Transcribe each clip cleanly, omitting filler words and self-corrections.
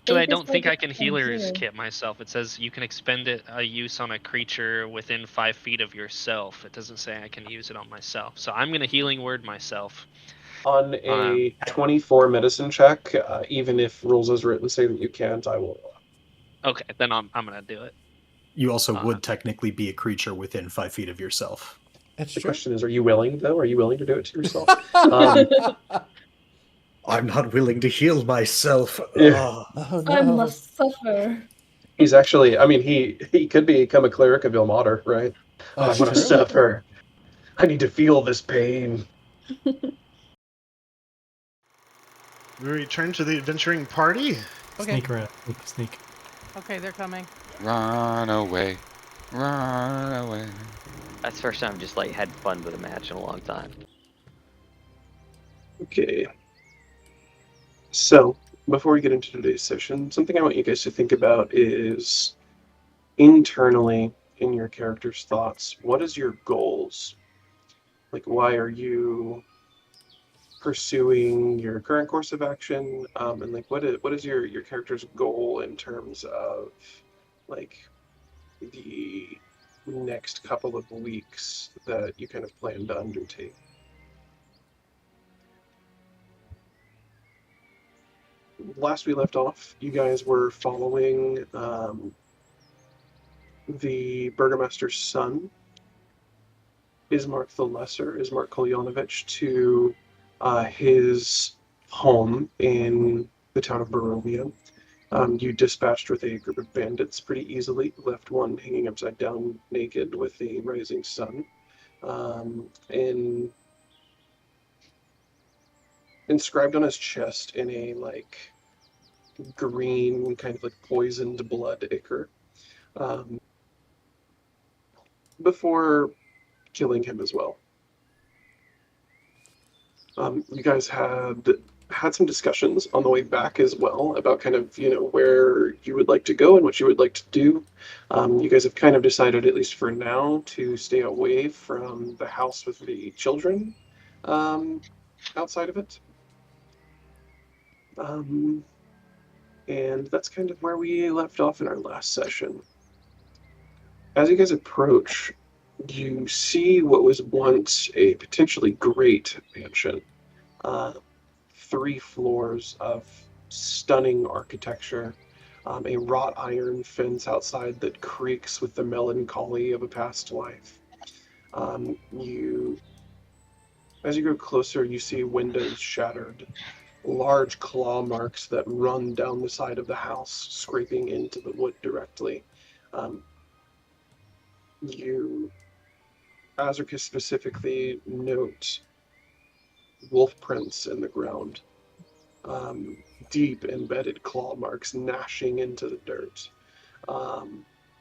Actually, I don't think I can healer's kit myself. It says you can expend it use on a creature within 5 feet of yourself. It doesn't say I can use it on myself. So I'm gonna healing word myself. On a 24 medicine check, even if rules as written say that you can't, I will. Okay, then I'm gonna do it. You also would technically be a creature within 5 feet of yourself. That's The true. question is, are you willing, though? Are you willing to do it to yourself? I'm not willing to heal myself. Yeah. Oh no. I must suffer. He's actually, I mean, he could become a cleric of Ilmater, right? I That's want to true. suffer. I need to feel this pain. We return to the adventuring party. Okay. Sneak around. Sneak. Okay, they're coming. Run away. Run away. That's the first time I've just like had fun with a match in a long time. Okay. So, before we get into today's session, something I want you guys to think about is internally in your character's thoughts, what is your goals? Like, why are you pursuing your current course of action? And like, what is your character's goal in terms of like the next couple of weeks that you kind of plan to undertake? Last we left off, you guys were following the Burgomaster's son, Ismark the Lesser, Ismark Kolyanovich, to his home in the town of Barovia. You dispatched with a group of bandits pretty easily, left one hanging upside down naked with the rising sun. And inscribed on his chest in a like green kind of like poisoned blood ichor, before killing him as well. You guys had some discussions on the way back as well about kind of, you know, where you would like to go and what you would like to do. You guys have kind of decided, at least for now, to stay away from the house with the children outside of it. And that's kind of where we left off in our last session. As you guys approach, you see what was once a potentially great mansion. 3 floors of stunning architecture, a wrought iron fence outside that creaks with the melancholy of a past life. As you go closer, you see windows shattered, large claw marks that run down the side of the house, scraping into the wood directly. Azricus specifically note wolf prints in the ground, deep embedded claw marks gnashing into the dirt.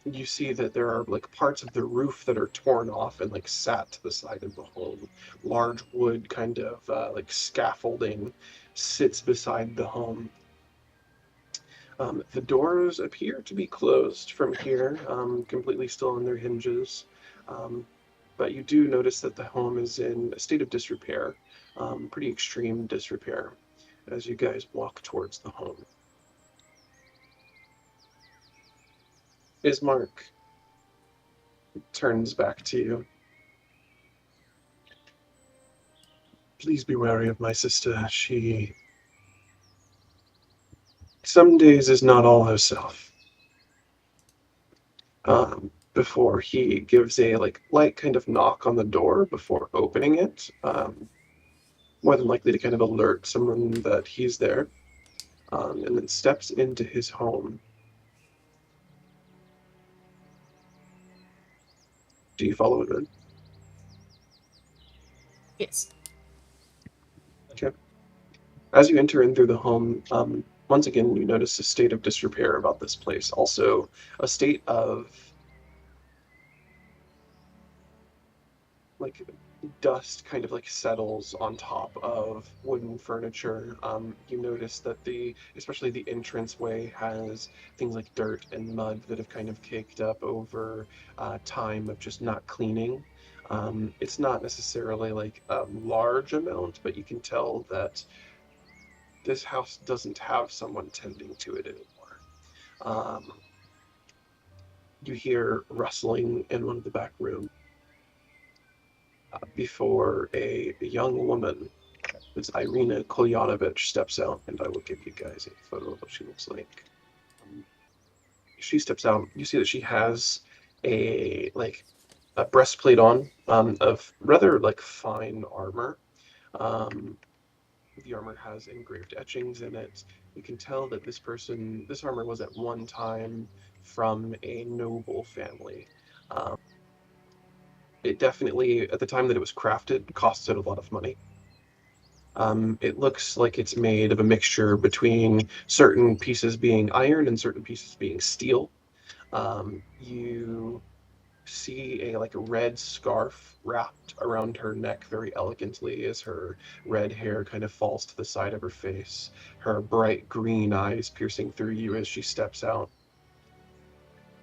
You see that there are like parts of the roof that are torn off and like sat to the side of the home. Large wood kind of like scaffolding sits beside the home. The doors appear to be closed from here, completely still on their hinges. But you do notice that the home is in a state of disrepair, pretty extreme disrepair, as you guys walk towards the home. Ismark turns back to you. Please be wary of my sister. She some days is not all herself. Before he gives a like light kind of knock on the door before opening it, more than likely to kind of alert someone that he's there, and then steps into his home. Do you follow him in? Yes. Okay. As you enter in through the home, once again, you notice a state of disrepair about this place. Also, a state of like dust kind of like settles on top of wooden furniture. You notice that especially the entranceway has things like dirt and mud that have kind of caked up over time of just not cleaning. It's not necessarily like a large amount, but you can tell that this house doesn't have someone tending to it anymore. You hear rustling in one of the back rooms before a young woman, it's Irena Kolyanovich, steps out, and I will give you guys a photo of what she looks like. She steps out. You see that she has a breastplate on of rather fine armor. The armor has engraved etchings in it. You can tell that this armor was at one time from a noble family. It definitely, at the time that it was crafted, costed a lot of money. It looks like it's made of a mixture between certain pieces being iron and certain pieces being steel. You see a red scarf wrapped around her neck very elegantly as her red hair kind of falls to the side of her face, her bright green eyes piercing through you as she steps out.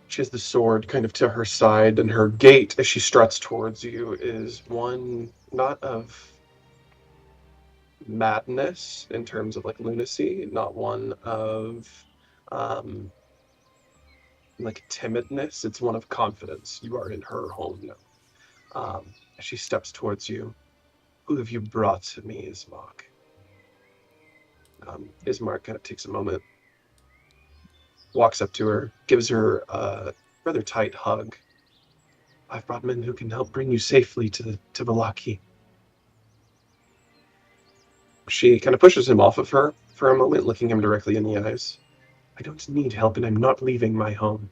She has the sword kind of to her side, and her gait as she struts towards you is one not of madness in terms of lunacy, not one of timidness. It's one of confidence. You are in her home now. As she steps towards you, who have you brought to me, Ismark? Ismark kind of takes a moment, walks up to her, gives her a rather tight hug. I've brought men who can help bring you safely to Vallaki. She kind of pushes him off of her for a moment, looking him directly in the eyes. I don't need help, and I'm not leaving my home.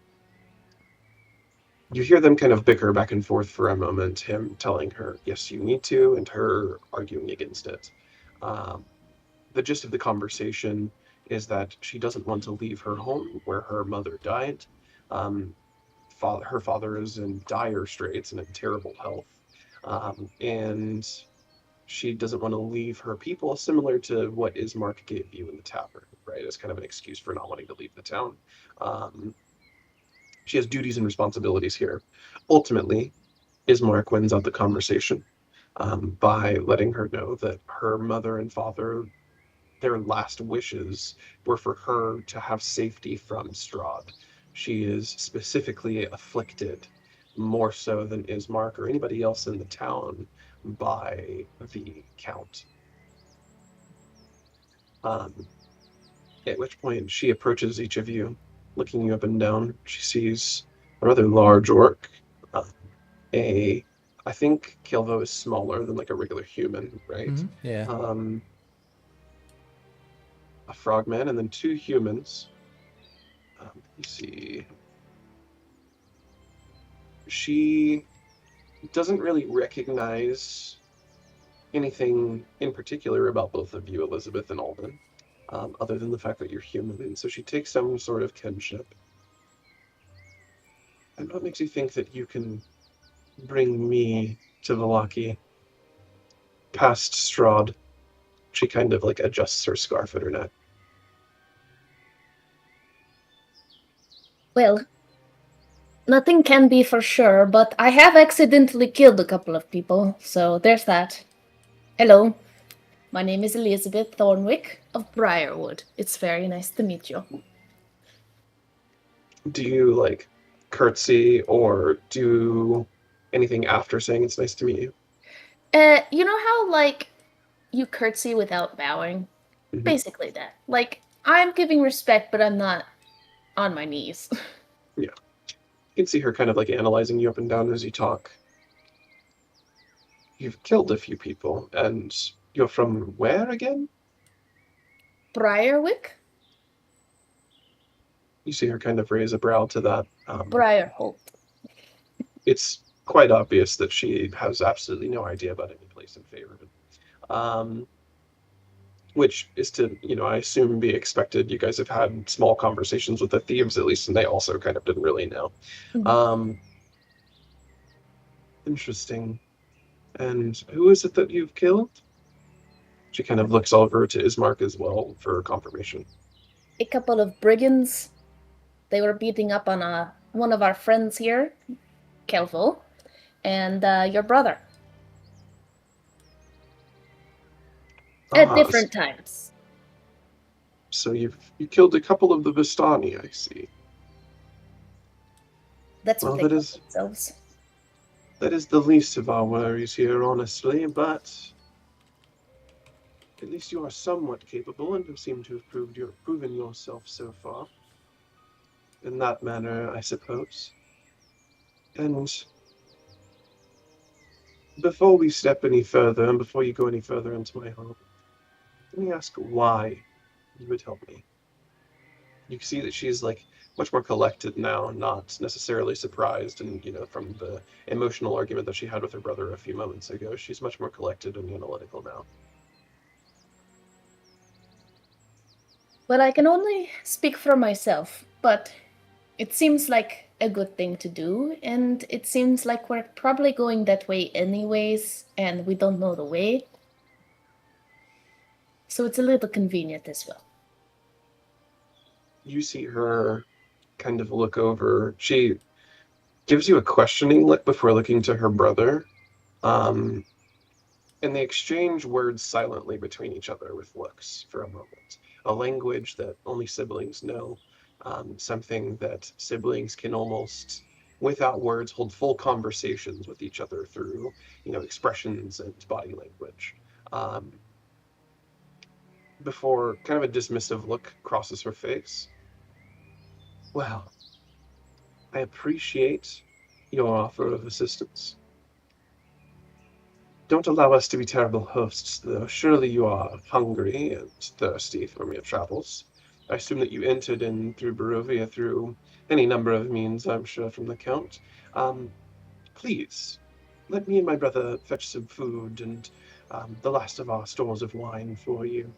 You hear them kind of bicker back and forth for a moment, him telling her, yes, you need to, and her arguing against it. The gist of the conversation is that she doesn't want to leave her home where her mother died. Her father is in dire straits and in terrible health. And she doesn't want to leave her people, similar to what Ismark gave you in the tavern, right? As kind of an excuse for not wanting to leave the town. She has duties and responsibilities here. Ultimately, Ismark wins out the conversation by letting her know that her mother and father, their last wishes were for her to have safety from Strahd. She is specifically afflicted, more so than Ismark or anybody else in the town, by the Count. At which point she approaches each of you, looking you up and down. She sees a rather large orc. I think Caelvo is smaller than a regular human, right? Mm-hmm. Yeah. A frogman, and then two humans. Let me see. She doesn't really recognize anything in particular about both of you, Elizabeth and Alden, other than the fact that you're human, and so she takes some sort of kinship. And what makes you think that you can bring me to Vallaki past Strahd? She kind of adjusts her scarf at her neck. Well, nothing can be for sure, but I have accidentally killed a couple of people, so there's that. Hello, my name is Elizabeth ThornWyck of Briarwood. It's very nice to meet you. Do you curtsy or do anything after saying it's nice to meet you? You know how you curtsy without bowing? Mm-hmm. Basically that. I'm giving respect, but I'm not on my knees. Yeah. You can see her kind of analyzing you up and down as you talk. You've killed a few people, and you're from where again? Briarwick? You see her kind of raise a brow to that. Briarholt. It's quite obvious that she has absolutely no idea about any place in Faerun. Which is to, I assume, be expected. You guys have had small conversations with the thieves, at least, and they also kind of didn't really know. Mm-hmm. Interesting. And who is it that you've killed? She kind of looks over to Ismark as well for confirmation. A couple of brigands. They were beating up on one of our friends here, Caelvo, and your brother. At different times. So you killed a couple of the Vistani, I see. That's what Well, they call themselves. that is the least of our worries here, honestly, but at least you are somewhat capable and seem to have proven yourself so far. In that manner, I suppose. And before we step any further, and before you go any further into my home, let me ask why you would help me. You can see that she's like much more collected now, not necessarily surprised, and from the emotional argument that she had with her brother a few moments ago, she's much more collected and analytical now. Well, I can only speak for myself, but it seems like a good thing to do, and it seems like we're probably going that way anyways, and we don't know the way. So it's a little convenient as well. You see her kind of look over. She gives you a questioning look before looking to her brother. And they exchange words silently between each other with looks for a moment. A language that only siblings know. Something that siblings can almost, without words, hold full conversations with each other through, expressions and body language. Before kind of a dismissive look crosses her face. Well, I appreciate your offer of assistance. Don't allow us to be terrible hosts, though. Surely you are hungry and thirsty from your travels. I assume that you entered in through Barovia through any number of means, I'm sure, from the Count. Please, let me and my brother fetch some food and the last of our stores of wine for you.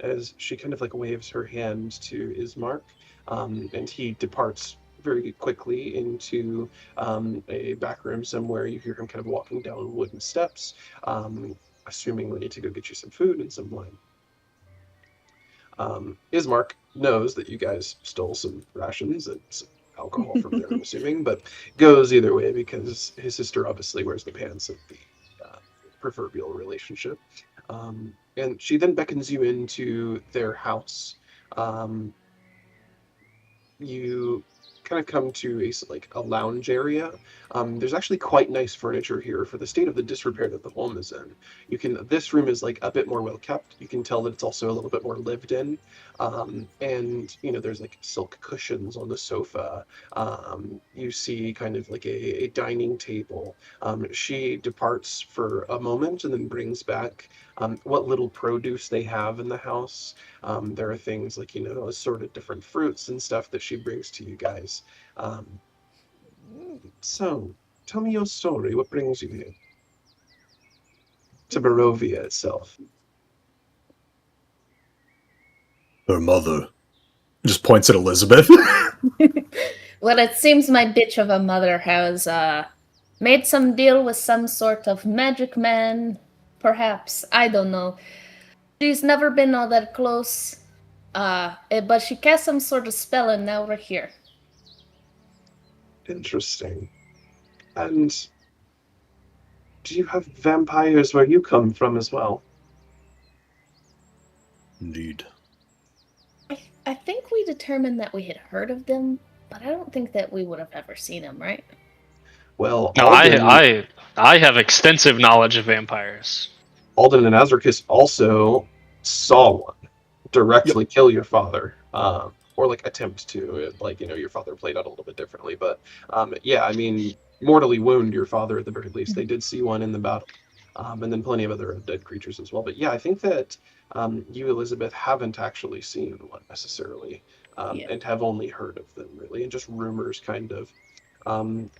As she kind of like waves her hand to Ismark, and he departs very quickly into a back room somewhere. You hear him kind of walking down wooden steps, assuming we need to go get you some food and some wine. Ismark knows that you guys stole some rations and some alcohol from there, I'm assuming, but goes either way because his sister obviously wears the pants of the proverbial relationship. And she then beckons you into their house. You kind of come to a lounge area. There's actually quite nice furniture here for the state of the disrepair that the home is in. This room is like a bit more well kept. You can tell that it's also a little bit more lived in. And there's like silk cushions on the sofa. You see kind of like a dining table. She departs for a moment and then brings back what little produce they have in the house. There are things like, assorted different fruits and stuff that she brings to you guys. So, tell me your story. What brings you here? To Barovia itself. Her mother just points at Elizabeth. Well, it seems my bitch of a mother has made some deal with some sort of magic man, perhaps. I don't know. She's never been all that close, but she cast some sort of spell and now we're here. Interesting. And do you have vampires where you come from as well? Indeed. I think we determined that we had heard of them, but I don't think that we would have ever seen them, right? Well, No, Alden, I have extensive knowledge of vampires. Alden and Azricus also saw one directly kill your father, or like attempt to. Your father played out a little bit differelly, but yeah, I mean, mortally wound your father at the very least. They did see one in the battle, and then plenty of other dead creatures as well. But yeah, I think that you, Elizabeth, haven't actually seen one necessarily, and have only heard of them really, and just rumors kind of.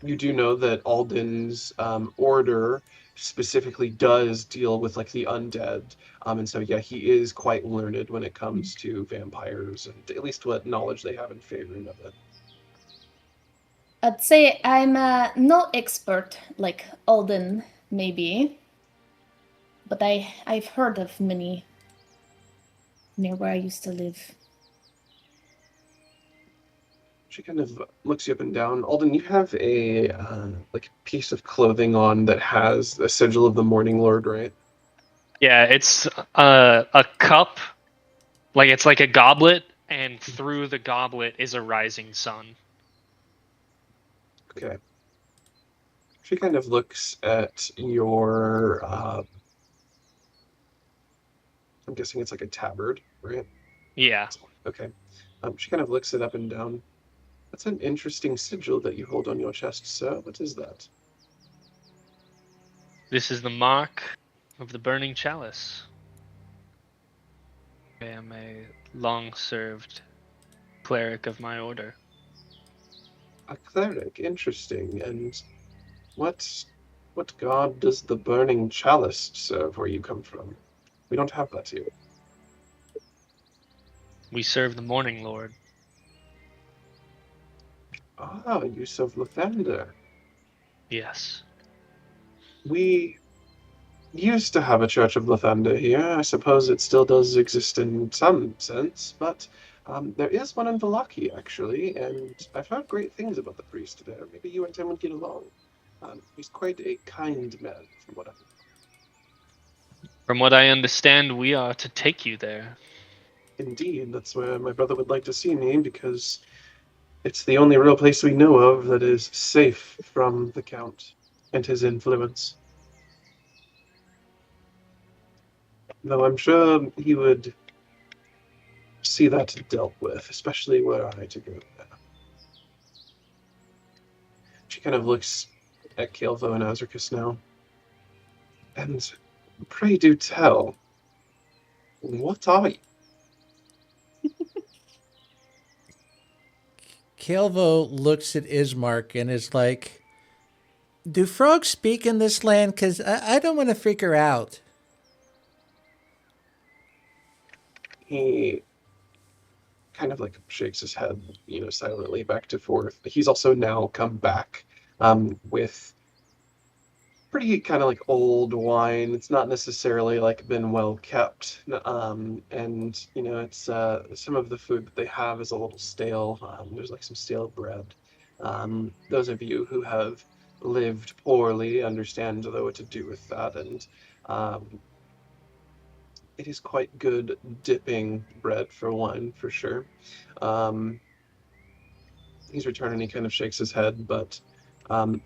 You do know that Alden's order specifically does deal with like the undead, and so yeah, he is quite learned when it comes to vampires, and at least what knowledge they have in favor of it. I'd say I'm no expert like Alden, maybe, but I've heard of many near where I used to live. She kind of looks you up and down. Alden, you have a piece of clothing on that has a sigil of the Morning Lord, right? Yeah, it's a cup Like it's like a goblet, and through the goblet is a rising sun. Okay. She kind of looks at your. I'm guessing it's like a tabard, right? Yeah. Okay. She kind of looks it up and down. That's an interesting sigil that you hold on your chest, sir. What is that? This is the mark of the burning chalice. I am a long-served cleric of my order. A cleric, interesting. And what god does the burning chalice serve where you come from? We don't have that here. We serve the Morning Lord. Ah, you serve Lathander. Yes. We used to have a Church of Lathander here. I suppose it still does exist in some sense, but there is one in Vallaki, actually, and I've heard great things about the priest there. Maybe you and him would get along. He's quite a kind man, from what I know. From what I understand, we are to take you there. Indeed, that's where my brother would like to see me, because it's the only real place we know of that is safe from the Count and his influence. Though I'm sure he would see that dealt with, especially were I to go there. She kind of looks at Caelvo and Azricus now. And pray do tell, what are you? Caelvo looks at Ismark and is like, do frogs speak in this land? Because I don't want to freak her out. He kind of like shakes his head, silently back to forth. He's also now come back with pretty kind of like old wine. It's not necessarily like been well kept, and it's some of the food that they have is a little stale. There's like some stale bread. Those of you who have lived poorly understand though what to do with that, and it is quite good dipping bread for wine, for sure. He's returned and he kind of shakes his head, but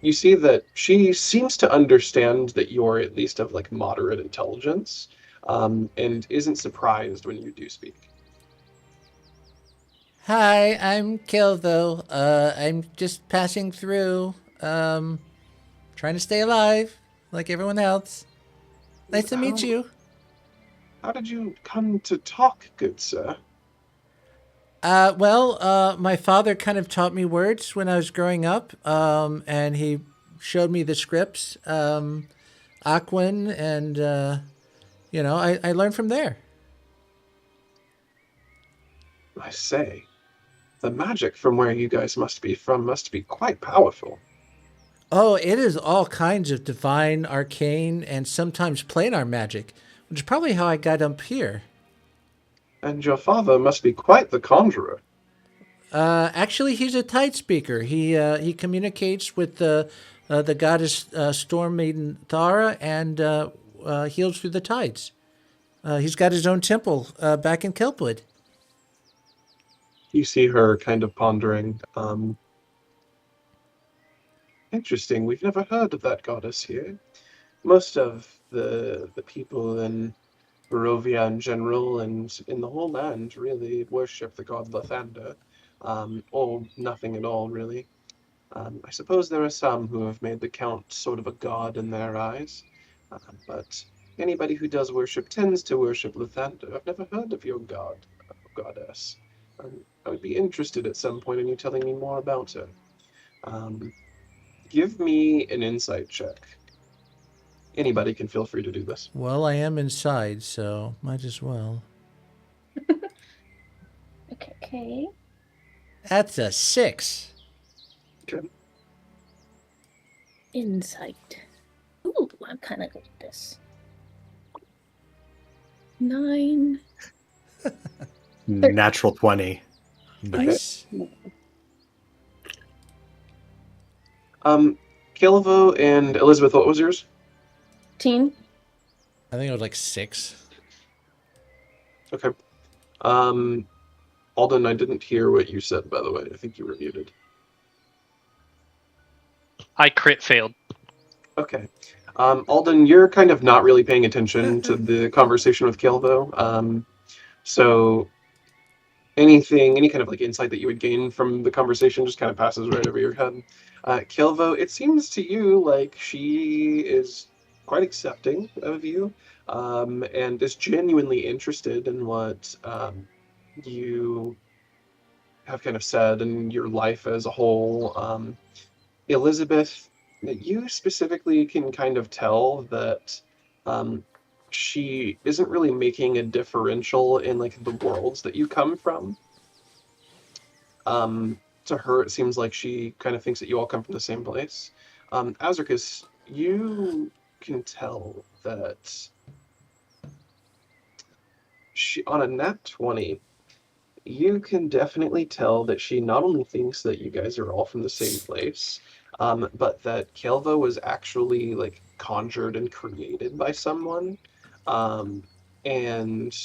you see that she seems to understand that you're at least of like moderate intelligence, and isn't surprised when you do speak. Hi, I'm Caelvo. I'm just passing through, trying to stay alive, like everyone else. Nice to meet you. How did you come to talk, good sir? My father kind of taught me words when I was growing up, and he showed me the scripts, Aquin, and, I learned from there. I say, the magic from where you guys must be from must be quite powerful. Oh, it is all kinds of divine, arcane, and sometimes planar magic, which is probably how I got up here. And your father must be quite the conjurer. Actually, he's a tide speaker. He communicates with the goddess Storm Maiden Thara and heals through the tides. He's got his own temple back in Kelpwood. You see her kind of pondering. Interesting. We've never heard of that goddess here. Most of the people in Barovia in general and in the whole land really worship the god Lathander, or nothing at all, really. I suppose there are some who have made the Count sort of a god in their eyes, but anybody who does worship tends to worship Lathander. I've never heard of your god, goddess. I would be interested at some point in you telling me more about her. Give me an insight check. Anybody can feel free to do this. Well, I am inside, so might as well. Okay. That's a 6. Okay. Insight. Ooh, I'm kind of good at this. 9. Natural 20. Nice. Caelvo and Elizabeth, what was yours? 13. I think it was like 6. Okay. Alden, I didn't hear what you said, by the way. I think you were muted. I crit failed. Okay. Alden, you're kind of not really paying attention to the conversation with Caelvo. So any kind of like insight that you would gain from the conversation just kind of passes right over your head. Caelvo, it seems to you like she is quite accepting of you, and is genuinely interested in what you have kind of said and your life as a whole. Elizabeth, you specifically can kind of tell that she isn't really making a differential in like the worlds that you come from. To her, it seems like she kind of thinks that you all come from the same place. Azricus, you can tell that she, on a nat 20, you can definitely tell that she not only thinks that you guys are all from the same place, but that Caelvo was actually like conjured and created by someone, and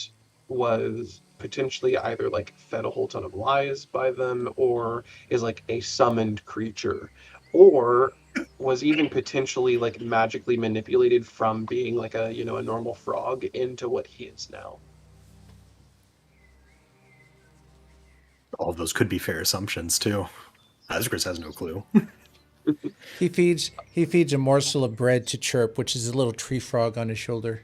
was potentially either like fed a whole ton of lies by them, or is like a summoned creature, or was even potentially like magically manipulated from being like a a normal frog into what he is now. All of those could be fair assumptions too. Azricus has no clue. He feeds a morsel of bread to Chirp, which is a little tree frog on his shoulder.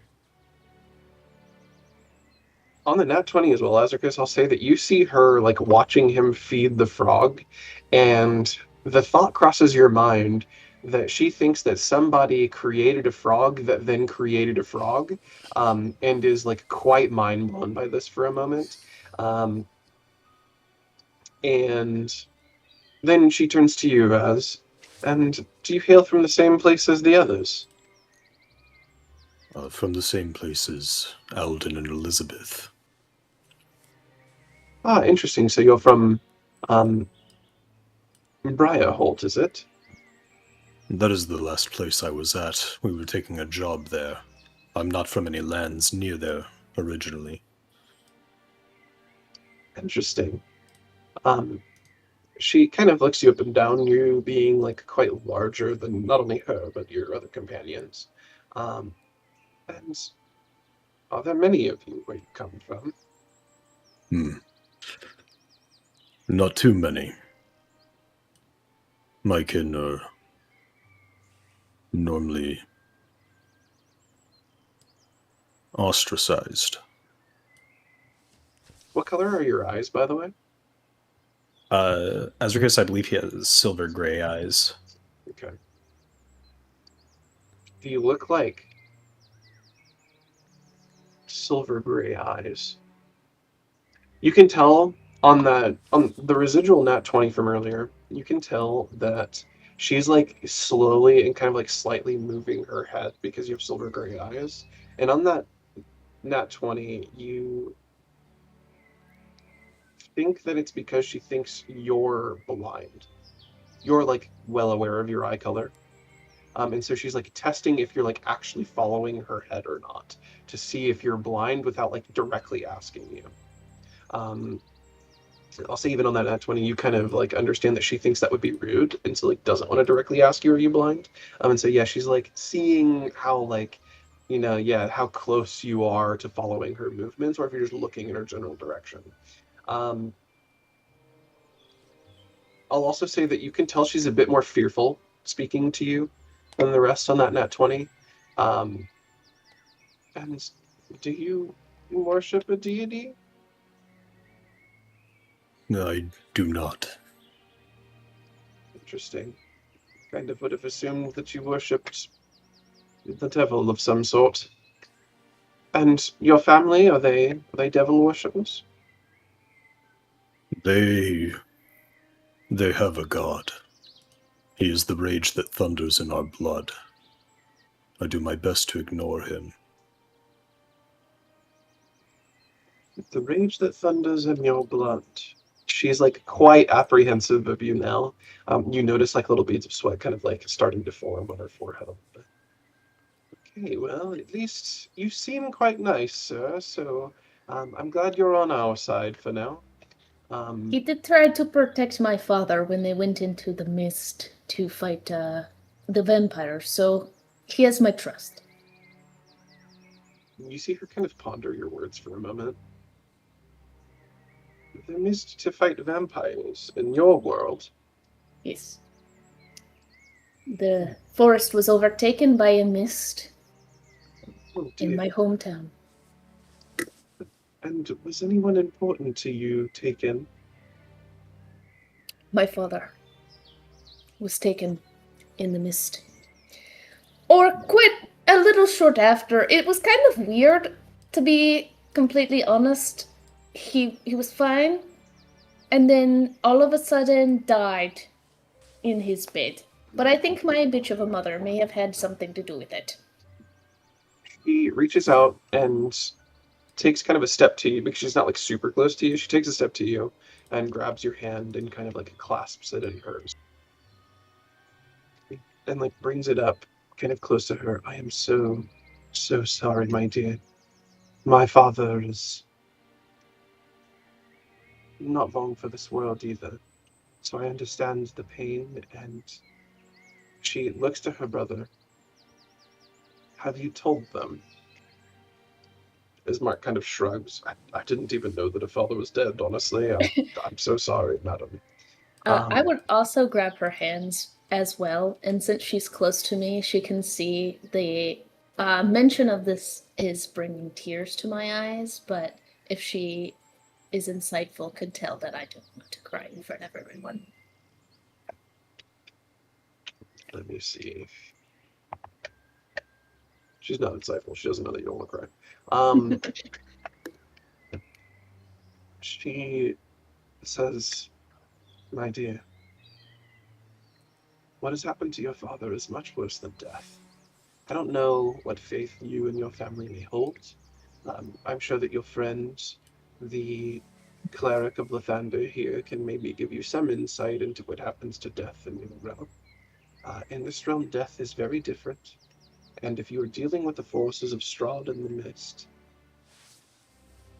On the nat 20 as well, Azricus, I'll say that you see her like watching him feed the frog, and the thought crosses your mind that she thinks that somebody created a frog that then created a frog, and is like quite mind blown by this for a moment. And then she turns to you, Raz, and do you hail from the same place as the others? From the same place as Alden and Elizabeth. Ah, interesting. So you're from Briarholt, is it? That is the last place I was at. We were taking a job there. I'm not from any lands near there originally. Interesting. She kind of looks you up and down, you being like quite larger than not only her, but your other companions. And are there many of you where you come from? Not too many. My kin are normally ostracized. What color are your eyes, by the way? Azricus, I believe he has silver gray eyes. Okay. Do you look like silver gray eyes? You can tell on the residual nat 20 from earlier, you can tell that she's like slowly and kind of like slightly moving her head because you have silver gray eyes. And on that nat 20, you think that it's because she thinks you're blind. You're like well aware of your eye color. And so she's like testing if you're like actually following her head or not, to see if you're blind without like directly asking you. I'll say even on that nat 20, you kind of like understand that she thinks that would be rude, and so like doesn't want to directly ask you, are you blind? And so yeah, she's like seeing how like, how close you are to following her movements, or if you're just looking in her general direction. I'll also say that you can tell she's a bit more fearful speaking to you than the rest on that nat 20. And do you worship a deity? No, I do not. Interesting. Kind of would have assumed that you worshipped the devil of some sort. And your family, are they devil worshippers? They have a god. He is the rage that thunders in our blood. I do my best to ignore him. The rage that thunders in your blood. She's like quite apprehensive of you now. You notice like little beads of sweat kind of like starting to form on her forehead. Okay, well, at least you seem quite nice, sir. So I'm glad you're on our side for now. He did try to protect my father when they went into the mist to fight the vampires, so he has my trust. You see her kind of ponder your words for a moment. The mist to fight vampires in your world. Yes. The forest was overtaken by a mist Oh, in dear. my hometown. And was anyone important to you taken? My father was taken in the mist. Or quite a little short after. It was kind of weird, to be completely honest. He was fine, and then all of a sudden died in his bed. But I think my bitch of a mother may have had something to do with it. She reaches out and takes kind of a step to you, because she's not like super close to you. She takes a step to you and grabs your hand and kind of like clasps it in hers. And like brings it up kind of close to her. I am so sorry, my dear. My father is not long for this world either. So I understand the pain, and she looks to her brother. Have you told them? Ismark kind of shrugs. I didn't even know that a father was dead, honestly. I'm so sorry, madam. I would also grab her hands as well, and since she's close to me, she can see the mention of this is bringing tears to my eyes, but if she is insightful, could tell that I don't want to cry in front of everyone. Let me see. She's not insightful. She doesn't know that you don't want to cry. She says, my dear, what has happened to your father is much worse than death. I don't know what faith you and your family may hold. I'm sure that your friend, the Cleric of Lathander here, can maybe give you some insight into what happens to death in your realm. In this realm, death is very different. And if you are dealing with the forces of Strahd and the Mist,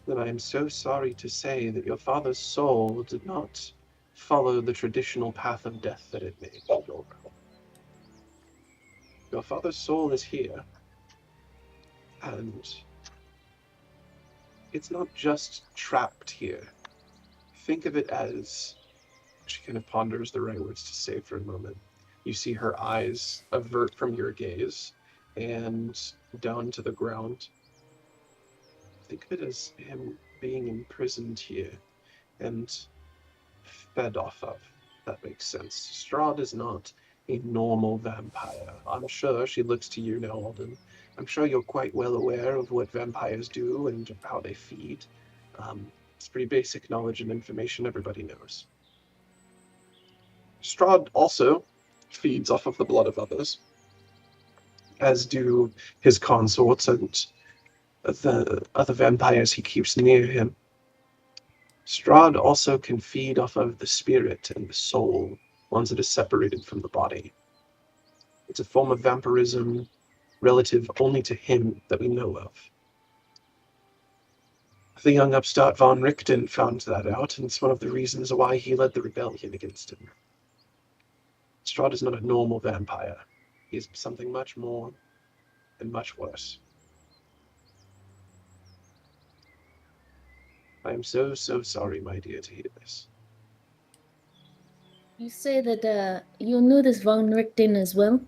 then I am so sorry to say that your father's soul did not follow the traditional path of death that it made in your realm. Your father's soul is here, and it's not just trapped here. Think of it as, she kind of ponders the right words to say for a moment. You see her eyes avert from your gaze and down to the ground. Think of it as him being imprisoned here and fed off of. That makes sense. Strahd is not a normal vampire. I'm sure she looks to you now, Alden. I'm sure you're quite well aware of what vampires do and how they feed. It's pretty basic knowledge and information everybody knows. Strahd also feeds off of the blood of others, as do his consorts and the other vampires he keeps near him. Strahd also can feed off of the spirit and the soul once it is separated from the body. It's a form of vampirism relative only to him that we know of. The young upstart von Richten found that out, and it's one of the reasons why he led the rebellion against him. Strahd is not a normal vampire. He is something much more and much worse. I am so sorry, my dear, to hear this. You say that you knew this von Richten as well?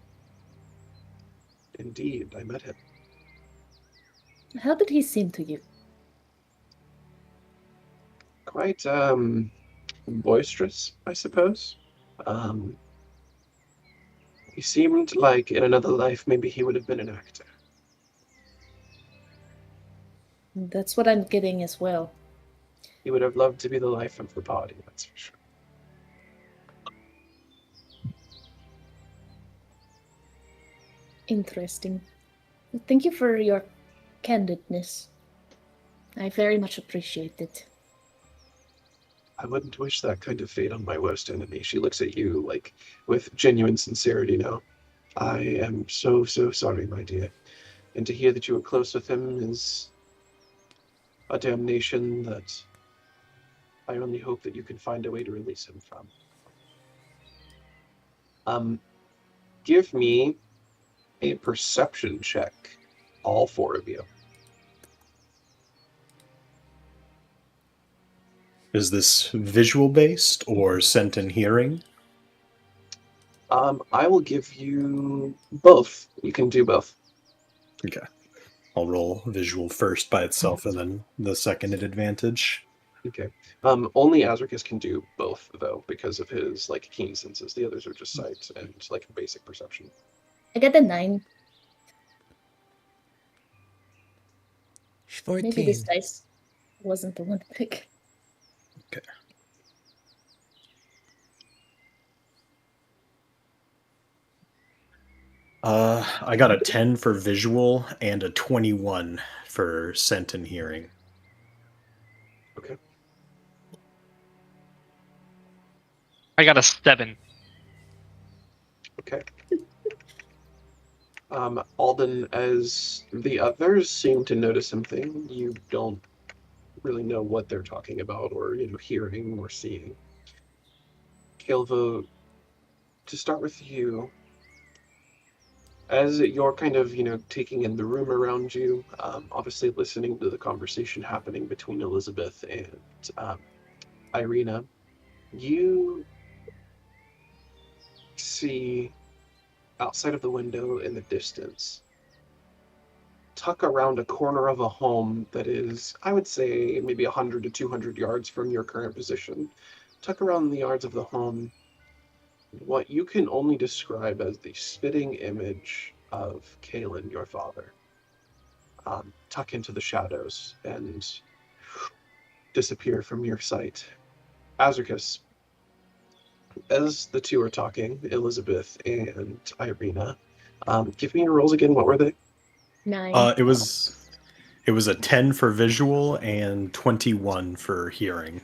Indeed, I met him. How did he seem to you? Quite, boisterous, I suppose. He seemed like in another life maybe he would have been an actor. That's what I'm getting as well. He would have loved to be the life of the party, that's for sure. Interesting. Thank you for your candidness. I very much appreciate it. I wouldn't wish that kind of fate on my worst enemy. She looks at you, like, with genuine sincerity now. I am so sorry, my dear. And to hear that you were close with him is a damnation that I only hope that you can find a way to release him from. Give me a perception check, all four of you. Is this visual based or scent and hearing? I will give you both. You can do both. Okay. I'll roll visual first by itself and then the second at advantage. Okay. Only Azricus can do both, though, because of his like keen senses. The others are just sight and like basic perception. I get a 9. 14. Maybe this dice wasn't the one to pick. Okay. I got a 10 for visual and a 21 for scent and hearing. Okay. I got a 7. Okay. Alden, as the others seem to notice something, you don't really know what they're talking about or, hearing or seeing. Caelvo, to start with you, as you're kind of, taking in the room around you, obviously listening to the conversation happening between Elizabeth and Irena, you see outside of the window in the distance, tuck around a corner of a home that is, I would say, maybe 100 to 200 yards from your current position. Tuck around the yards of the home, what you can only describe as the spitting image of Caelin, your father, tuck into the shadows and disappear from your sight. Azricus, as the two are talking, Elizabeth and Irena, give me your rolls again. What were they? 9. It was a 10 for visual and 21 for hearing.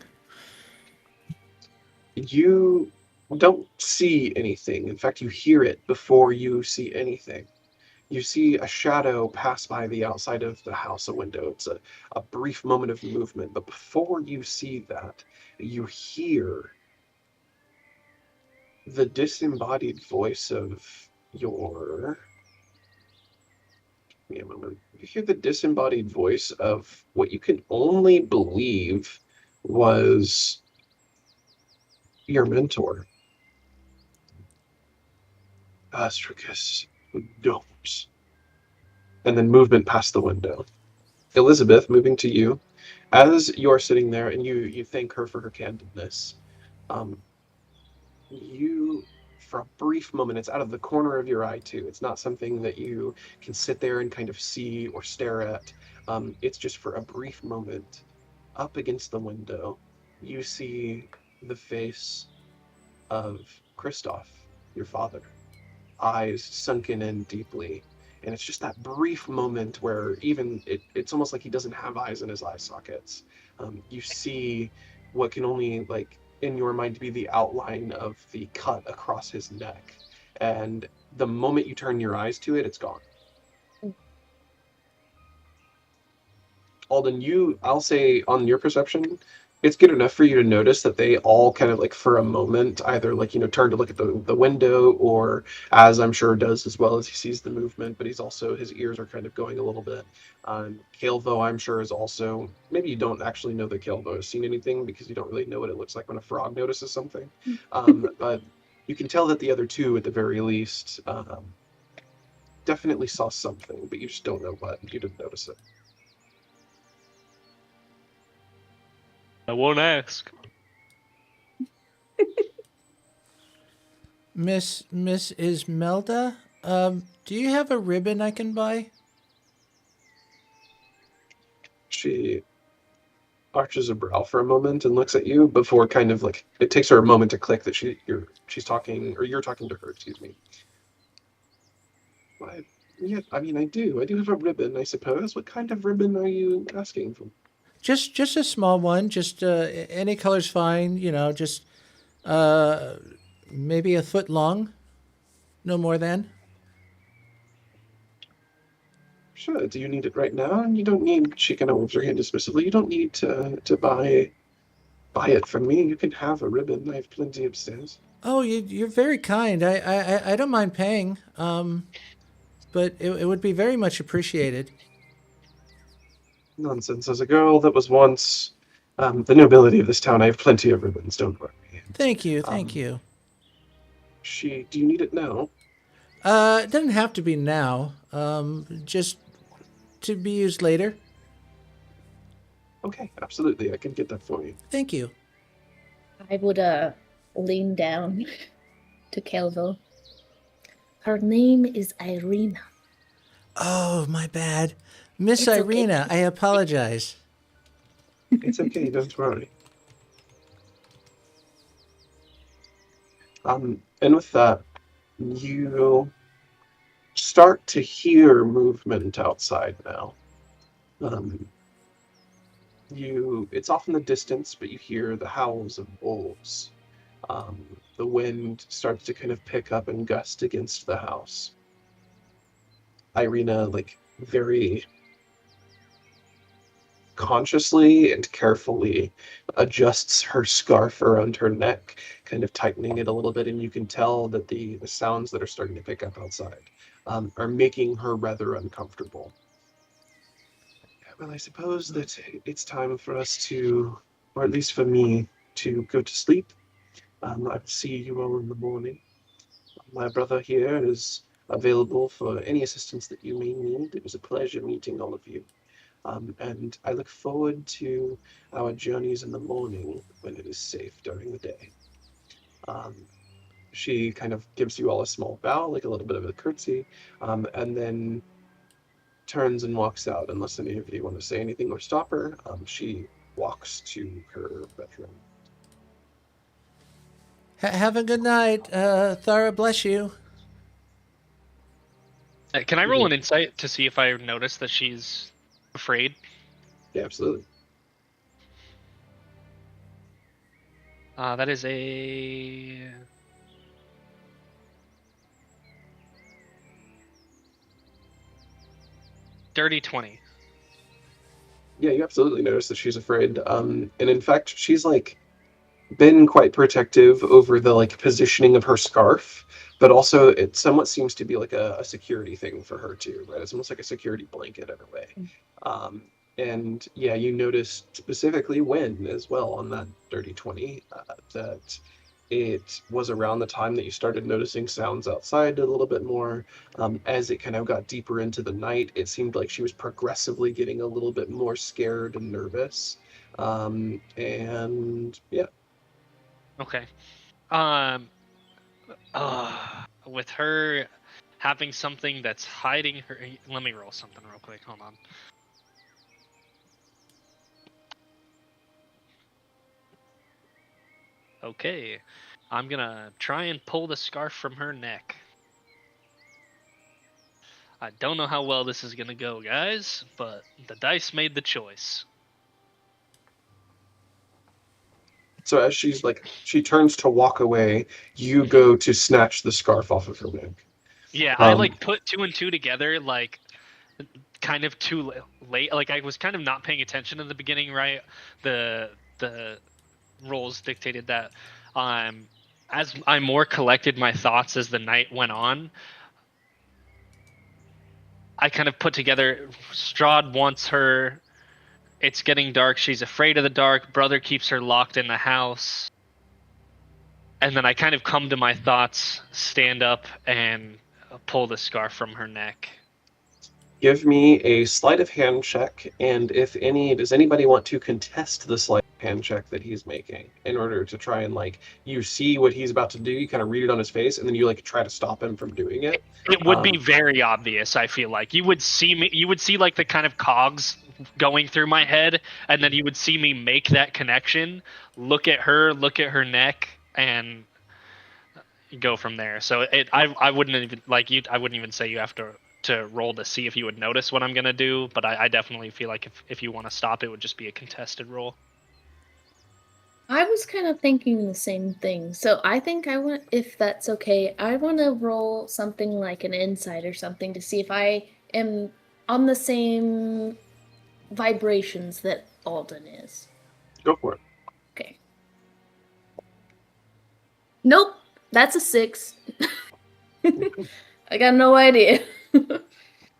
You don't see anything. In fact, you hear it before you see anything. You see a shadow pass by the outside of the house, a window. It's a brief moment of movement, but before you see that, you hear the disembodied voice of your... Give me a moment. You hear the disembodied voice of what you can only believe was your mentor. Azricus, don't. And then movement past the window. Elizabeth, moving to you. As you're sitting there and you thank her for her candidness, you, for a brief moment, it's out of the corner of your eye too. It's not something that you can sit there and kind of see or stare at. It's just for a brief moment, up against the window, you see the face of Kristoff, your father, eyes sunken in deeply. And it's just that brief moment where even it's almost like he doesn't have eyes in his eye sockets. You see what can only, like, in your mind be the outline of the cut across his neck. And the moment you turn your eyes to it, it's gone. Alden, I'll say on your perception, it's good enough for you to notice that they all kind of like for a moment either like, turn to look at the window, or as I'm sure does as well as he sees the movement, but his ears are kind of going a little bit. Caelvo, I'm sure, is also, maybe you don't actually know that Caelvo has seen anything because you don't really know what it looks like when a frog notices something. But you can tell that the other two, at the very least, definitely saw something, but you just don't know what. You didn't notice it. I won't ask. Miss Ismelda, do you have a ribbon I can buy? She arches a brow for a moment and looks at you before kind of like it takes her a moment to click that she's talking, or you're talking to her. Excuse me. Yeah, I mean, I do have a ribbon, I suppose. What kind of ribbon are you asking for? Just a small one. Just any color's fine. Just maybe a foot long, no more than. Sure. Do you need it right now? And you don't need. She kind of waves her hand dismissively. You don't need to buy it from me. You can have a ribbon. I have plenty upstairs. Oh, you're very kind. I don't mind paying. But it would be very much appreciated. Nonsense. As a girl that was once the nobility of this town, I have plenty of ribbons. Don't worry. Thank you. Thank you. Do you need it now? It doesn't have to be now. Just to be used later. Okay, absolutely. I can get that for you. Thank you. I would lean down to Caelvo. Her name is Irena. Oh, my bad. Miss It's okay. Irena, I apologize. It's okay, don't worry. And with that, you start to hear movement outside now. It's off in the distance, but you hear the howls of wolves. The wind starts to kind of pick up and gust against the house. Irena, very consciously and carefully adjusts her scarf around her neck, kind of tightening it a little bit, and you can tell that the sounds that are starting to pick up outside are making her rather uncomfortable. Well, I suppose that it's time for us to, or at least for me, to go to sleep. I will see you all in the morning. My brother here is available for any assistance that you may need. It was a pleasure meeting all of you. And I look forward to our journeys in the morning when it is safe during the day. She kind of gives you all a small bow, like a little bit of a curtsy, and then turns and walks out. Unless any of you want to say anything or stop her, she walks to her bedroom. Have a good night. Thara, bless you. Can I roll an insight to see if I notice that she's afraid? Yeah, absolutely. That is a... dirty 20. Yeah, you absolutely notice that she's afraid. And in fact, she's been quite protective over the positioning of her scarf, but also it somewhat seems to be a security thing for her too, right? It's almost like a security blanket in a way. And yeah, you noticed specifically when as well on that dirty 20 that it was around the time that you started noticing sounds outside a little bit more. As it kind of got deeper into the night, it seemed like she was progressively getting a little bit more scared and nervous. And yeah. Okay. With her having something that's hiding her... Let me roll something real quick. Hold on. Okay. I'm gonna try and pull the scarf from her neck. I don't know how well this is gonna go, guys, but the dice made the choice. So as she turns to walk away, you go to snatch the scarf off of her neck. Yeah, I put two and two together, kind of too late. I was kind of not paying attention in the beginning, right? The rolls dictated that. As I more collected my thoughts as the night went on, I kind of put together, Strahd wants her. It's getting dark. She's afraid of the dark. Brother keeps her locked in the house. And then I kind of come to my thoughts, stand up, and pull the scarf from her neck. Give me a sleight of hand check, and if any, does anybody want to contest the sleight of hand check that he's making in order to try and you see what he's about to do, you kind of read it on his face, and then you try to stop him from doing it? It would be very obvious, I feel like. You would see me, you would see the kind of cogs going through my head, and then you would see me make that connection, look at her neck, and go from there. So I wouldn't even I wouldn't even say you have to roll to see if you would notice what I'm gonna do, but I definitely feel like if you want to stop, it would just be a contested roll. I was kind of thinking the same thing, so I think if that's okay, I want to roll something like an insight or something to see if I am on the same vibrations that Alden is. Go for it. Okay. Nope, that's a 6. I got no idea.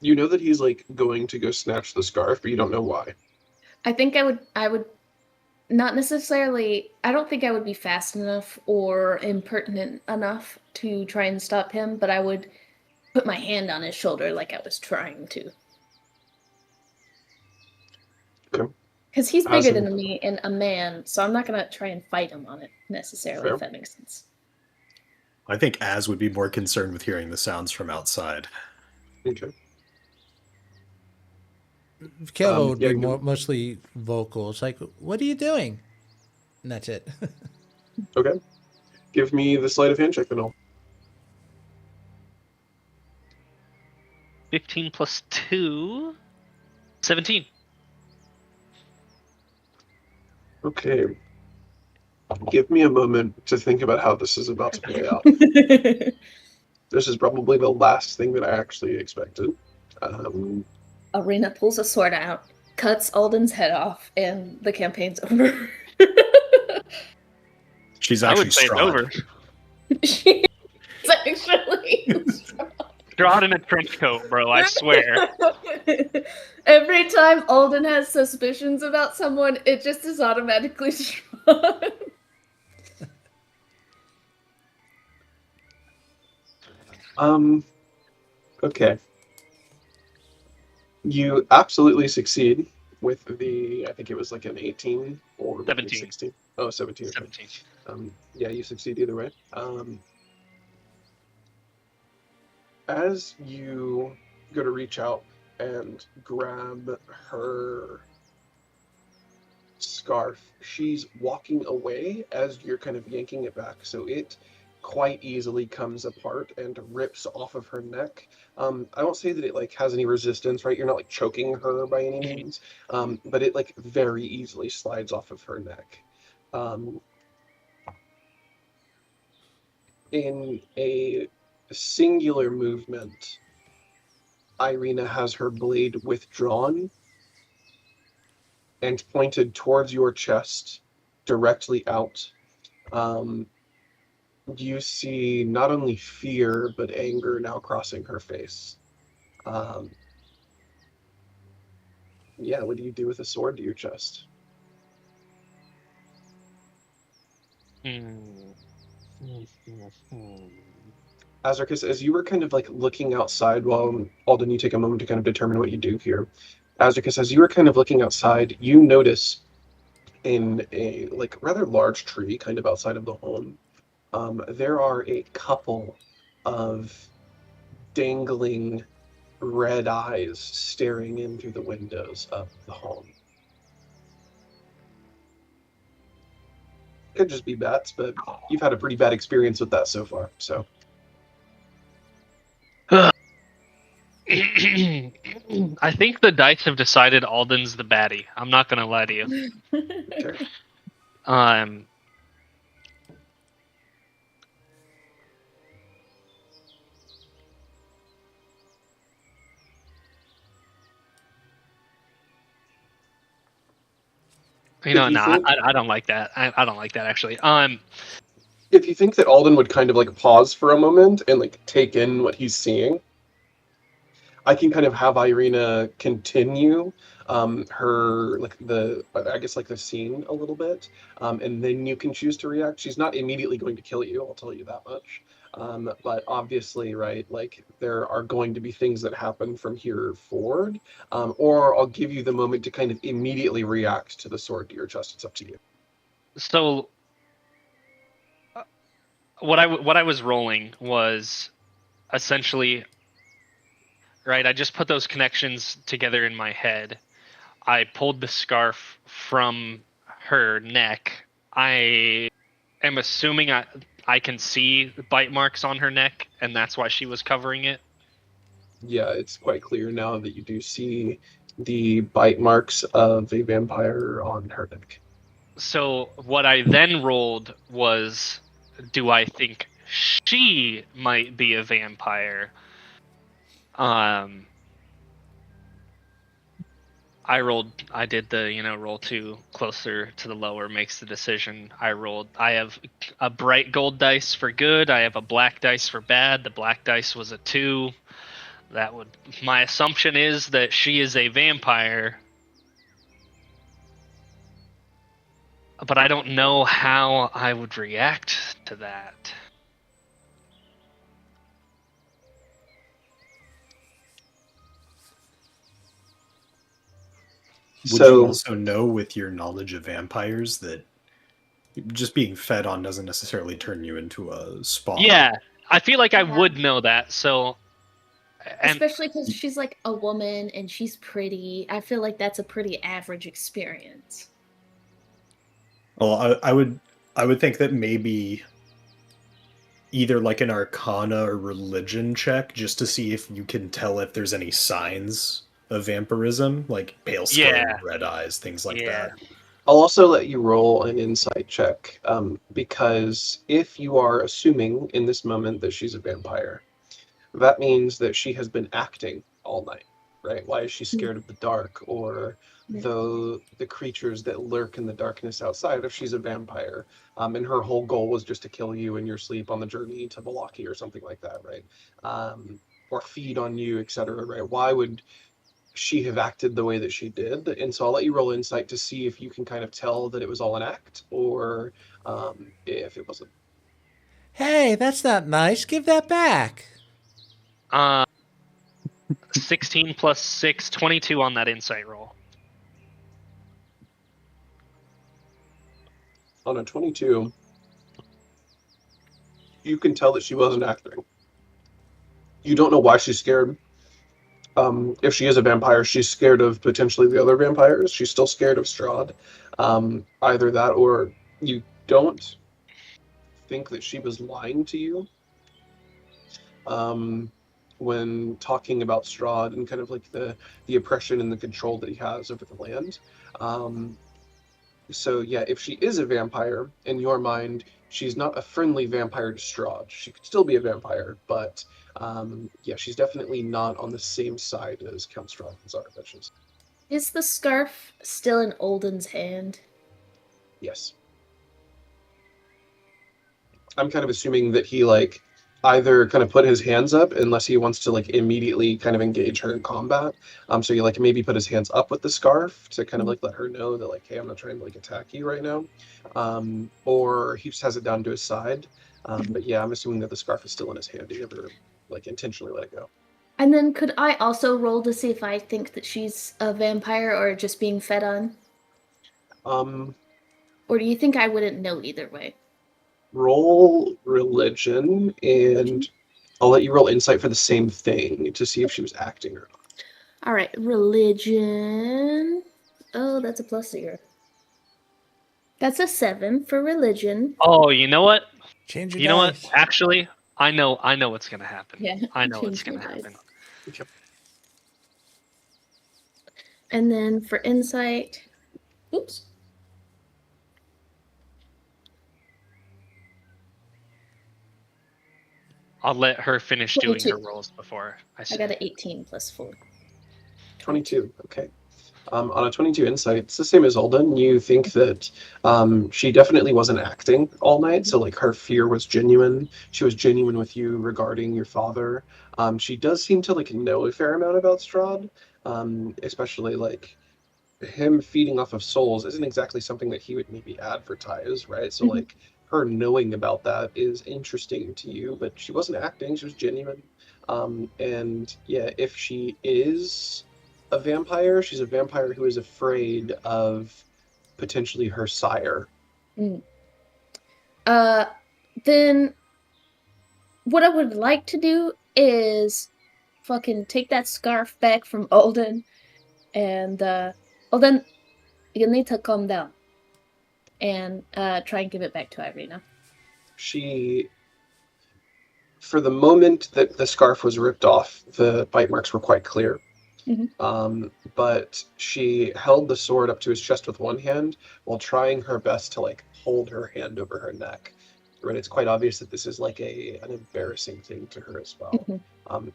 You know that he's like going to go snatch the scarf, but you don't know why. I think I would not necessarily, I don't think I would be fast enough or impertinent enough to try and stop him, but I would put my hand on his shoulder like I was trying to. Okay. Because he's bigger Awesome. than me and a man, so I'm not going to try and fight him on it necessarily, Fair. if that makes sense. I think Az would be more concerned with hearing the sounds from outside. Okay. Caelvo would yeah, be go- mostly vocal. It's like, what are you doing? And that's it. Okay. Give me the sleight of hand check then all. 15 plus 2. 17. Okay. Give me a moment to think about how this is about to play out. This is probably the last thing that I actually expected. Irena pulls a sword out, cuts Alden's head off, and the campaign's over. She's I actually would say it's Strahd. over. She's actually Strahd in a trench coat, bro, I swear. Every time Alden has suspicions about someone, it just is automatically Strahd. Okay. You absolutely succeed with the, I think it was like an 18 or maybe 17. 16. Oh, 17. Okay. 17. Yeah, you succeed either way. As you go to reach out and grab her scarf, she's walking away as you're kind of yanking it back, so it quite easily comes apart and rips off of her neck. I won't say that it like has any resistance, right? You're not like choking her by any means, but it like very easily slides off of her neck. In a singular movement, Irena has her blade withdrawn and pointed towards your chest, directly out. You see not only fear, but anger now crossing her face. Yeah, what do you do with a sword to your chest? Azricus, as you were kind of like looking outside, while Alden, you take a moment to kind of determine what you do here. Azricus, as you were kind of looking outside, you notice in a like rather large tree kind of outside of the home, there are a couple of dangling red eyes staring in through the windows of the home. Could just be bats, but you've had a pretty bad experience with that so far, so. I think the dice have decided Alden's the baddie. I'm not gonna lie to you. Okay. You know, If you no, think- I don't like that. I don't like that actually. If you think that Alden would kind of like pause for a moment and like take in what he's seeing, I can kind of have Irena continue her like the I guess like the scene a little bit, and then you can choose to react. She's not immediately going to kill you, I'll tell you that much. But obviously, right, like there are going to be things that happen from here forward, or I'll give you the moment to kind of immediately react to the sword to your chest. It's up to you. So what I was rolling was essentially, right, I just put those connections together in my head. I pulled the scarf from her neck. I am assuming I can see bite marks on her neck, and that's why she was covering it. Yeah, it's quite clear now that you do see the bite marks of a vampire on her neck. So what I then rolled was, do I think she might be a vampire? I did the, roll 2 closer to the lower makes the decision. I have a bright gold dice for good. I have a black dice for bad. The black dice was a 2. My assumption is that she is a vampire. But I don't know how I would react to that. Would you also know with your knowledge of vampires that just being fed on doesn't necessarily turn you into a spawn? Yeah, I feel like I would know that, so... Especially because she's like a woman and she's pretty. I feel like that's a pretty average experience. Well, I would think that maybe either like an Arcana or religion check just to see if you can tell if there's any signs of vampirism, like pale skin, red eyes, things like that. I'll also let you roll an insight check, because if you are assuming in this moment that she's a vampire, that means that she has been acting all night, right? Why is she scared of the dark or the creatures that lurk in the darkness outside if she's a vampire? And her whole goal was just to kill you in your sleep on the journey to Valaki or something like that, right? Or feed on you, etc., right? Why would she have acted the way that she did? And so I'll let you roll insight to see if you can kind of tell that it was all an act or if it wasn't. Hey, that's not nice. Give that back. 16 plus 6, 22 on that insight roll. On a 22, you can tell that she wasn't acting. You don't know why she's scared. If she is a vampire, she's scared of potentially the other vampires. She's still scared of Strahd. Either that or you don't think that she was lying to you when talking about Strahd and kind of like the oppression and the control that he has over the land. So yeah, if she is a vampire, in your mind, she's not a friendly vampire to Strahd. She could still be a vampire, but yeah, she's definitely not on the same side as Count Strahd and Azricus. Is the scarf still in Alden's hand? Yes. I'm kind of assuming that he like either kind of put his hands up unless he wants to like immediately kind of engage her in combat. So he like maybe put his hands up with the scarf to kind of like let her know that like, hey, I'm not trying to like attack you right now. Or he just has it down to his side. But yeah, I'm assuming that the scarf is still in his hand. He never like intentionally let it go. And then could I also roll to see if I think that she's a vampire or just being fed on? Or do you think I wouldn't know either way? Roll religion, and I'll let you roll insight for the same thing to see if she was acting or not. All right, religion. Oh, that's a +0. That's a 7 for religion. Oh, you know what? Change your You know dice. what? Actually, I know what's gonna happen. Yeah, I know what's change gonna your happen. dice. And then for insight, oops. I'll let her finish doing 22. her rolls before I say. I got an 18 + 4. 22, okay. On a 22 insight, it's the same as Alden. You think that she definitely wasn't acting all night, so like her fear was genuine. She was genuine with you regarding your father. She does seem to like know a fair amount about Strahd, especially like him feeding off of souls isn't exactly something that he would maybe advertise, right? So like her knowing about that is interesting to you, but she wasn't acting, she was genuine. And yeah, if she is a vampire, she's a vampire who is afraid of potentially her sire. Then what I would like to do is fucking take that scarf back from Alden, and Alden, you need to calm down and try and give it back to Irena. She, for the moment that the scarf was ripped off, the bite marks were quite clear. But she held the sword up to his chest with one hand while trying her best to like hold her hand over her neck. Right, it's quite obvious that this is like an embarrassing thing to her as well.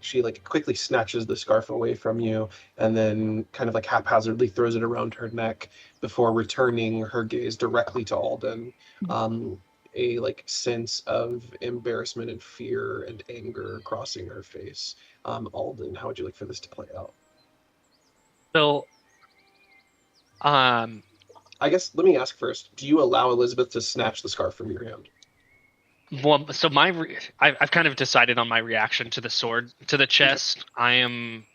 She like quickly snatches the scarf away from you and then kind of like haphazardly throws it around her neck before returning her gaze directly to Alden. A like sense of embarrassment and fear and anger crossing her face. Alden, how would you like for this to play out? So, I guess let me ask first. Do you allow Elizabeth to snatch the scarf from your hand? well, so I've kind of decided on my reaction to the sword to the chest. I am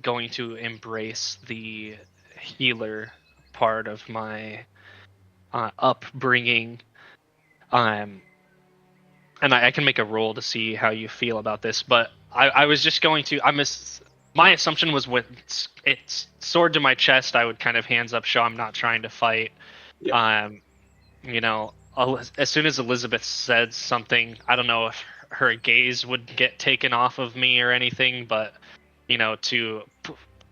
going to embrace the healer part of my upbringing. And I can make a roll to see how you feel about this, but I was just going to. My assumption was with its sword to my chest, I would kind of hands up, show I'm not trying to fight. Yeah. You know, as soon as Elizabeth said something, I don't know if her gaze would get taken off of me or anything, but you know,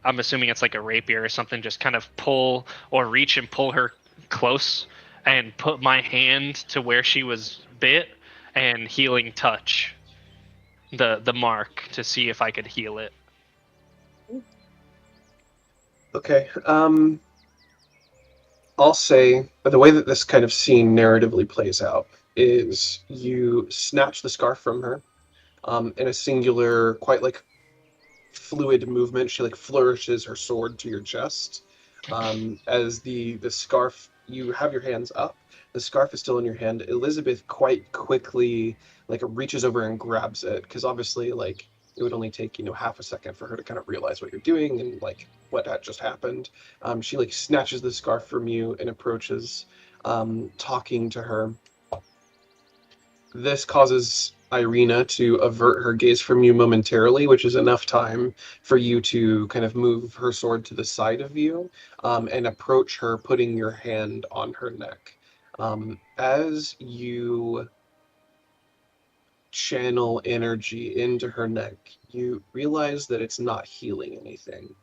I'm assuming it's like a rapier or something, just kind of pull or reach and pull her close and put my hand to where she was bit and healing touch the mark to see if I could heal it. Okay. I'll say the way that this kind of scene narratively plays out is you snatch the scarf from her in a singular, quite like fluid movement. She like flourishes her sword to your chest. As the scarf, you have your hands up. The scarf is still in your hand. Elizabeth quite quickly like reaches over and grabs it because obviously like it would only take half a second for her to kind of realize what you're doing and like what had just happened. She like snatches the scarf from you and approaches, talking to her. This causes Irena to avert her gaze from you momentarily, which is enough time for you to kind of move her sword to the side of you and approach her, putting your hand on her neck. As you channel energy into her neck, you realize that it's not healing anything.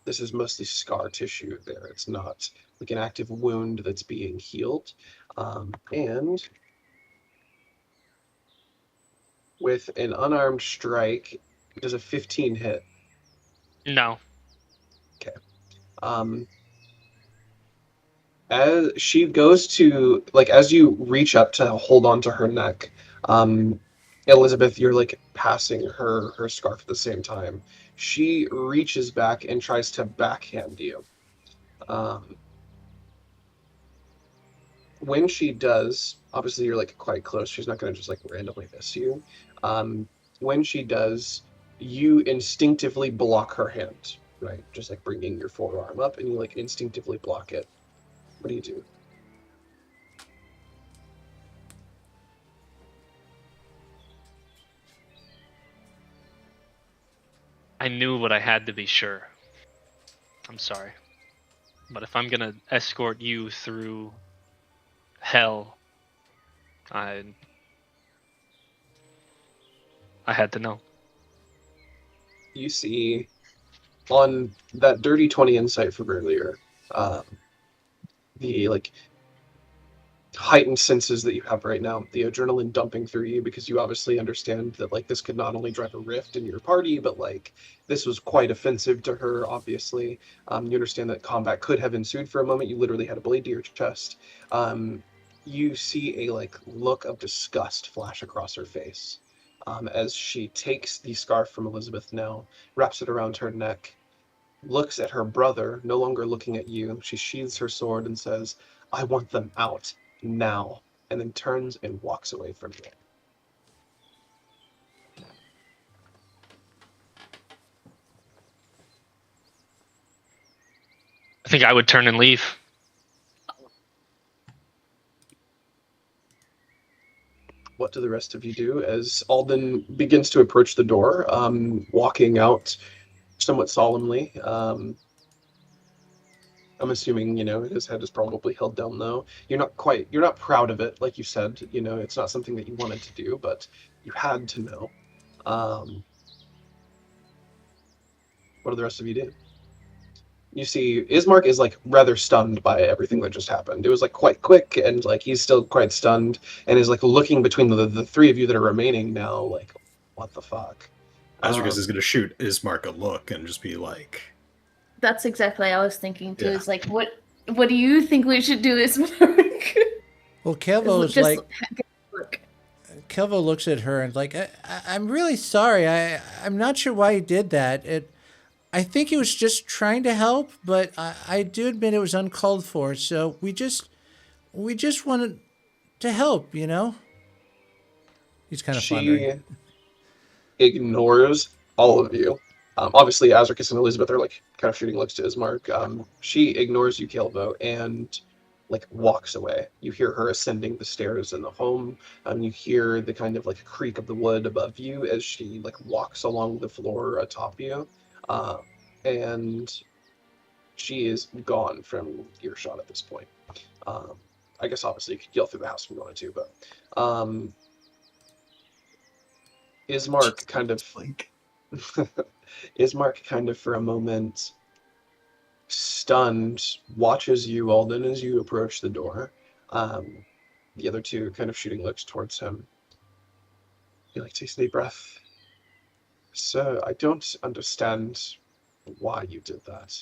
This is mostly scar tissue there. It's not like an active wound that's being healed. And with an unarmed strike, does a 15 hit? No. Okay. As she goes to, like, as you reach up to hold onto her neck, Elizabeth, you're like passing her scarf at the same time. She reaches back and tries to backhand you. When she does, obviously you're like quite close. She's not going to just like randomly miss you. When she does, you instinctively block her hand, right? Just like bringing your forearm up and you like instinctively block it. What do you do? I knew what I had to be sure. I'm sorry. But if I'm gonna escort you through hell, I had to know. You see on that dirty 20 insight from earlier, the like heightened senses that you have right now, the adrenaline dumping through you because you obviously understand that like this could not only drive a rift in your party, but like this was quite offensive to her, obviously. You understand that combat could have ensued for a moment. You literally had a blade to your chest. You see a like look of disgust flash across her face as she takes the scarf from Elizabeth now, wraps it around her neck, looks at her brother, no longer looking at you. She sheathes her sword and says, "I want them out now," and then turns and walks away from you. I think I would turn and leave. What do the rest of you do as Alden begins to approach the door, walking out somewhat solemnly? I'm assuming, his head is probably held down low. You're not proud of it, like you said. It's not something that you wanted to do, but you had to know. What do the rest of you do? You see, Ismark is like rather stunned by everything that just happened. It was like quite quick, and like he's still quite stunned, and is like looking between the three of you that are remaining now, like, what the fuck? Azricus is going to shoot Ismark a look and just be like... That's exactly what I was thinking too. Yeah. It's like, what do you think we should do, Ismark? Well, Caelvo is Just like, look. Caelvo looks at her and like, I'm really sorry. I'm not sure why he did that. I think he was just trying to help, but I do admit it was uncalled for. So we just wanted to help, you know. He's kind of floundering. She ignores all of you. Obviously, Azricus and Elizabeth are like kind of shooting looks to Ismark. She ignores you, Caelvo, and like walks away. You hear her ascending the stairs in the home. You hear the kind of like creak of the wood above you as she like walks along the floor atop you. And she is gone from earshot at this point. I guess obviously you could yell through the house if you wanted to, but Ismark kind of like Ismark kind of for a moment stunned watches you, Alden, as you approach the door. The other two kind of shooting looks towards him. He like takes a deep breath. Sir, I don't understand why you did that.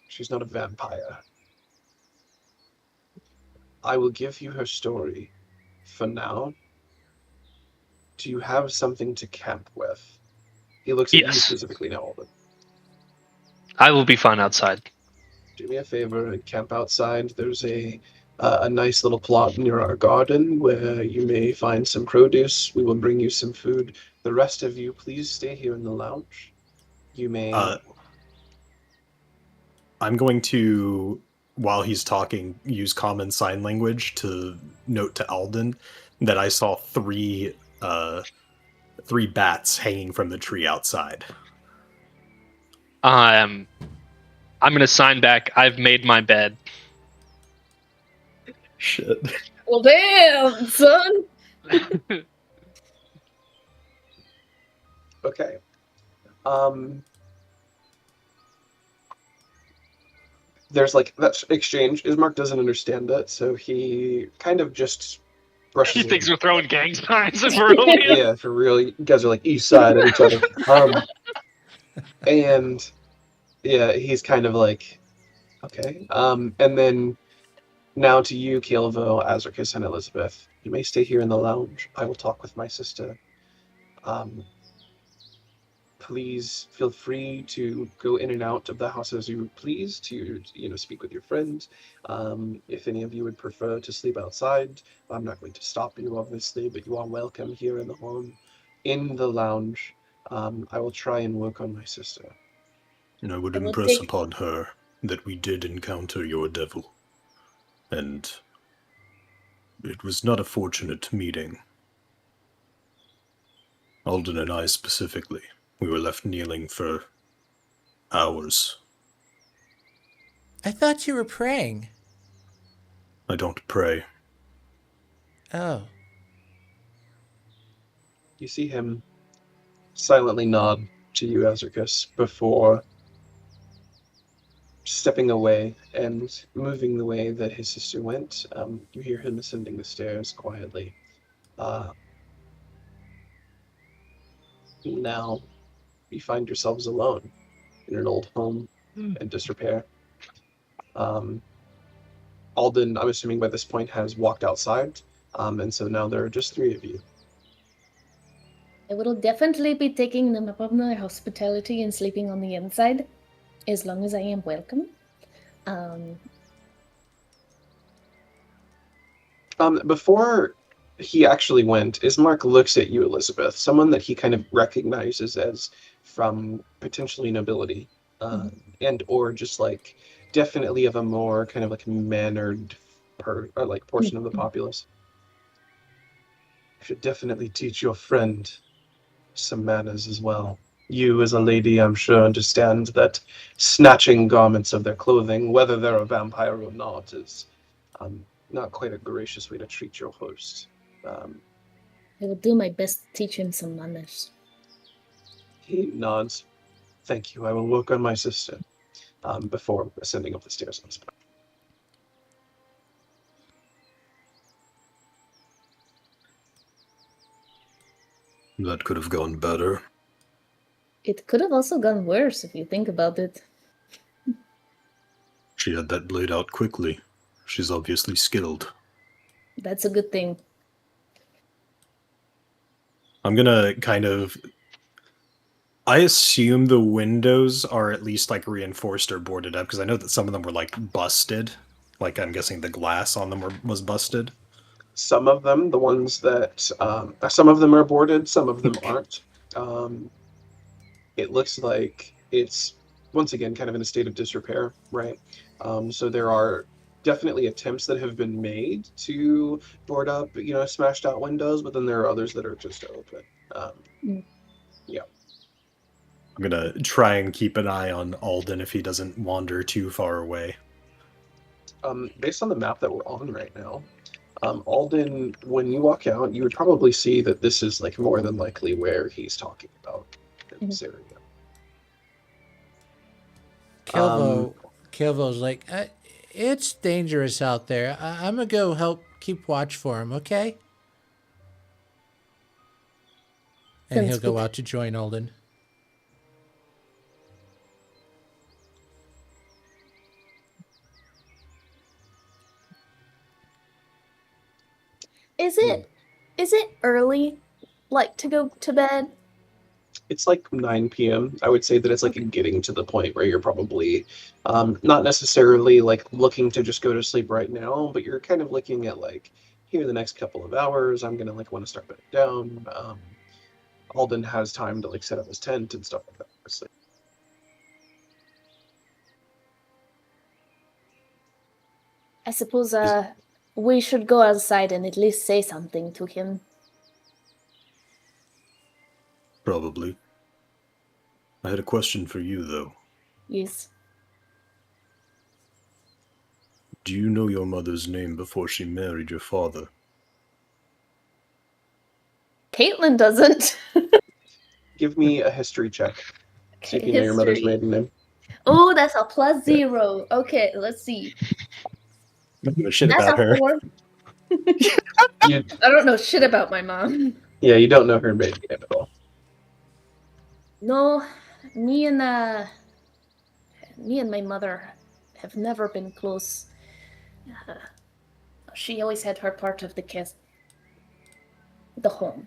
She's not a vampire. I will give you her story. For now, do you have something to camp with? He looks at you Yes. specifically now, Alden. I will be fine outside. Do me a favor and camp outside. There's a nice little plot near our garden where you may find some produce. We will bring you some food. The rest of you, please stay here in the lounge. You may... I'm going to, while he's talking, use common sign language to note to Alden that I saw three bats hanging from the tree outside. I'm gonna sign back. I've made my bed. Shit. Well, damn, son. Okay. There's like that exchange. Ismark doesn't understand it, so he kind of just brushes. He thinks we're throwing gang signs and we're over here. Yeah, for real. You guys are like east side of each other. And yeah, he's kind of like, okay. And then now to you, Caelvo, Azricus, and Elizabeth. You may stay here in the lounge. I will talk with my sister. Please feel free to go in and out of the house as you please to, speak with your friends. If any of you would prefer to sleep outside, I'm not going to stop you, obviously, but you are welcome here in the home, in the lounge. I will try and work on my sister. And I would impress upon her that we did encounter your devil. And it was not a fortunate meeting. Alden and I specifically. We were left kneeling for hours. I thought you were praying. I don't pray. Oh. You see him silently nod to you, Azricus, before stepping away and moving the way that his sister went. You hear him ascending the stairs quietly. Now you find yourselves alone in an old home in disrepair. Alden, I'm assuming by this point, has walked outside, and so now there are just three of you. I will definitely be taking them up on their hospitality and sleeping on the inside, as long as I am welcome. Before he actually went, Ismark looks at you, Elizabeth, someone that he kind of recognizes as from potentially nobility, and or just like definitely of a more kind of like mannered portion of the populace. You should definitely teach your friend some manners as well. You, as a lady, I'm sure understand that snatching garments of their clothing, whether they're a vampire or not, is not quite a gracious way to treat your host. I will do my best to teach him some manners. He nods. Thank you. I will work on my sister before ascending up the stairs on this point. That could have gone better. It could have also gone worse if you think about it. She had that blade out quickly. She's obviously skilled. That's a good thing. I'm gonna kind of... I assume the windows are at least, like, reinforced or boarded up, because I know that some of them were, like, busted. Like, I'm guessing the glass on them was busted. Some of them, the ones that, some of them are boarded, some of them aren't. It looks like it's, once again, kind of in a state of disrepair, right? So there are definitely attempts that have been made to board up, smashed out windows, but then there are others that are just open. Yeah. I'm gonna try and keep an eye on Alden if he doesn't wander too far away. Based on the map that we're on right now, Alden, when you walk out, you would probably see that this is like more than likely where he's talking about in this area. Caelvo's like, it's dangerous out there. I'm gonna go help keep watch for him, okay? And he'll go out to join Alden. Is it early, like, to go to bed? It's like 9 p.m. I would say that it's like getting to the point where you're probably not necessarily like looking to just go to sleep right now, but you're kind of looking at like, here the next couple of hours, I'm gonna like want to start bedding down. Alden has time to like set up his tent and stuff like that. So, I suppose we should go outside and at least say something to him. Probably. I had a question for you, though. Yes. Do you know your mother's name before she married your father? Caitlin doesn't. give me a history check. See if you know your mother's maiden name. Oh, that's a +0. Okay, let's see. I don't know shit That's about a her. 4. I don't know shit about my mom. Yeah, you don't know her maiden name at all. No, me and my mother have never been close. She always had her part of the home.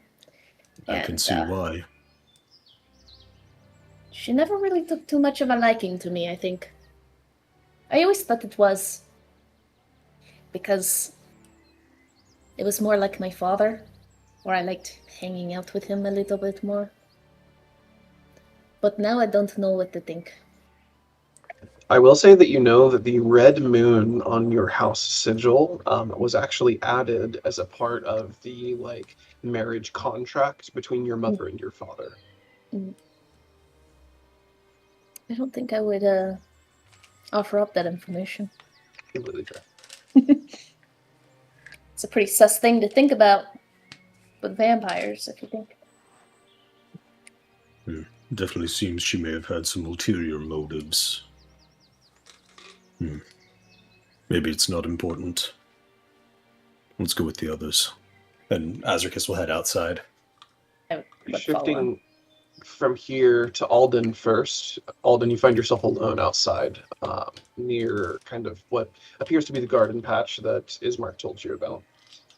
I can see why. She never really took too much of a liking to me, I think. I always thought it was because it was more like my father, or I liked hanging out with him a little bit more. But now I don't know what to think. I will say that you know that the red moon on your house sigil was actually added as a part of the like marriage contract between your mother and your father. I don't think I would offer up that information. Completely fair. It's a pretty sus thing to think about with vampires, if you think. Definitely seems she may have had some ulterior motives. Maybe it's not important. Let's go with the others. And Azricus will head outside. Shifting from here to Alden first. Alden, you find yourself alone outside, near kind of what appears to be the garden patch that Ismark told you about.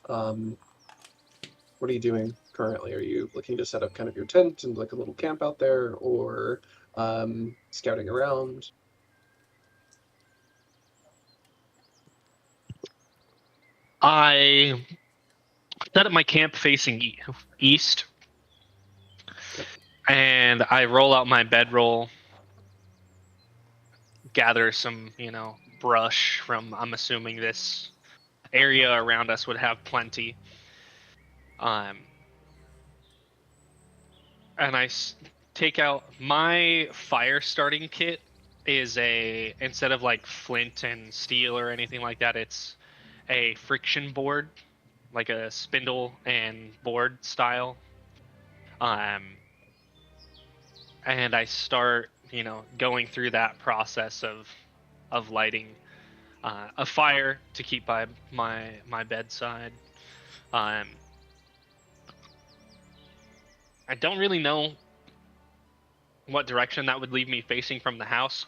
What are you doing currently? Are you looking to set up kind of your tent and like a little camp out there, or scouting around? I set up my camp facing east, and I roll out my bedroll, gather some, brush from, I'm assuming this area around us would have plenty. And I take out my fire starting kit. Instead of like flint and steel or anything like that, it's a friction board, like a spindle and board style. And I start, going through that process of lighting a fire to keep by my bedside. I don't really know what direction that would leave me facing from the house.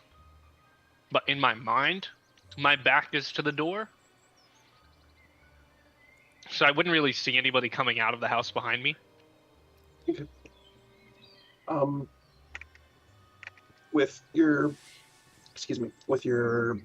But in my mind, my back is to the door. So I wouldn't really see anybody coming out of the house behind me. Okay. With your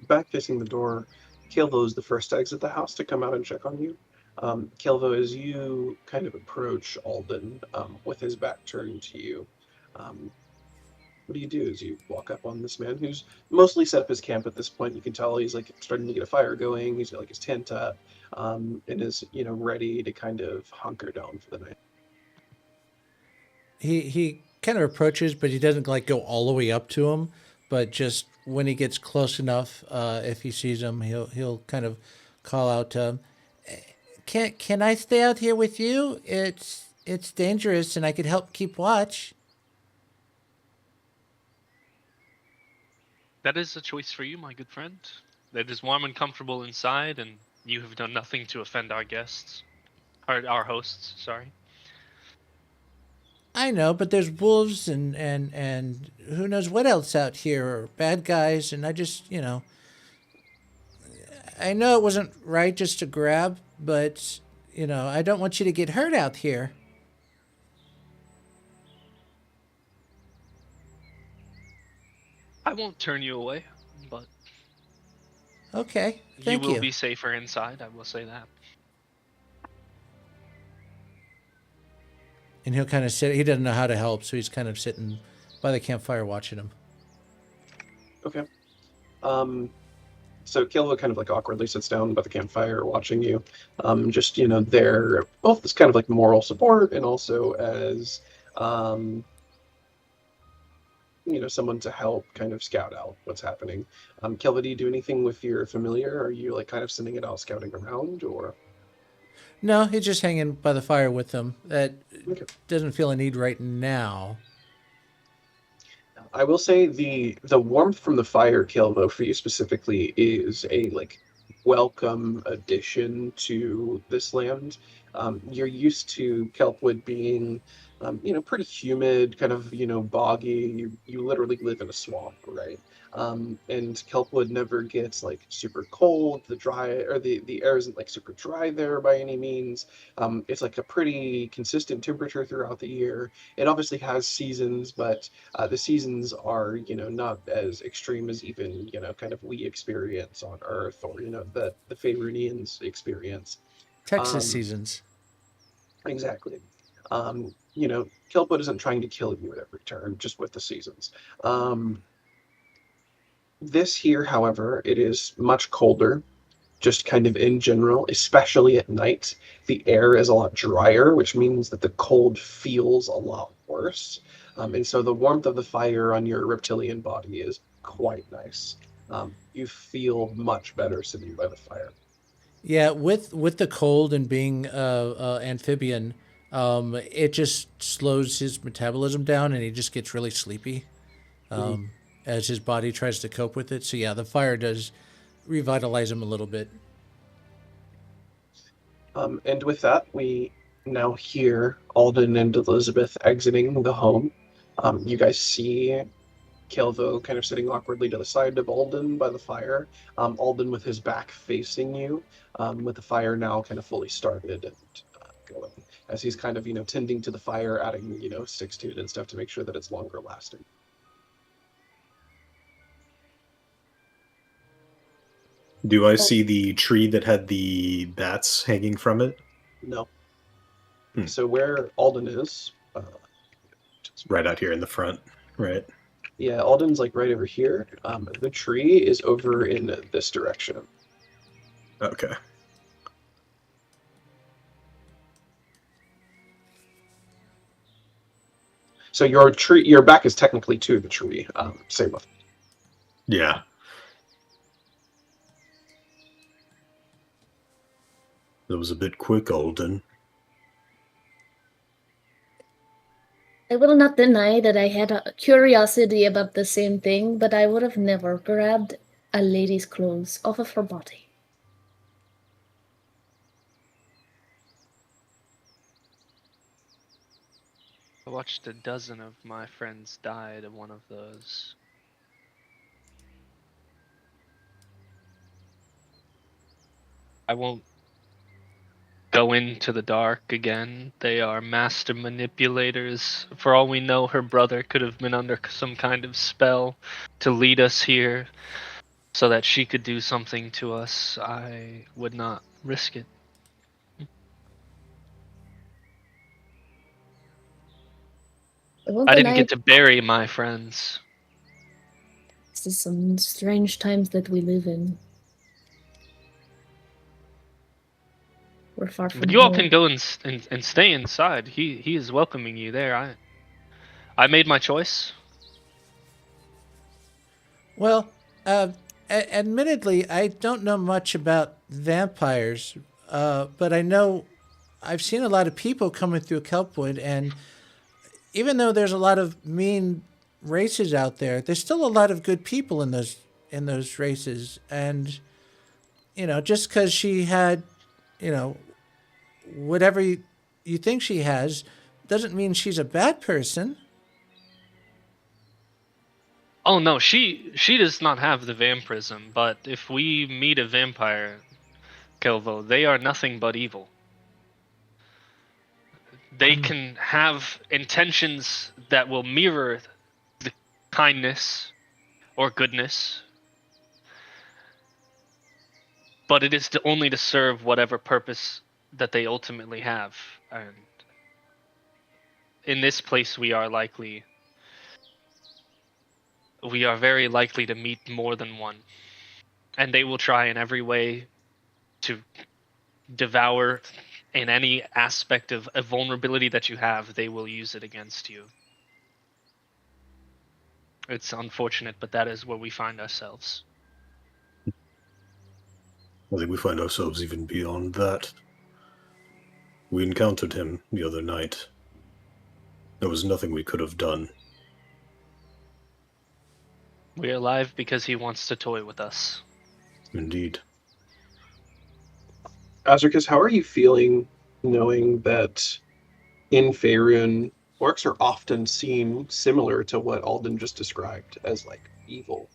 back facing the door, Caelvo is the first to exit the house to come out and check on you. Caelvo, as you kind of approach Alden with his back turned to you, what do you do as you walk up on this man who's mostly set up his camp at this point? You can tell he's like starting to get a fire going. He's got like his tent up, and is ready to kind of hunker down for the night. He kind of approaches, but he doesn't like go all the way up to him. But just when he gets close enough, if he sees him, he'll kind of call out, "Can I stay out here with you? It's dangerous, and I could help keep watch." That is a choice for you, my good friend. It is warm and comfortable inside, and you have done nothing to offend our guests. Our hosts, sorry. I know, but there's wolves and who knows what else out here, or bad guys, and I just, I know it wasn't right just to grab, but, I don't want you to get hurt out here. I won't turn you away, but Okay, thank you. will be safer inside, I will say that. And he'll kind of sit, he doesn't know how to help, so he's kind of sitting by the campfire watching him. Okay. So Caelvo kind of like awkwardly sits down by the campfire watching you. Just, there, both as kind of like moral support and also as, someone to help kind of scout out what's happening. Caelvo, do you do anything with your familiar? Are you like kind of sending it out scouting around, or? No, he's just hanging by the fire with them. That Okay. doesn't feel a need right now. I will say the warmth from the fire, Caelvo, for you specifically, is a like welcome addition to this land. You're used to Kelpwood being, pretty humid, kind of, boggy. You literally live in a swamp, right? And Kelpwood never gets like super cold. The air isn't like super dry there by any means. It's like a pretty consistent temperature throughout the year. It obviously has seasons, but the seasons are, not as extreme as even, kind of we experience on Earth, or, the Faerunians experience. Texas seasons. Exactly. Kelpwood isn't trying to kill you at every turn, just with the seasons. This here, however, it is much colder, just kind of in general, especially at night. The air is a lot drier, which means that the cold feels a lot worse. And so the warmth of the fire on your reptilian body is quite nice. You feel much better sitting by the fire. Yeah, with the cold and being amphibian, it just slows his metabolism down, and he just gets really sleepy as his body tries to cope with it. So yeah, the fire does revitalize him a little bit. And with that, we now hear Alden and Elizabeth exiting the home. You guys see Caelvo kind of sitting awkwardly to the side of Alden by the fire. Alden with his back facing you, with the fire now kind of fully started and going, as he's kind of, tending to the fire, adding, sticks to it and stuff to make sure that it's longer lasting. Do I see the tree that had the bats hanging from it? No. So where Alden is... right out here in the front, right? Yeah, Alden's like right over here. The tree is over in this direction. Okay. So your back is technically to the tree. Same with. Yeah. That was a bit quick, Alden. I will not deny that I had a curiosity about the same thing, but I would have never grabbed a lady's clothes off of her body. I watched a dozen of my friends die to one of those. I won't go into the dark again. They are master manipulators. For all we know, her brother could have been under some kind of spell to lead us here so that she could do something to us. I would not risk it. I didn't get to bury my friends. This is some strange times that we live in. We're far from But you all home. can go and stay inside. He is welcoming you there. I made my choice. Well, admittedly, I don't know much about vampires, but I know I've seen a lot of people coming through Kelpwood, and even though there's a lot of mean races out there, there's still a lot of good people in those races. And just because she had, whatever you think she has, doesn't mean she's a bad person. Oh no, she does not have the vampirism, but if we meet a vampire, Caelvo, they are nothing but evil. They can have intentions that will mirror the kindness or goodness, but it is only to serve whatever purpose that they ultimately have. And in this place we are very likely to meet more than one. And they will try in every way to devour in any aspect of a vulnerability that you have, they will use it against you. It's unfortunate, but that is where we find ourselves. I think we find ourselves even beyond that. We encountered him the other night. There was nothing we could have done. We are alive because he wants to toy with us. Indeed. Azricus, how are you feeling knowing that in Faerun, orcs are often seen similar to what Alden just described as, like, evil,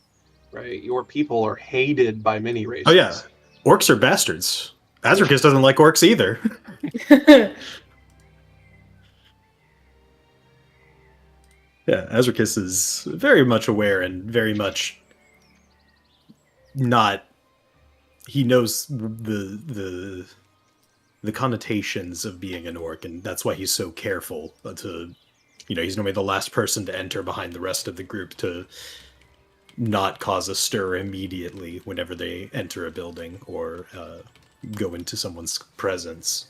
right? Your people are hated by many races. Oh yeah, orcs are bastards. Azricus doesn't like orcs either. Yeah, Azricus is very much aware and very much not. He knows the connotations of being an orc, and that's why he's so careful to, he's normally the last person to enter behind the rest of the group to not cause a stir immediately whenever they enter a building or go into someone's presence.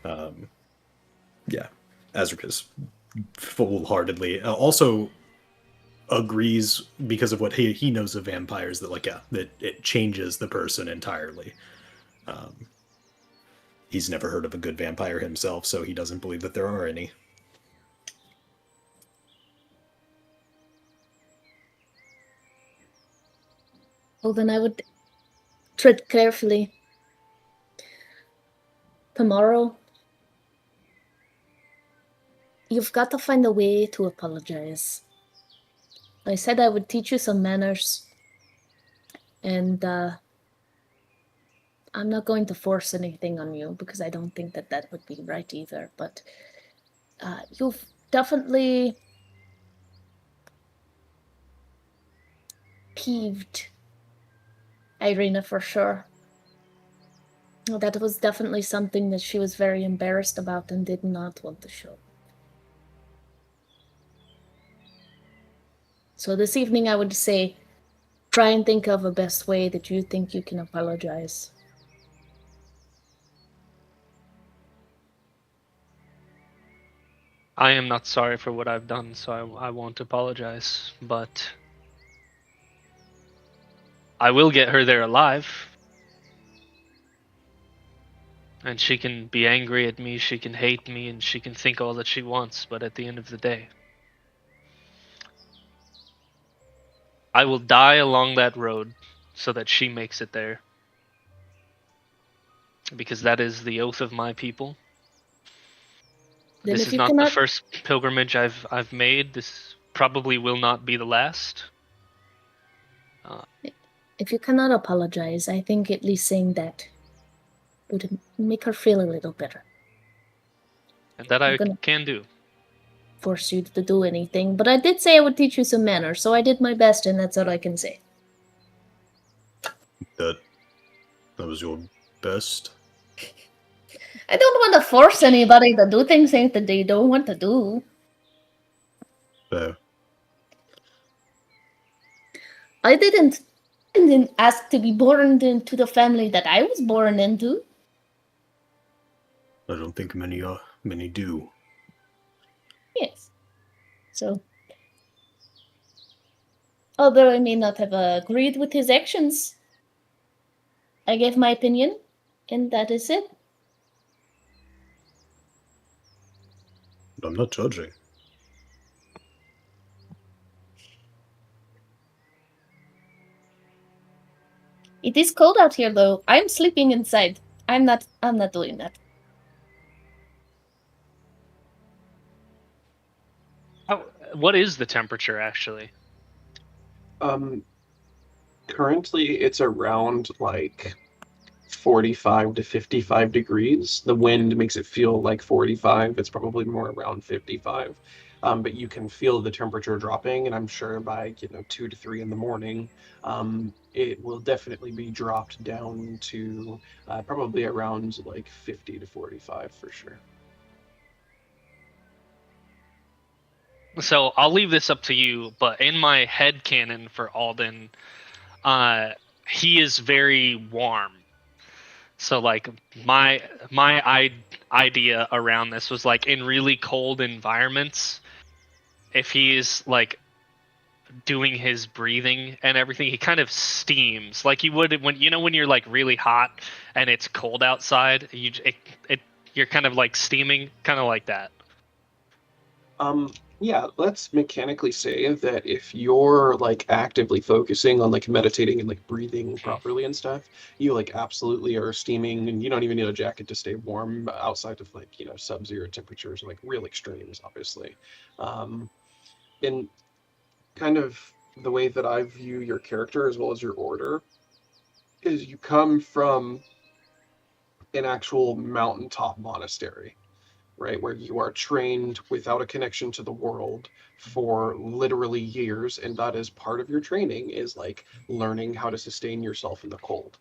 Yeah, Azricus full-heartedly also agrees, because of what he knows of vampires, that that it changes the person entirely. He's never heard of a good vampire himself, so he doesn't believe that there are any. Well, then I would tread carefully. Tomorrow, you've got to find a way to apologize. I said I would teach you some manners, and I'm not going to force anything on you because I don't think that would be right either, but you've definitely peeved Irena for sure. That was definitely something that she was very embarrassed about and did not want to show. So this evening I would say, try and think of a best way that you think you can apologize. I am not sorry for what I've done, so I won't apologize, but I will get her there alive. And she can be angry at me, she can hate me, and she can think all that she wants, but at the end of the day, I will die along that road so that she makes it there. Because that is the oath of my people. Then This if is you not the cannot, first pilgrimage I've made. This probably will not be the last. if you cannot apologize, I think at least saying that would make her feel a little better. And that I'm I gonna can do. force you to do anything, but I did say I would teach you some manners, so I did my best, and that's all I can say. That was your best. I don't want to force anybody to do things that they don't want to do. Fair. I didn't ask to be born into the family that I was born into. I don't think many do. Yes. So, although I may not have agreed with his actions, I gave my opinion, and that is it. I'm not judging. It is cold out here, though. I'm sleeping inside. I'm not doing that. What is the temperature actually? Currently it's around like 45 to 55 degrees. The wind makes it feel like 45. It's probably more around 55. But you can feel the temperature dropping, and I'm sure by 2 to 3 in the morning, it will definitely be dropped down to probably around like 50 to 45 for sure. So I'll leave this up to you, but in my head canon for Alden, he is very warm. So like my idea around this was like in really cold environments, if he's like doing his breathing and everything, he kind of steams like you would when you're like really hot and it's cold outside. You're kind of like steaming, kind of like that. Yeah, let's mechanically say that if you're like actively focusing on like meditating and like breathing properly and stuff, you like absolutely are steaming, and you don't even need a jacket to stay warm outside of like sub-zero temperatures, like real extremes, obviously. And kind of the way that I view your character as well as your order is you come from an actual mountaintop monastery, right, where you are trained without a connection to the world for literally years, and that is part of your training, is like learning how to sustain yourself in the cold.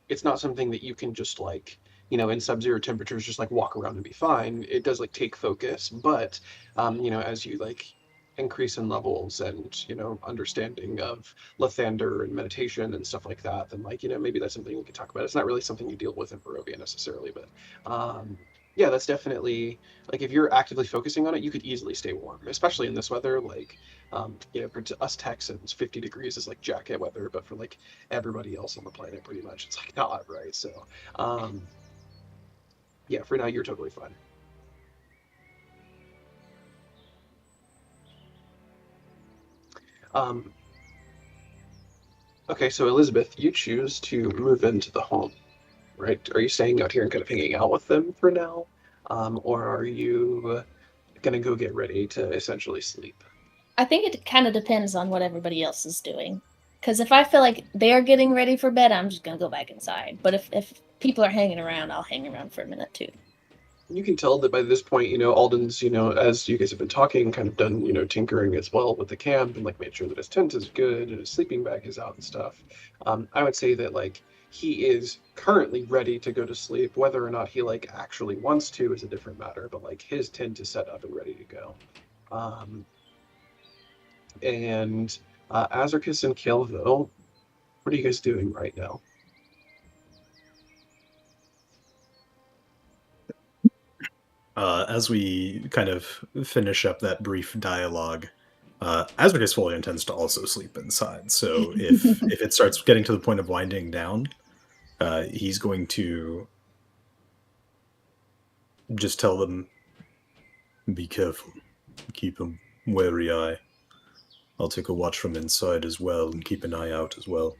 It's not something that you can just like in sub-zero temperatures just like walk around and be fine. It does like take focus, but as you like increase in levels and understanding of Lathander and meditation and stuff like that, then like maybe that's something we can talk about. It's not really something you deal with in Barovia necessarily, but yeah, that's definitely like if you're actively focusing on it, you could easily stay warm, especially in this weather. Like, for us Texans, 50 degrees is like jacket weather, but for like everybody else on the planet, pretty much it's like not, right? So, yeah, for now you're totally fine. Okay, so Elizabeth, you choose to move into the home, right? Are you staying out here and kind of hanging out with them for now? Or are you going to go get ready to essentially sleep? I think it kind of depends on what everybody else is doing. Because if I feel like they're getting ready for bed, I'm just going to go back inside. But if people are hanging around, I'll hang around for a minute too. You can tell that by this point, Alden's, as you guys have been talking, kind of done, tinkering as well with the camp and like made sure that his tent is good and his sleeping bag is out and stuff. I would say that like he is currently ready to go to sleep. Whether or not he like actually wants to is a different matter, but like his tent is set up and ready to go. And Azricus and Caelvo, what are you guys doing right now? As we kind of finish up that brief dialogue, Azricus fully intends to also sleep inside. So if it starts getting to the point of winding down, he's going to just tell them, be careful, keep a wary eye. I'll take a watch from inside as well and keep an eye out as well.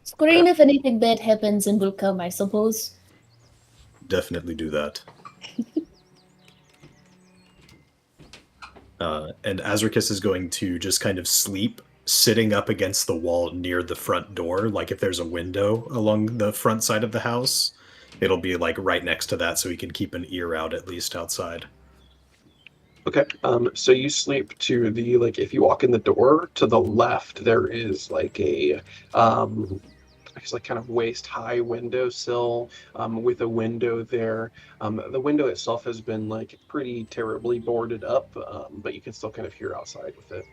Scream if anything bad happens and we'll come, I suppose. definitely do that. And Azricus is going to just kind of sleep, sitting up against the wall near the front door. Like if there's a window along the front side of the house, it'll be like right next to that, so he can keep an ear out at least outside. Okay, so you sleep to the, like, if you walk in the door, to the left, there is like a, I guess like kind of waist-high windowsill, with a window there. The window itself has been like pretty terribly boarded up, but you can still kind of hear outside with it.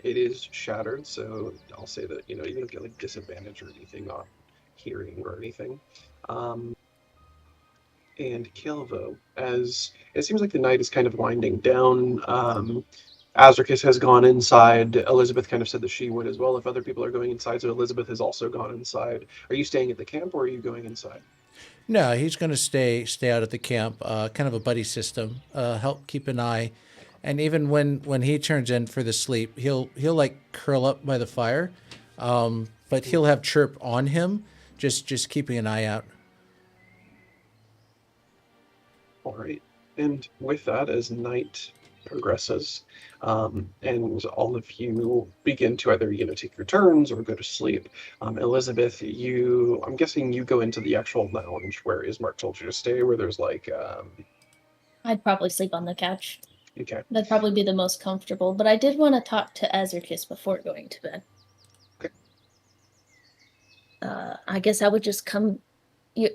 It is shattered, so I'll say that, you don't get like disadvantage or anything on hearing or anything. And Caelvo, as it seems like the night is kind of winding down, Azricus has gone inside. Elizabeth kind of said that she would as well if other people are going inside, so Elizabeth has also gone inside. Are you staying at the camp, or are you going inside? No, he's going to stay out at the camp, kind of a buddy system, help keep an eye. And even when he turns in for the sleep, he'll like curl up by the fire, but he'll have Chirp on him, just keeping an eye out. All right. And with that, as night progresses, and all of you begin to either, take your turns or go to sleep, Elizabeth, I'm guessing you go into the actual lounge where Ismark told you to stay, where there's like... I'd probably sleep on the couch. Okay. That'd probably be the most comfortable, but I did want to talk to Azricus before going to bed. Okay. I guess I would just come...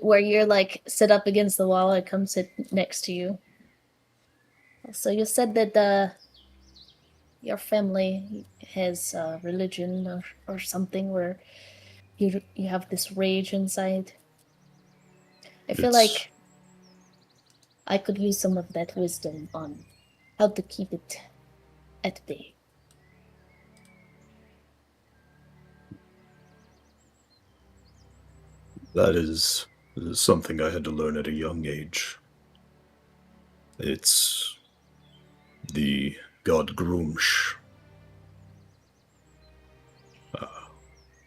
where you're like sit up against the wall, I come sit next to you. So you said that your family has religion or something where you have this rage inside. I feel like I could use some of that wisdom on how to keep it at bay. That is something I had to learn at a young age. It's the god Grumsh.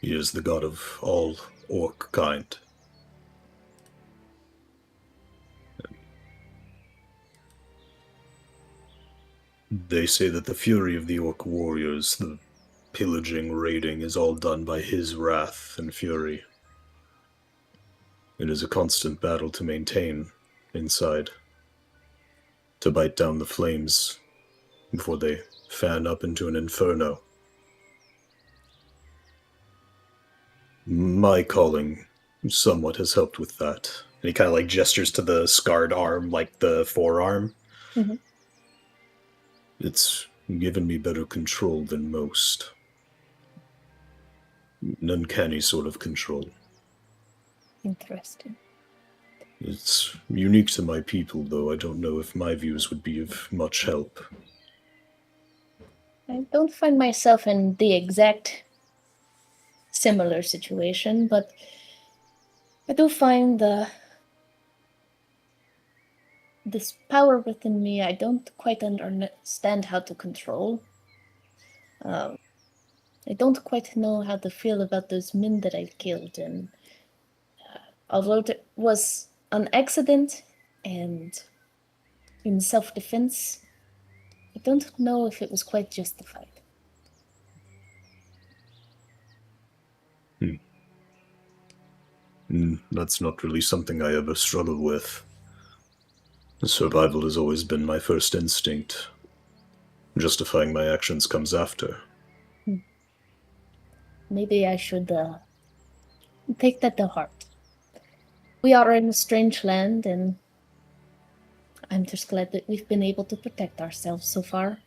He is the god of all orc kind. They say that the fury of the orc warriors, the pillaging, raiding, is all done by his wrath and fury. It is a constant battle to maintain inside, to bite down the flames before they fan up into an inferno. My calling somewhat has helped with that. And he kind of like gestures to the scarred arm, like the forearm. Mm-hmm. It's given me better control than most. An uncanny sort of control. Interesting. It's unique to my people, though I don't know if my views would be of much help. I don't find myself in the exact similar situation, but I do find this power within me I don't quite understand how to control. I don't quite know how to feel about those men that I killed, and although it was an accident and in self-defense, I don't know if it was quite justified. That's not really something I ever struggle with. Survival has always been my first instinct. Justifying my actions comes after. Maybe I should take that to heart. We are in a strange land, and I'm just glad that we've been able to protect ourselves so far.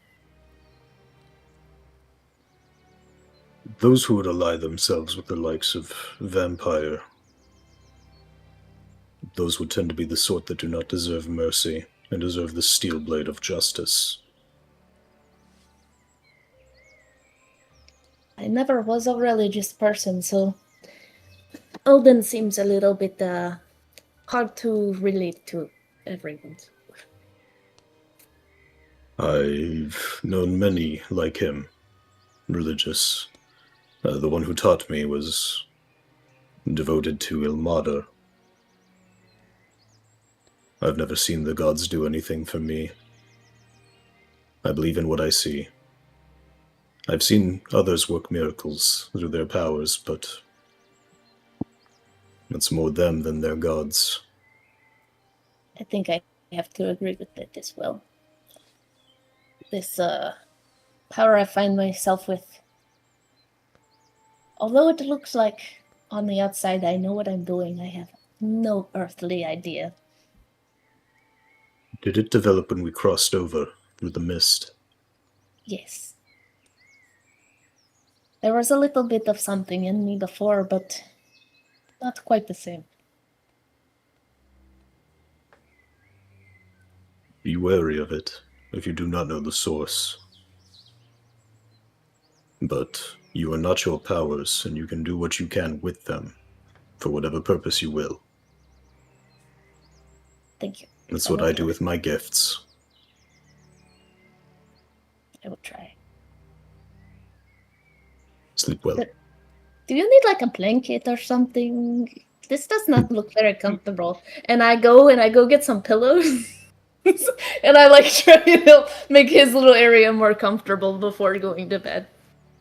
Those who would ally themselves with the likes of vampire, those would tend to be the sort that do not deserve mercy and deserve the steel blade of justice. I never was a religious person, so Alden seems a little bit hard to relate to everyone. I've known many like him, religious. The one who taught me was devoted to Ilmater. I've never seen the gods do anything for me. I believe in what I see. I've seen others work miracles through their powers, but it's more them than their gods. I think I have to agree with that as well. This power I find myself with, although it looks like on the outside I know what I'm doing, I have no earthly idea. Did it develop when we crossed over through the mist? Yes. There was a little bit of something in me before, but not quite the same. Be wary of it if you do not know the source. But you are not your powers, and you can do what you can with them, for whatever purpose you will. Thank you. That's what I do with my gifts. I will try. Sleep well. Do you need like a blanket or something? This does not look very comfortable. And I go get some pillows. And I like try to make his little area more comfortable before going to bed.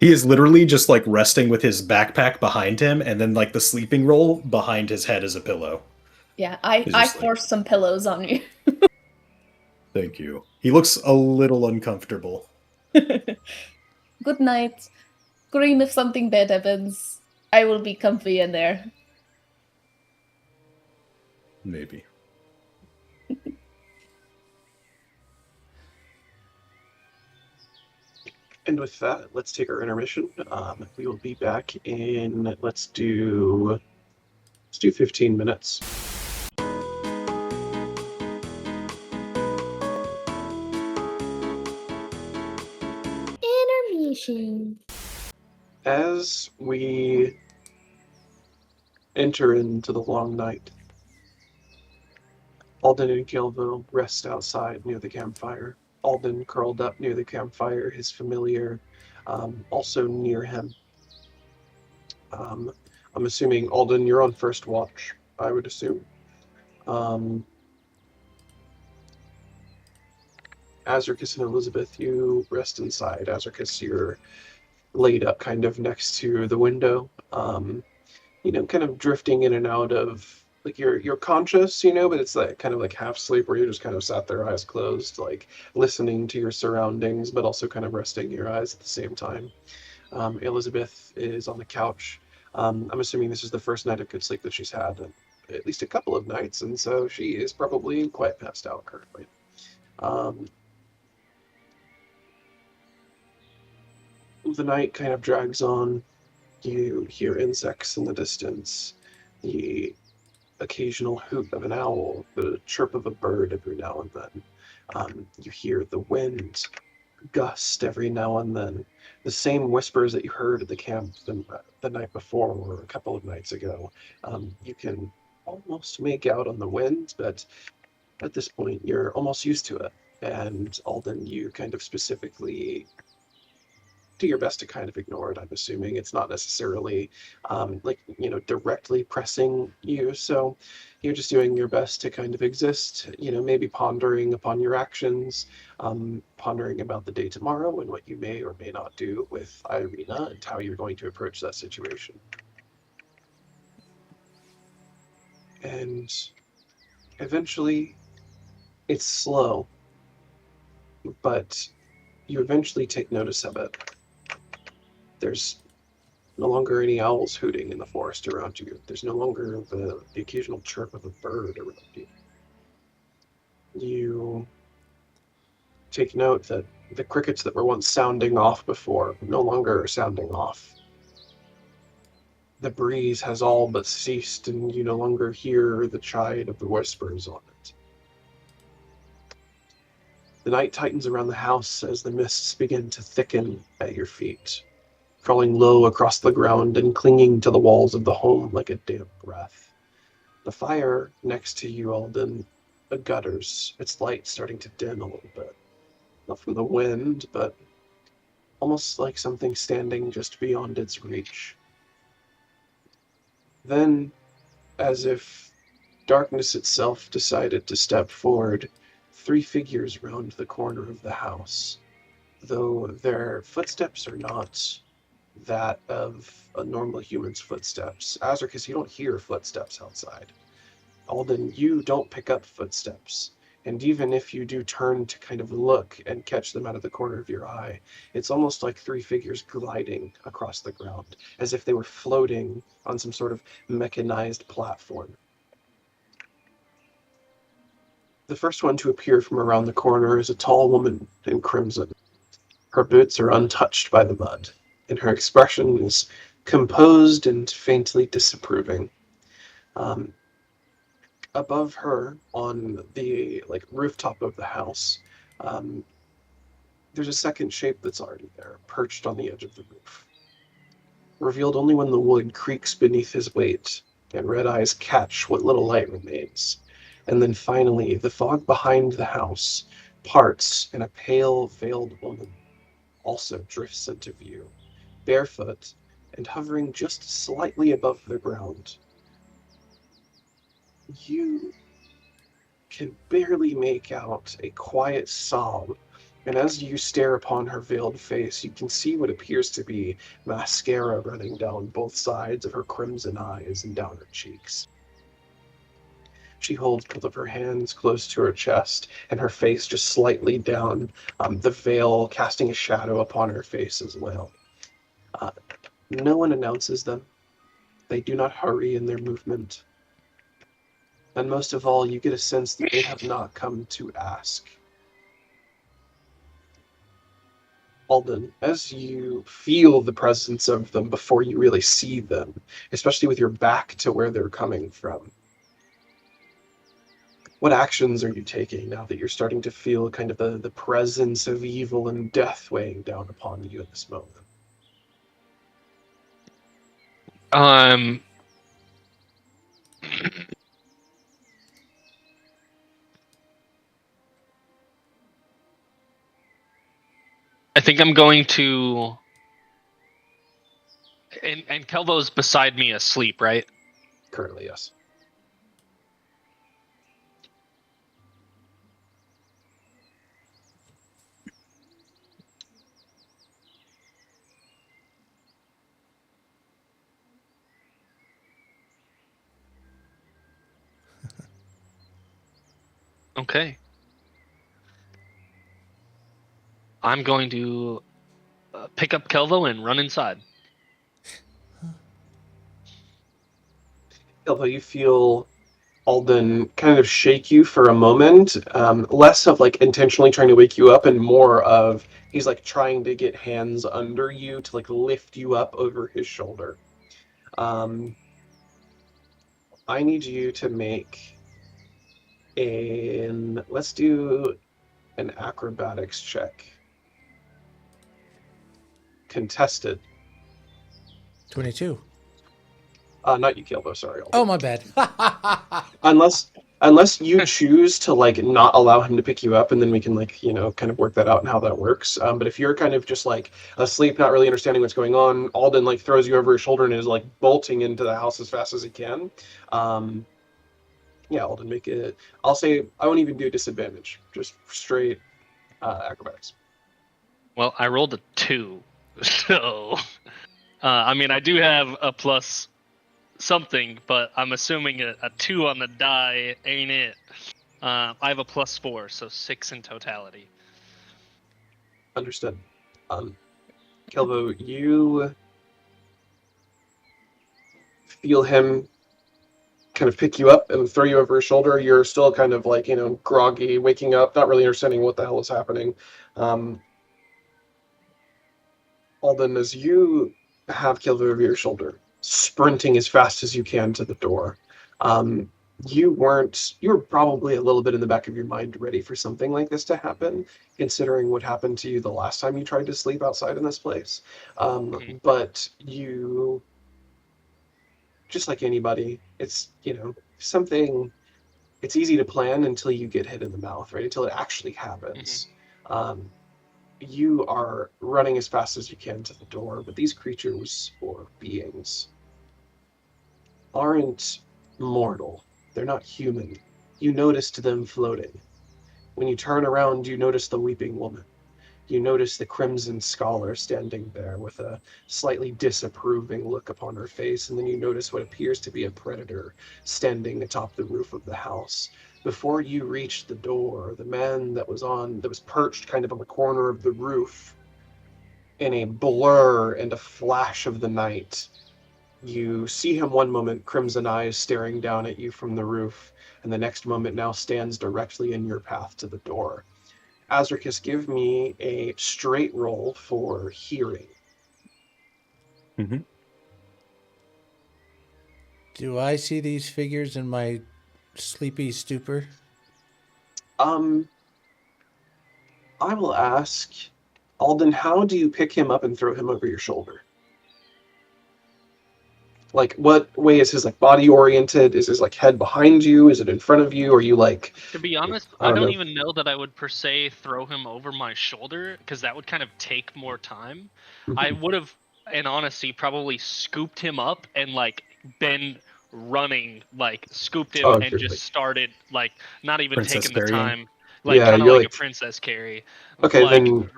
He is literally just like resting with his backpack behind him, and then like the sleeping roll behind his head as a pillow. Yeah, I forced some pillows on you. Thank you. He looks a little uncomfortable. Good night. Scream if something bad happens. I will be comfy in there. Maybe. And with that, let's take our intermission. We will be back in, let's do 15 minutes. Intermission. As we enter into the long night, Alden and Caelvo rest outside near the campfire. Alden curled up near the campfire, his familiar also near him. I'm assuming, Alden, you're on first watch, I would assume. Azricus and Elizabeth, you rest inside. Azricus, you're laid up kind of next to the window, kind of drifting in and out of, like, you're conscious, but it's like kind of like half sleep where you just kind of sat there, eyes closed, like listening to your surroundings, but also kind of resting your eyes at the same time. Elizabeth is on the couch. I'm assuming this is the first night of good sleep that she's had in at least a couple of nights, and so she is probably quite passed out currently. The night kind of drags on. You hear insects in the distance, the occasional hoot of an owl, the chirp of a bird every now and then. You hear the wind gust every now and then. The same whispers that you heard at the camp the night before or a couple of nights ago. You can almost make out on the wind, but at this point you're almost used to it. And Alden, you kind of specifically do your best to kind of ignore it. I'm assuming it's not necessarily directly pressing you, so you're just doing your best to kind of exist, maybe pondering upon your actions, pondering about the day tomorrow and what you may or may not do with Irena and how you're going to approach that situation. And eventually it's slow, but you eventually take notice of it. There's no longer any owls hooting in the forest around you. There's no longer the occasional chirp of a bird around you. You take note that the crickets that were once sounding off before no longer are sounding off. The breeze has all but ceased, and you no longer hear the chide of the whispers on it. The night tightens around the house as the mists begin to thicken at your feet, crawling low across the ground and clinging to the walls of the home like a damp breath. The fire next to you, Alden, gutters, its light starting to dim a little bit. Not from the wind, but almost like something standing just beyond its reach. Then, as if darkness itself decided to step forward 3 figures round the corner of the house, though their footsteps are not that of a normal human's footsteps. Azricus, you don't hear footsteps outside. Alden, you don't pick up footsteps. And even if you do turn to kind of look and catch them out of the corner of your eye, it's almost like 3 figures gliding across the ground, as if they were floating on some sort of mechanized platform. The first one to appear from around the corner is a tall woman in crimson. Her boots are untouched by the mud, and her expression is composed and faintly disapproving. Above her, on the rooftop of the house, there's a second shape that's already there, perched on the edge of the roof. Revealed only when the wood creaks beneath his weight, and red eyes catch what little light remains. And then finally, the fog behind the house parts, and a pale, veiled woman also drifts into view, barefoot and hovering just slightly above the ground. You can barely make out a quiet sob, and as you stare upon her veiled face, you can see what appears to be mascara running down both sides of her crimson eyes and down her cheeks. She holds both of her hands close to her chest, and her face just slightly down, the veil casting a shadow upon her face as well. No one announces them. They do not hurry in their movement. And most of all, you get a sense that they have not come to ask. Alden, as you feel the presence of them before you really see them, especially with your back to where they're coming from, what actions are you taking now that you're starting to feel kind of the presence of evil and death weighing down upon you at this moment? I think I'm going to... And Caelvo's beside me asleep, right? Currently, yes. Okay. I'm going to pick up Caelvo and run inside. Caelvo, you feel Alden kind of shake you for a moment, less of intentionally trying to wake you up and more of he's trying to get hands under you to lift you up over his shoulder. I need you to make let's do an acrobatics check. Contested. 22. Not you, Caelvo, sorry. Alden. Oh, my bad. Unless you choose to not allow him to pick you up, and then we can kind of work that out and how that works. But if you're kind of just asleep, not really understanding what's going on, Alden throws you over his shoulder and is bolting into the house as fast as he can. Yeah, Alden, make it. I'll say I won't even do disadvantage, just straight acrobatics. Well, I rolled a 2, so I mean I do have a plus something, but I'm assuming a 2 on the die ain't it. I have a +4, so 6 in totality. Understood. Caelvo, you feel him kind of pick you up and throw you over his shoulder. You're still kind of groggy, waking up, not really understanding what the hell is happening. Alden, as you have Caelvo over your shoulder, sprinting as fast as you can to the door, you were probably a little bit in the back of your mind ready for something like this to happen, considering what happened to you the last time you tried to sleep outside in this place. But you, just like anybody, it's, something, it's easy to plan until you get hit in the mouth, right? Until it actually happens. You are running as fast as you can to the door, but these creatures or beings aren't mortal. They're not human. You noticed them floating. When you turn around, you notice the weeping woman. You notice the Crimson Scholar standing there with a slightly disapproving look upon her face, and then you notice what appears to be a predator standing atop the roof of the house. Before you reach the door, the man that was perched kind of on the corner of the roof, in a blur and a flash of the night, you see him one moment, crimson eyes staring down at you from the roof, and the next moment now stands directly in your path to the door. Azricus, give me a straight roll for hearing. Mm-hmm. Do I see these figures in my sleepy stupor? I will ask, Alden, how do you pick him up and throw him over your shoulder? Like, what way is his like body oriented? Is his like head behind you? Is it in front of you? Or are you like? To be honest, I I don't don't know. even know that I would per se throw him over my shoulder, because that would kind of take more time. I would have, in honesty, probably scooped him up and like been running, like scooped him Oh, and you're just like started like not even Princess taking the carrying. time, like Yeah, kind of you're like like a princess carry, okay. like Then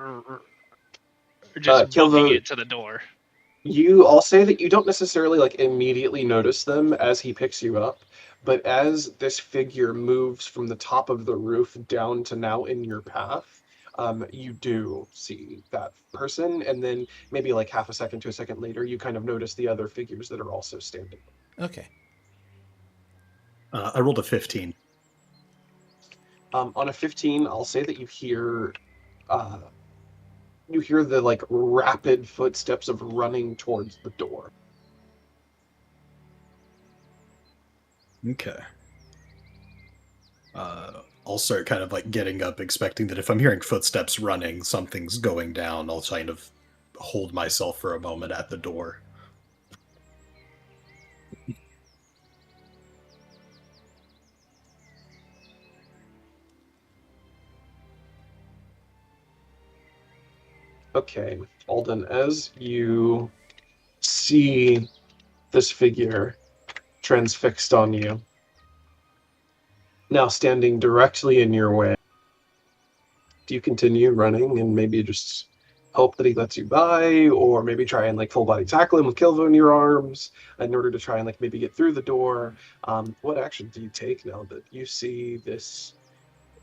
just booking Caelvo, it to the door. I'll say that you don't necessarily like immediately notice them as he picks you up, but as this figure moves from the top of the roof down to now in your path, you do see that person, and then maybe like half a second to a second later, you kind of notice the other figures that are also standing. Okay. I rolled a 15. On a 15, I'll say that you hear the like rapid footsteps of running towards the door. Okay. I'll start kind of like getting up, expecting that if I'm hearing footsteps running, something's going down. I'll kind of hold myself for a moment at the door. Okay, Alden, as you see this figure transfixed on you, now standing directly in your way, do you continue running and maybe just hope that he lets you by, or maybe try and like full body tackle him with Caelvo in your arms in order to try and like maybe get through the door? What action do you take now that you see this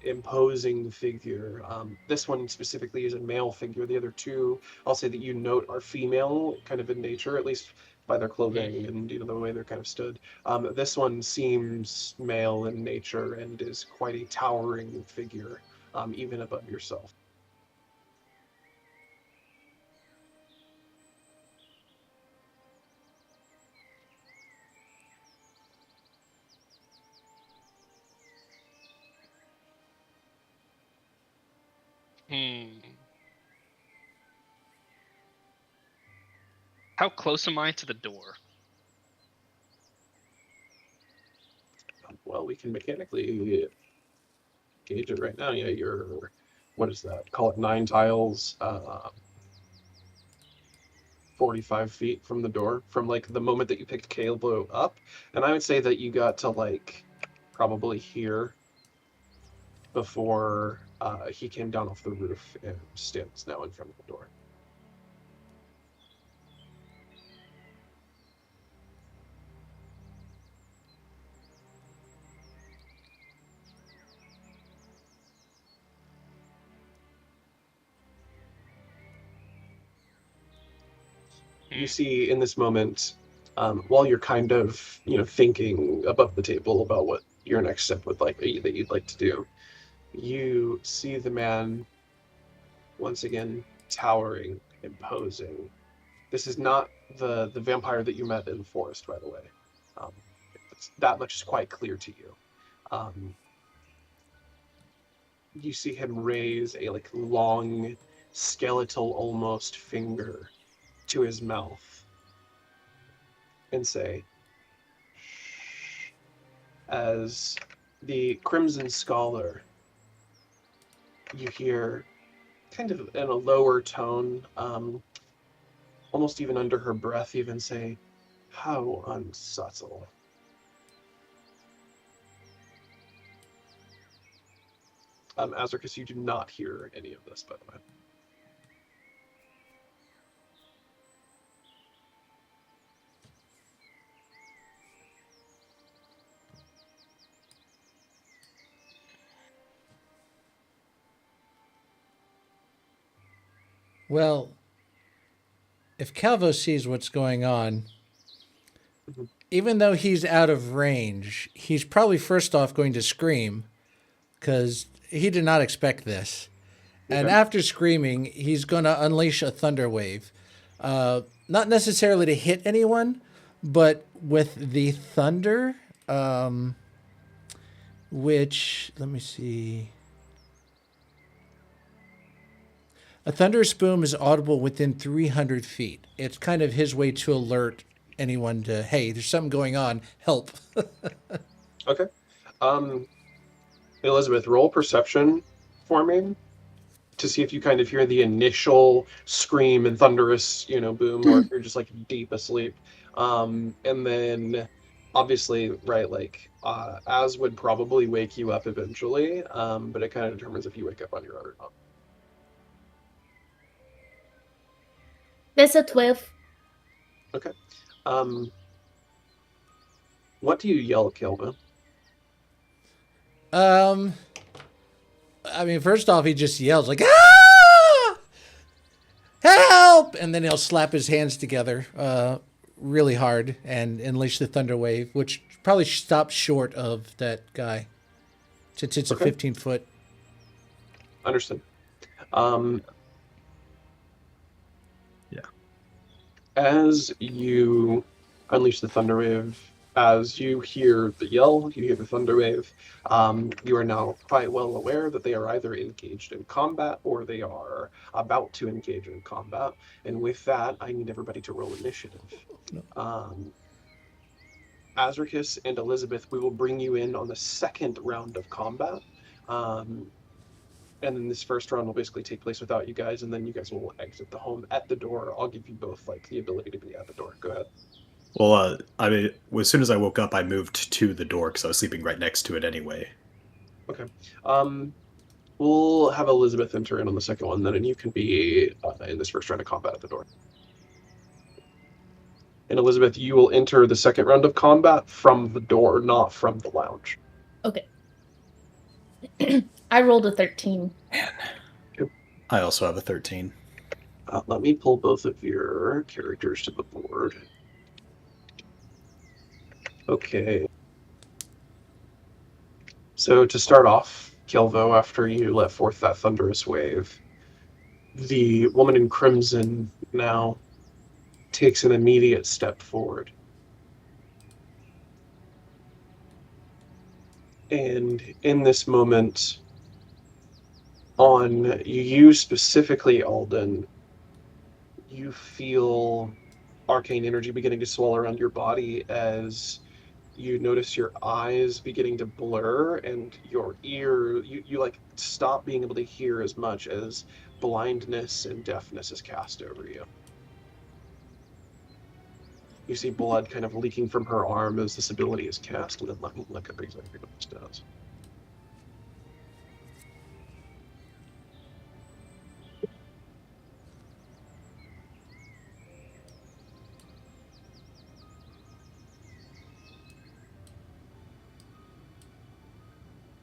imposing figure? This one specifically is a male figure. The other two, I'll say that you note, are female, kind of in nature, at least by their clothing and the way they're kind of stood. This one seems male in nature and is quite a towering figure, even above yourself. How close am I to the door? Well, we can mechanically gauge it right now. Yeah, you're, what is that? Call it 9 tiles, 45 feet from the door, from like the moment that you picked Caelvo up. And I would say that you got to like probably here before he came down off the roof and stands now in front of the door. You see in this moment, while you're kind of thinking above the table about what your next step would like that you'd like to do, you see the man once again towering, imposing. This is not the vampire that you met in the forest, by the way. That much is quite clear to you. You see him raise a like long, skeletal almost finger to his mouth and say, "Shh," as the Crimson Scholar, you hear kind of in a lower tone, almost even under her breath, even say, "How unsubtle." Azricus, you do not hear any of this, by the way. Well, if Caelvo sees what's going on, even though he's out of range, he's probably first off going to scream because he did not expect this. And after screaming, he's going to unleash a thunder wave. Not necessarily to hit anyone, but with the thunder, which, let me see. A thunderous boom is audible within 300 feet. It's kind of his way to alert anyone to, hey, there's something going on, help. Okay. Elizabeth, roll perception for me to see if you kind of hear the initial scream and thunderous, boom, or if you're just like deep asleep. And then obviously, right, like Az would probably wake you up eventually, but it kind of determines if you wake up on your own or not. There's a 12. Okay. What do you yell, Caelvo? I mean, first off, he just yells like, ah! Help! And then he'll slap his hands together really hard and unleash the thunder wave, which probably stops short of that guy. Since it's a 15-foot. Understood. Yeah. As you unleash the thunder wave, as you hear the yell, you hear the thunder wave, you are now quite well aware that they are either engaged in combat or they are about to engage in combat. And with that, I need everybody to roll initiative. Azricus and Elizabeth, we will bring you in on the second round of combat. And then this first round will basically take place without you guys, and then you guys will exit the home at the door. I'll give you both the ability to be at the door. Go ahead. Well, I mean, as soon as I woke up, I moved to the door because I was sleeping right next to it anyway. Okay. We'll have Elizabeth enter in on the second one, then, and you can be in this first round of combat at the door. And Elizabeth, you will enter the second round of combat from the door, not from the lounge. Okay. I rolled a 13. I also have a 13. Let me pull both of your characters to the board. Okay. So to start off, Caelvo, after you let forth that thunderous wave, the woman in crimson now takes an immediate step forward. And in this moment, on you specifically, Alden, you feel arcane energy beginning to swell around your body as you notice your eyes beginning to blur and your ear, you like stop being able to hear as much as blindness and deafness is cast over you. You see blood kind of leaking from her arm as this ability is cast, and then let me look up exactly what this does.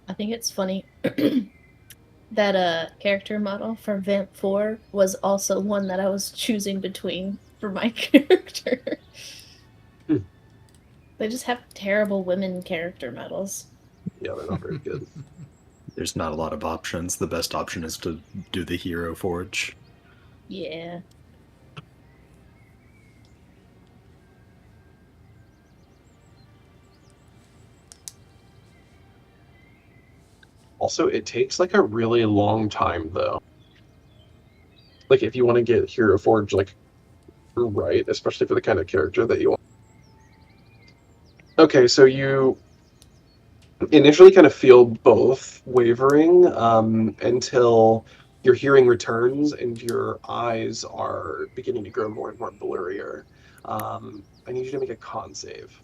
I think it's funny that character model for Vamp 4 was also one that I was choosing between for my character. They just have terrible women character models. Yeah, they're not very good. There's not a lot of options. The best option is to do the hero forge. Yeah. Also, it takes like a really long time though. Like if you want to get hero forge like right, especially for the kind of character that you want. Okay, so you initially kind of feel both wavering until your hearing returns and your eyes are beginning to grow more and more blurrier. I need you to make a con save.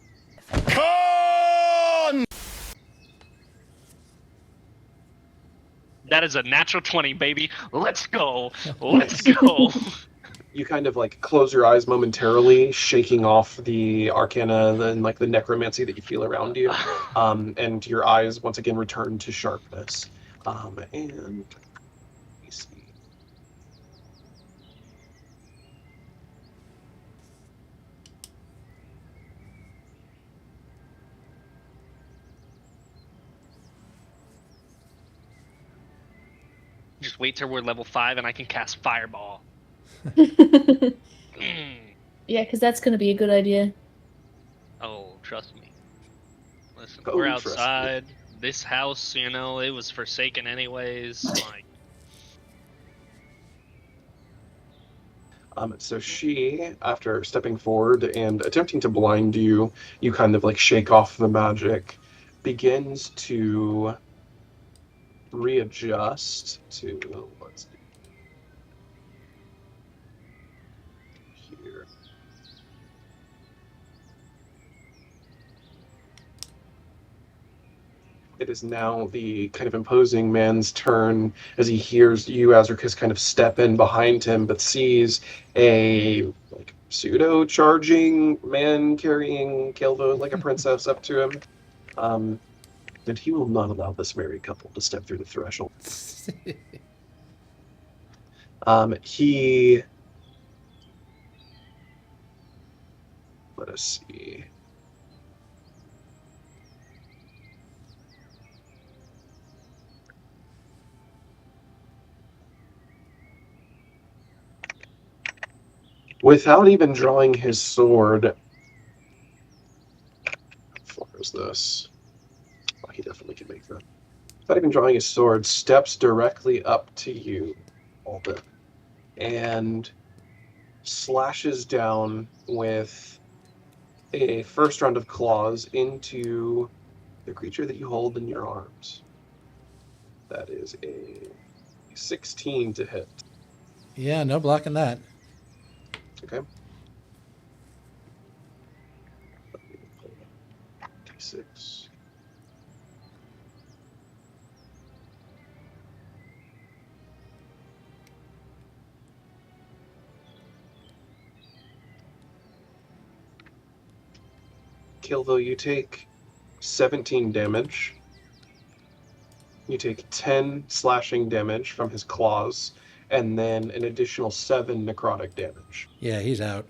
That is a natural 20, baby. Let's go. Let's go. You kind of like close your eyes momentarily, shaking off the arcana and like the necromancy that you feel around you, and your eyes once again return to sharpness. And let me see. Just wait till we're level 5 and I can cast Fireball. Yeah, because that's going to be a good idea. Oh, trust me. Listen, Oh, we're trust me. outside. This house, you know, it was forsaken anyways. Like, So she, after stepping forward and attempting to blind you, you kind of like shake off the magic, begins to readjust to, let's see here. It is now the kind of imposing man's turn as he hears you, Azricus, kind of step in behind him, but sees a like pseudo-charging man carrying Caelvo like a princess up to him. And he will not allow this married couple to step through the threshold. He... Let us see. Without even drawing his sword... How far is this? Oh, he definitely can make that. Without even drawing his sword, steps directly up to you, Alden, and slashes down with a first round of claws into the creature that you hold in your arms. That is a 16 to hit. Yeah, no blocking that. Okay. D6. Caelvo, you take 17 damage. You take 10 slashing damage from his claws, and then an additional 7 necrotic damage. Yeah, he's out.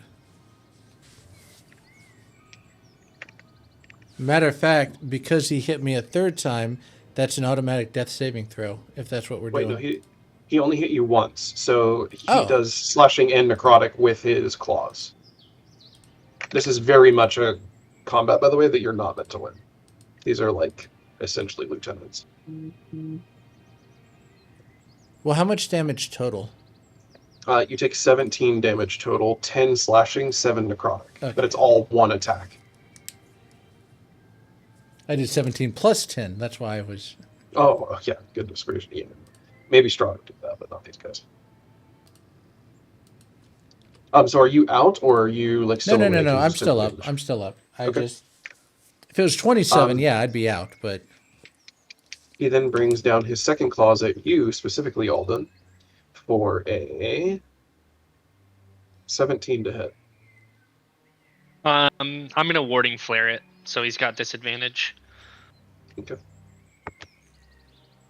Matter of fact, because he hit me a third time, that's an automatic death saving throw, if that's what we're Wait, doing. no, he only hit you once, so he Oh. does slashing and necrotic with his claws. This is very much a combat, by the way, that you're not meant to win. These are like essentially lieutenants. Well, how much damage total? You take 17 damage total, 10 slashing, 7 necrotic. Okay. But it's all one attack. I did 17 plus 10. That's why I was... Oh, yeah, goodness gracious. Yeah. Maybe Strahd did that, but not these guys. So are you out, or are you like still No. making I'm just still up. damage? I'm still up. I Okay. just... If it was 27, yeah, I'd be out, but... He then brings down his second claws at you, specifically Alden, for a 17 to hit. I'm gonna warding flare it, so he's got disadvantage. Okay.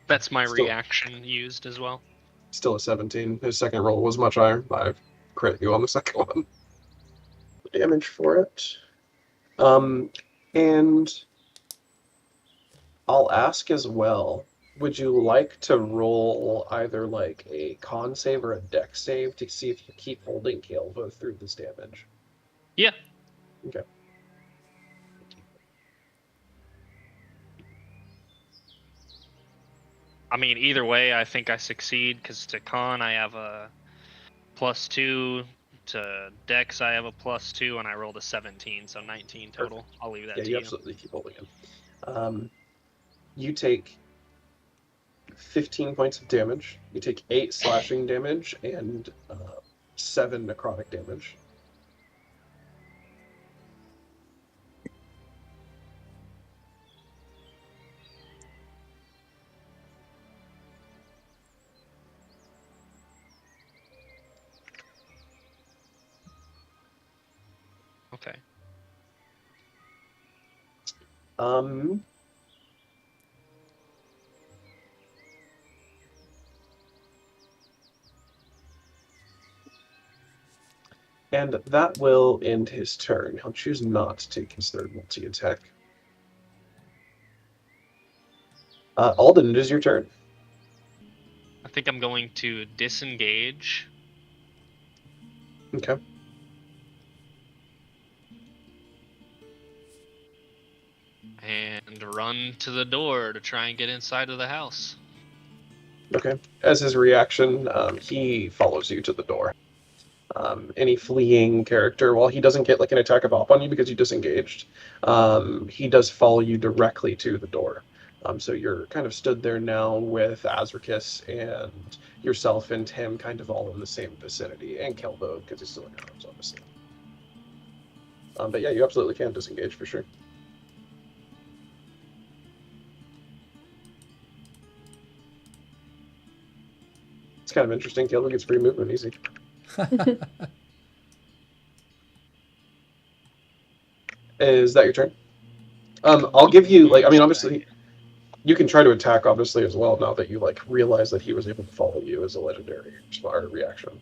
That's my Still- reaction used as well. Still a 17. His second roll was much higher. I credit you on the second one. Damage for it. And I'll ask as well, would you like to roll either like a con save or a dex save to see if you keep holding Caelvo through this damage? Yeah. Okay. I mean, either way, I think I succeed because to con I have a +2, to dex I have a +2, and I rolled a 17, so 19 total. Perfect. I'll leave that Yeah, to you you. absolutely keep holding him. You take 15 points of damage. You take 8 slashing damage and 7 necrotic damage. Okay. And that will end his turn. He'll choose not to take his third multi-attack. Alden, it is your turn. I think I'm going to disengage. Okay. And run to the door to try and get inside of the house. Okay. As his reaction, he follows you to the door. Any fleeing character, while he doesn't get like an attack of op on you because you disengaged, he does follow you directly to the door. So you're kind of stood there now with Azricus and yourself and him kind of all in the same vicinity, and Caelvo because he's still in your arms, obviously. But yeah, you absolutely can disengage for sure. It's kind of interesting. Caelvo gets free movement easy. Is that your turn? I'll give you, like, I mean, obviously, you can try to attack, obviously, as well, now that you, like, realize that he was able to follow you as a legendary reaction.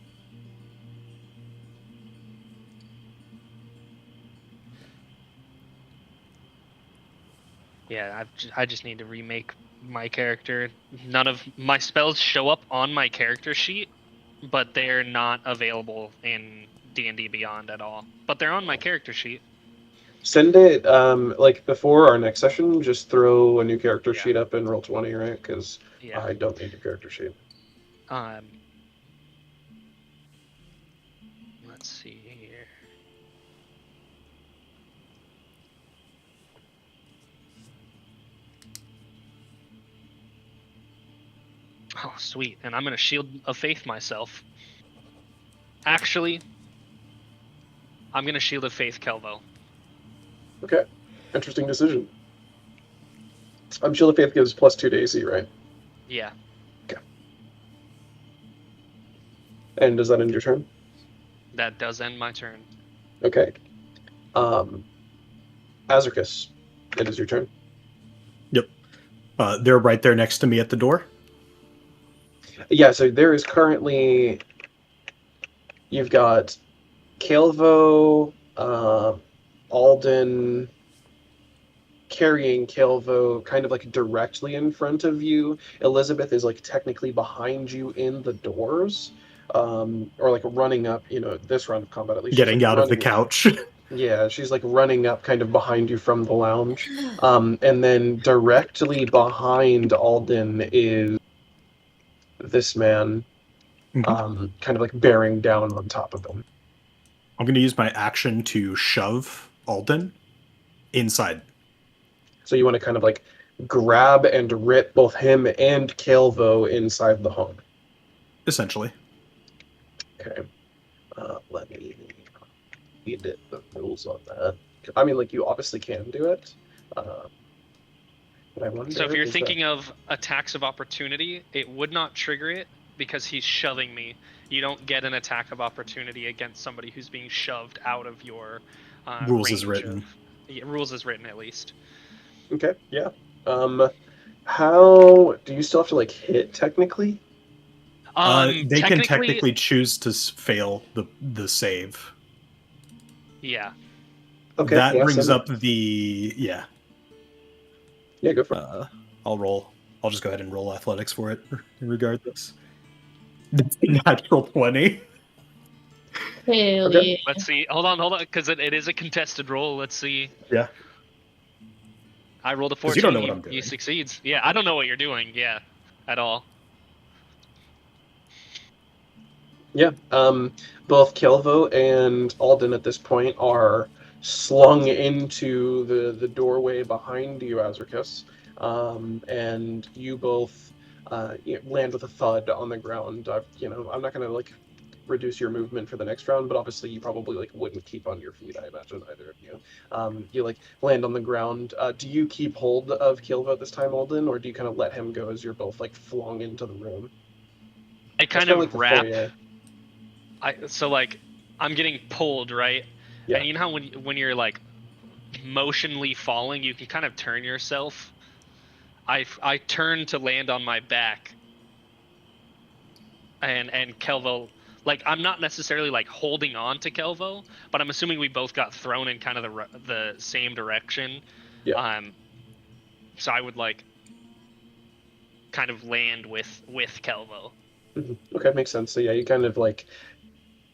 Yeah, I just need to remake my character. None of my spells show up on my character sheet, but they're not available in D&D Beyond at all. But they're on my character sheet. Send it, like, before our next session, just throw a new character sheet up and roll 20, right? Because I don't need your character sheet. Let's see here. Oh, sweet. And I'm going to Shield of Faith myself. Actually, I'm going to Shield of Faith Caelvo. Okay. Interesting decision. Shield of Faith gives +2 to AC, right? Yeah. Okay. And does that end your turn? That does end my turn. Okay. Azricus, it is your turn. Yep. They're right there next to me at the door. Yeah, so there is currently... You've got Caelvo, Alden carrying Caelvo kind of like directly in front of you. Elizabeth is like technically behind you in the doors, or like running up, this round of combat at least. Getting like out of the couch. Yeah, she's like running up kind of behind you from the lounge. And then directly behind Alden is this man, kind of like bearing down on top of him. I'm going to use my action to shove Alden inside. So you want to kind of like grab and rip both him and Caelvo inside the home. Essentially. Okay. Let me read the rules on that. I mean, like, you obviously can do it. But I wonder, So if you're thinking of attacks of opportunity, it would not trigger it because he's shoving me. You don't get an attack of opportunity against somebody who's being shoved out of your rules as written. Rules as written, at least. Okay, yeah. How do you still have to like hit technically? They can technically choose to fail the save. Yeah. Okay. That brings up the Yeah, go for it. I'll roll. I'll just go ahead and roll athletics for it, regardless. Natural 20. Hell Okay. yeah. Let's see. Hold on, because it is a contested roll. Let's see. Yeah. I rolled a 14. You don't know what I'm doing. He succeeds. Yeah, I don't know what you're doing. Yeah, at all. Yeah. Both Caelvo and Alden at this point are slung into the doorway behind you, Azricus. And you both land with a thud on the ground. I'm not gonna like reduce your movement for the next round, but obviously you probably like wouldn't keep on your feet, I imagine, either of you. You like land on the ground. Do you keep hold of Caelvo this time, Alden, or do you kind of let him go as you're both like flung into the room? I kind kinda of like the wrap. foyer. So like I'm getting pulled, right? Yeah. And you know how when you're like motionally falling, you can kind of turn yourself. I turn to land on my back, and Caelvo, like, I'm not necessarily like holding on to Caelvo, but I'm assuming we both got thrown in kind of the same direction. Yeah. So I would like kind of land with Caelvo. Okay, makes sense. So yeah, you kind of like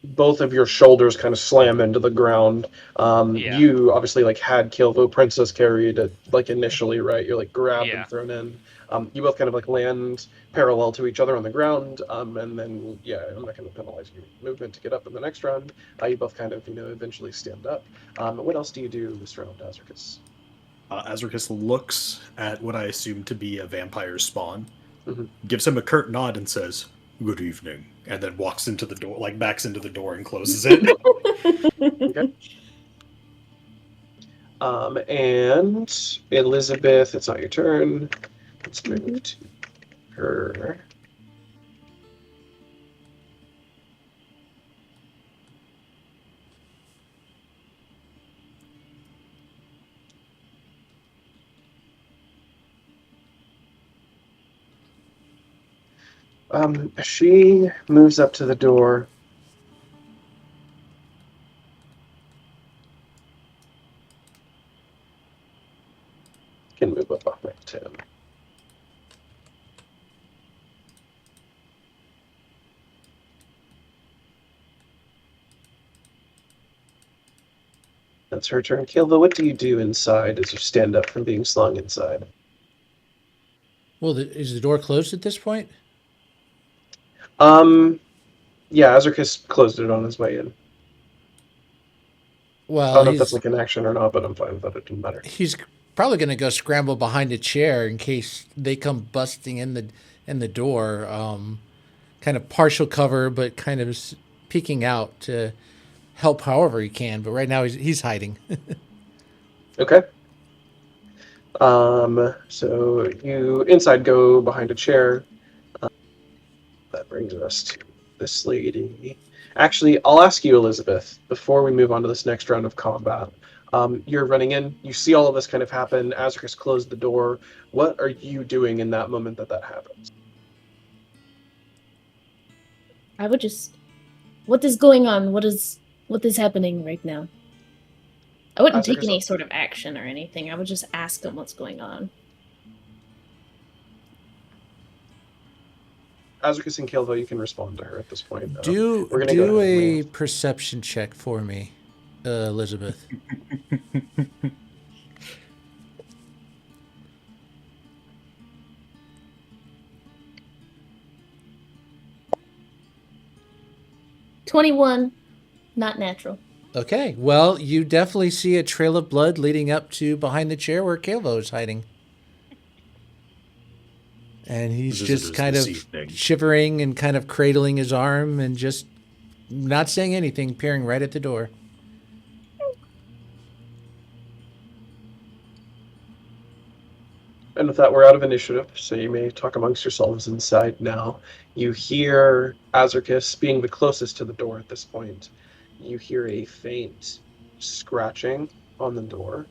both of your shoulders kind of slam into the ground. Yeah. You obviously like had Caelvo Princess carried like initially, right? You're like grabbed Yeah. and thrown in. You both kind of like land parallel to each other on the ground, and then yeah, I'm not going to penalize your movement to get up in the next round. You both kind of eventually stand up. What else do you do this round, Azricus? Azricus looks at what I assume to be a vampire spawn, Mhm. gives him a curt nod and says, "Good evening," and then walks into the door, like backs into the door and closes it. Okay. And Elizabeth, it's not your turn. Let's move to her. She moves up to the door. Can move up behind him. That's her turn. Caelvo, what do you do inside as you stand up from being slung inside? Well, is the door closed at this point? Yeah, Azricus closed it on his way in. I Well, don't know if that's like an action or not, but I'm fine with that. It doesn't matter. he's probably going to go scramble behind a chair in case they come busting in the door. Kind of partial cover, but kind of peeking out to help however he can. But right now he's hiding. Okay. So you inside go behind a chair. That brings us to this lady. Actually, I'll ask you, Elizabeth, before we move on to this next round of combat. You're running in. You see all of this kind of happen. Azricus closed the door. What are you doing in that moment that happens? I would just. What is going on? What is happening right now? I wouldn't take any sort of action or anything. I would just ask them what's going on. Azricus and Caelvo, you can respond to her at this point. Do a perception check for me, Elizabeth. $21, not natural. Okay, well, you definitely see a trail of blood leading up to behind the chair where Caelvo is hiding. And he's just kind of shivering and kind of cradling his arm and just not saying anything, peering right at the door. And with that, we're out of initiative, so you may talk amongst yourselves inside now. You hear Azricus being the closest to the door at this point. You hear a faint scratching on the door.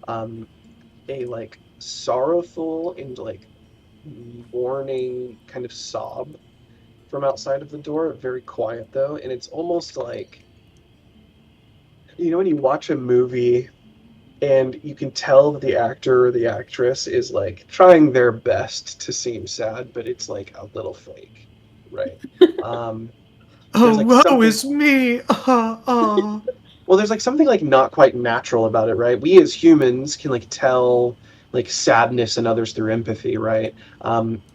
A like sorrowful and like mourning kind of sob from outside of the door. Very quiet though, and it's almost like, when you watch a movie and you can tell that the actor or the actress is like trying their best to seem sad, but it's like a little fake, right? Woe is me. Well, there's like something like not quite natural about it, right? We as humans can like tell like sadness in others through empathy, right?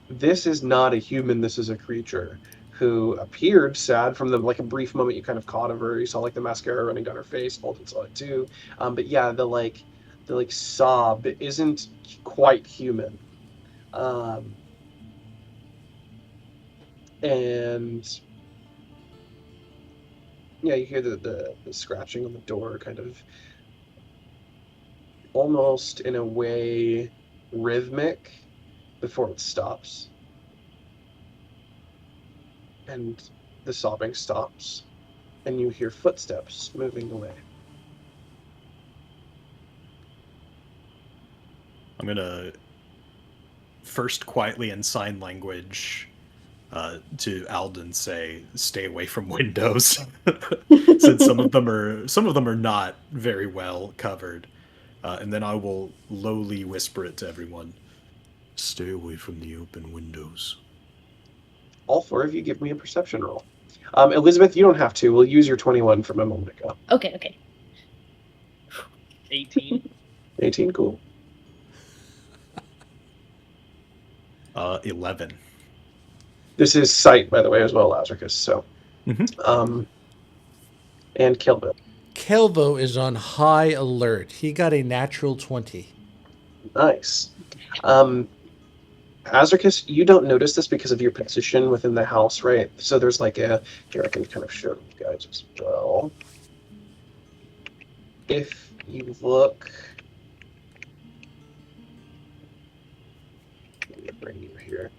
This is not a human. This is a creature who appeared sad from the like a brief moment you kind of caught of her. You saw like the mascara running down her face. Alden saw it too. But yeah, the sob isn't quite human. And yeah, you hear the scratching on the door, kind of almost in a way rhythmic before it stops. And the sobbing stops, and you hear footsteps moving away. I'm gonna first quietly in sign language to Alden say, "Stay away from windows," since some of them are not very well covered. And then I will lowly whisper it to everyone: "Stay away from the open windows." All 4 of you give me a perception roll. Elizabeth, you don't have to. We'll use your 21 from a moment ago. Okay. 18. 18, cool. 11. This is sight, by the way, as well, Azricus. So, Mhm. And Caelvo. Caelvo is on high alert. He got a natural 20. Nice. Azricus, you don't notice this because of your position within the house, right? So there's like here I can kind of show you guys as well. If you look, let me bring you here.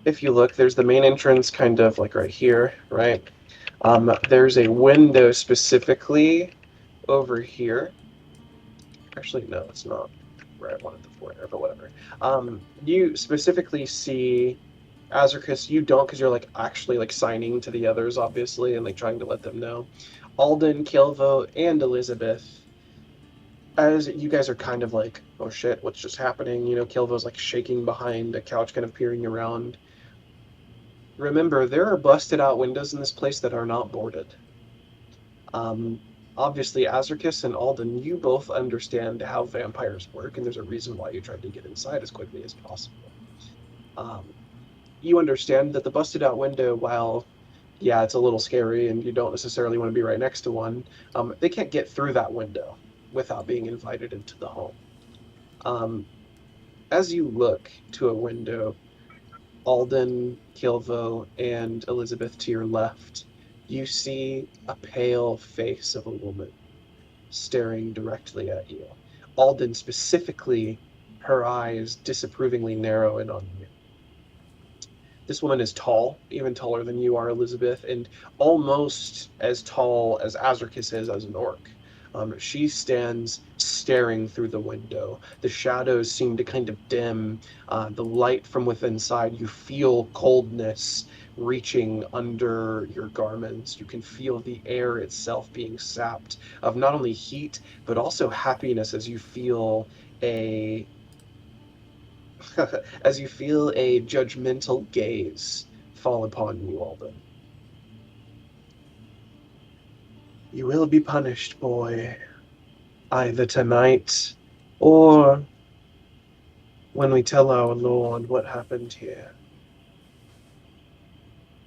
If you look, there's the main entrance kind of like right here, right? There's a window specifically over here. Actually, no, it's not where I wanted the foyer, but whatever. You specifically see Azricus. You don't, because you're like actually like signing to the others, obviously, and like trying to let them know. Alden, Caelvo, and Elizabeth, as you guys are kind of like, oh shit, what's just happening? You know, Caelvo's like shaking behind a couch, kind of peering around. Remember, there are busted out windows in this place that are not boarded. Obviously, Azricus and Alden, you both understand how vampires work, and there's a reason why you tried to get inside as quickly as possible. You understand that the busted out window, while, yeah, it's a little scary and you don't necessarily want to be right next to one, they can't get through that window without being invited into the home. As you look to a window, Alden, Caelvo, and Elizabeth to your left, you see a pale face of a woman staring directly at you. Alden specifically, her eyes disapprovingly narrow in on you. This woman is tall, even taller than you are, Elizabeth, and almost as tall as Azricus is as an orc. She stands staring through the window. The shadows seem to kind of dim. The light from within inside, you feel coldness reaching under your garments. You can feel the air itself being sapped of not only heat, but also happiness as you feel a as you feel a judgmental gaze fall upon you, Alden. You will be punished, boy, either tonight or when we tell our Lord what happened here.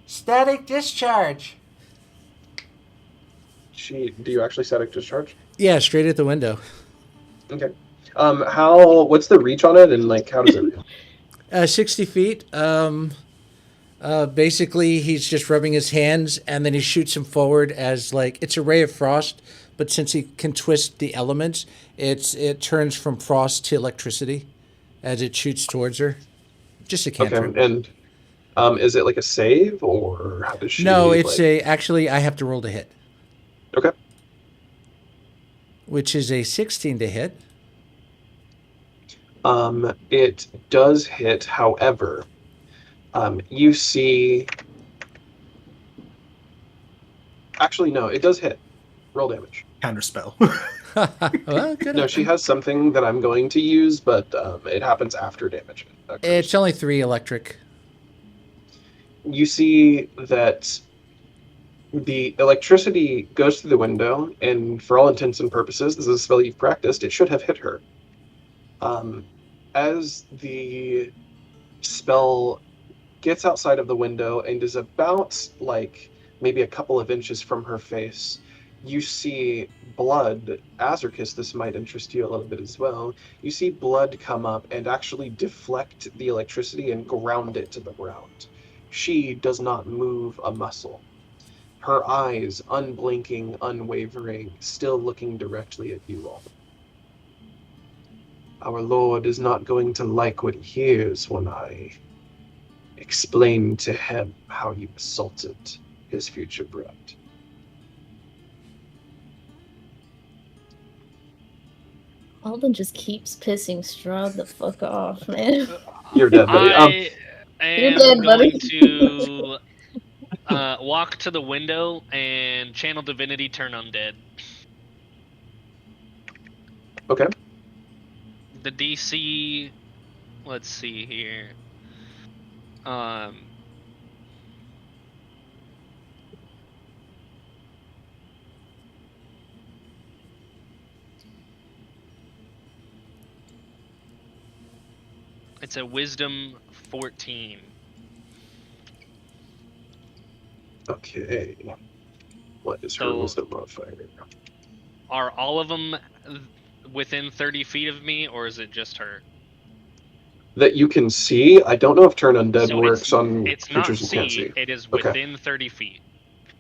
Static discharge. Do you actually static discharge? Yeah, straight at the window. Okay. What's the reach on it, and like how does it feel? 60 feet. Basically, he's just rubbing his hands, and then he shoots him forward as like it's a ray of frost. But since he can twist the elements, it turns from frost to electricity as it shoots towards her. Just a cantrip. Okay, and is it like a save, or how does she? No, it's actually I have to roll to hit. Okay. Which is a 16 to hit. It does hit, however, you see... Actually, no, it does hit. Roll damage. Counterspell. Well, good. No, she has something that I'm going to use, but it happens after damage occurs. It's only 3 electric. You see that the electricity goes through the window, and for all intents and purposes, this is a spell you've practiced, it should have hit her. As the spell gets outside of the window and is about like maybe a couple of inches from her face, you see blood. Azricus, this might interest you a little bit as well. You see blood come up and actually deflect the electricity and ground it to the ground. She does not move a muscle. Her eyes, unblinking, unwavering, still looking directly at you all. our Lord is not going to like what he hears when I explain to him how you assaulted his future bride. Alden just keeps pissing Strahd the fuck off, man. You're dead, buddy. I You're am dead, buddy. going to walk to the window and channel divinity, turn undead. Okay. The DC, let's see here. It's a wisdom 14. Okay. What is her So- wisdom modifier? Are all of them within 30 feet of me, or is it just her? That you can see? I don't know if turn undead So works on It's not creatures you can't see, see. it is Okay. within 30 feet.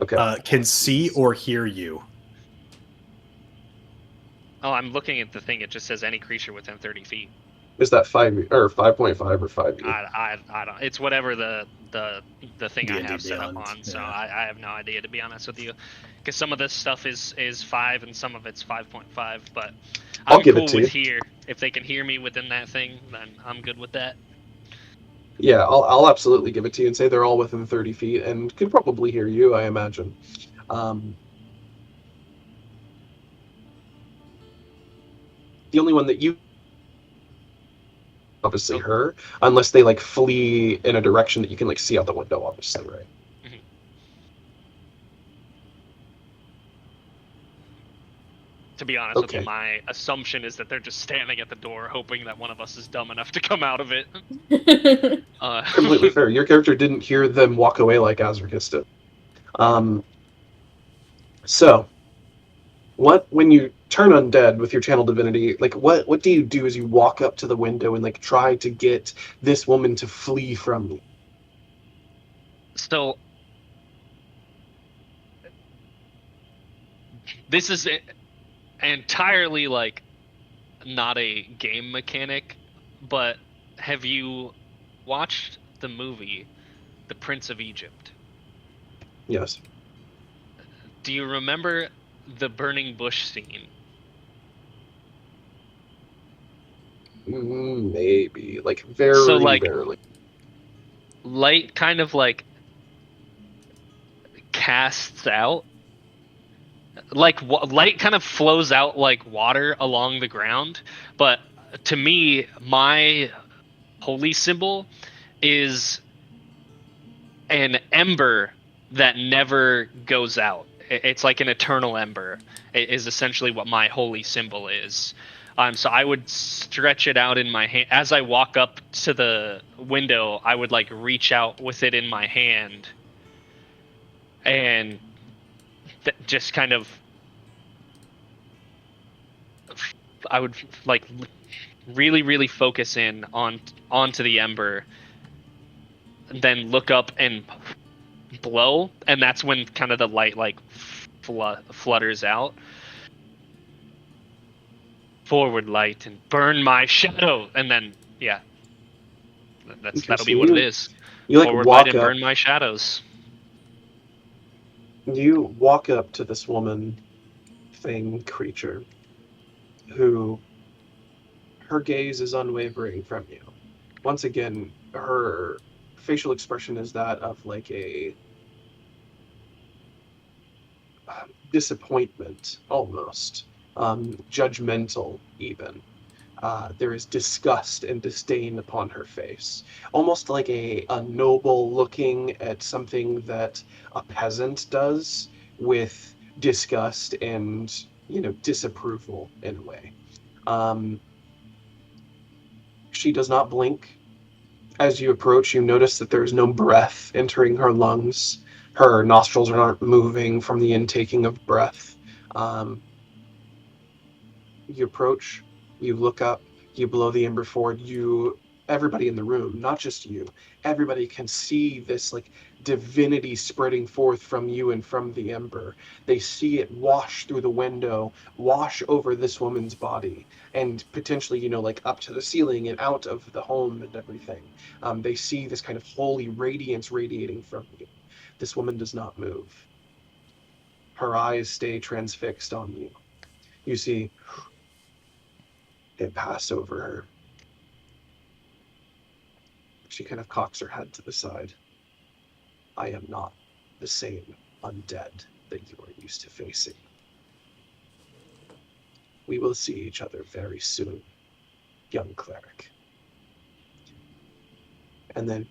Okay. Can see or hear you. Oh, I'm looking at the thing. It just says any creature within 30 feet. Is that 5 or 5.5 or 5e? I don't. It's whatever the thing I D&D have set up Beyond, on. So yeah. I have no idea, to be honest with you, because some of this stuff is 5 and some of it's 5.5. But I'll I'm give it cool to with you. here. If they can hear me within that thing, then I'm good with that. Yeah, I'll absolutely give it to you and say they're all within 30 feet and could probably hear you, I imagine. The only one that you obviously her, unless they like flee in a direction that you can like see out the window, obviously, right? To be honest with Okay. you, my assumption is that they're just standing at the door, hoping that one of us is dumb enough to come out of it. Completely fair. Your character didn't hear them walk away like Azricus did. So, when you turn undead with your channel divinity, like what do you do as you walk up to the window and like try to get this woman to flee from you? So this is entirely like not a game mechanic, but have you watched the movie The Prince of Egypt? Yes. Do you remember the burning bush scene? Maybe, like very So, like, barely. Light kind of like casts out, like light kind of flows out like water along the ground, but to me my holy symbol is an ember that never goes out. It's like an eternal ember. It is essentially what my holy symbol is. So I would stretch it out in my hand as I walk up to the window. I would like reach out with it in my hand, and just kind of, I would like really, really focus in onto the ember, then look up and blow, and that's when kind of the light like flutters out. Forward light and burn my shadow, and then yeah, Okay, that'll so be what it is. You like Forward walk light and up. burn my shadows. You walk up to this woman, thing, creature, who her gaze is unwavering from you. Once again, her facial expression is that of like a disappointment, almost judgmental, even. There is disgust and disdain upon her face, almost like a noble looking at something that a peasant does with disgust and, disapproval in a way. She does not blink. As you approach, you notice that there is no breath entering her lungs. Her nostrils aren't moving from the intaking of breath. You approach, you look up, you blow the ember forward, you everybody in the room, not just you, everybody can see this like divinity spreading forth from you and from the ember. They see it wash through the window, wash over this woman's body, and potentially, like up to the ceiling and out of the home and everything. They see this kind of holy radiance radiating from you. This woman does not move. Her eyes stay transfixed on you. You see it pass over her. She kind of cocks her head to the side. I am not the same undead that you are used to facing. We will see each other very soon, young cleric. And then,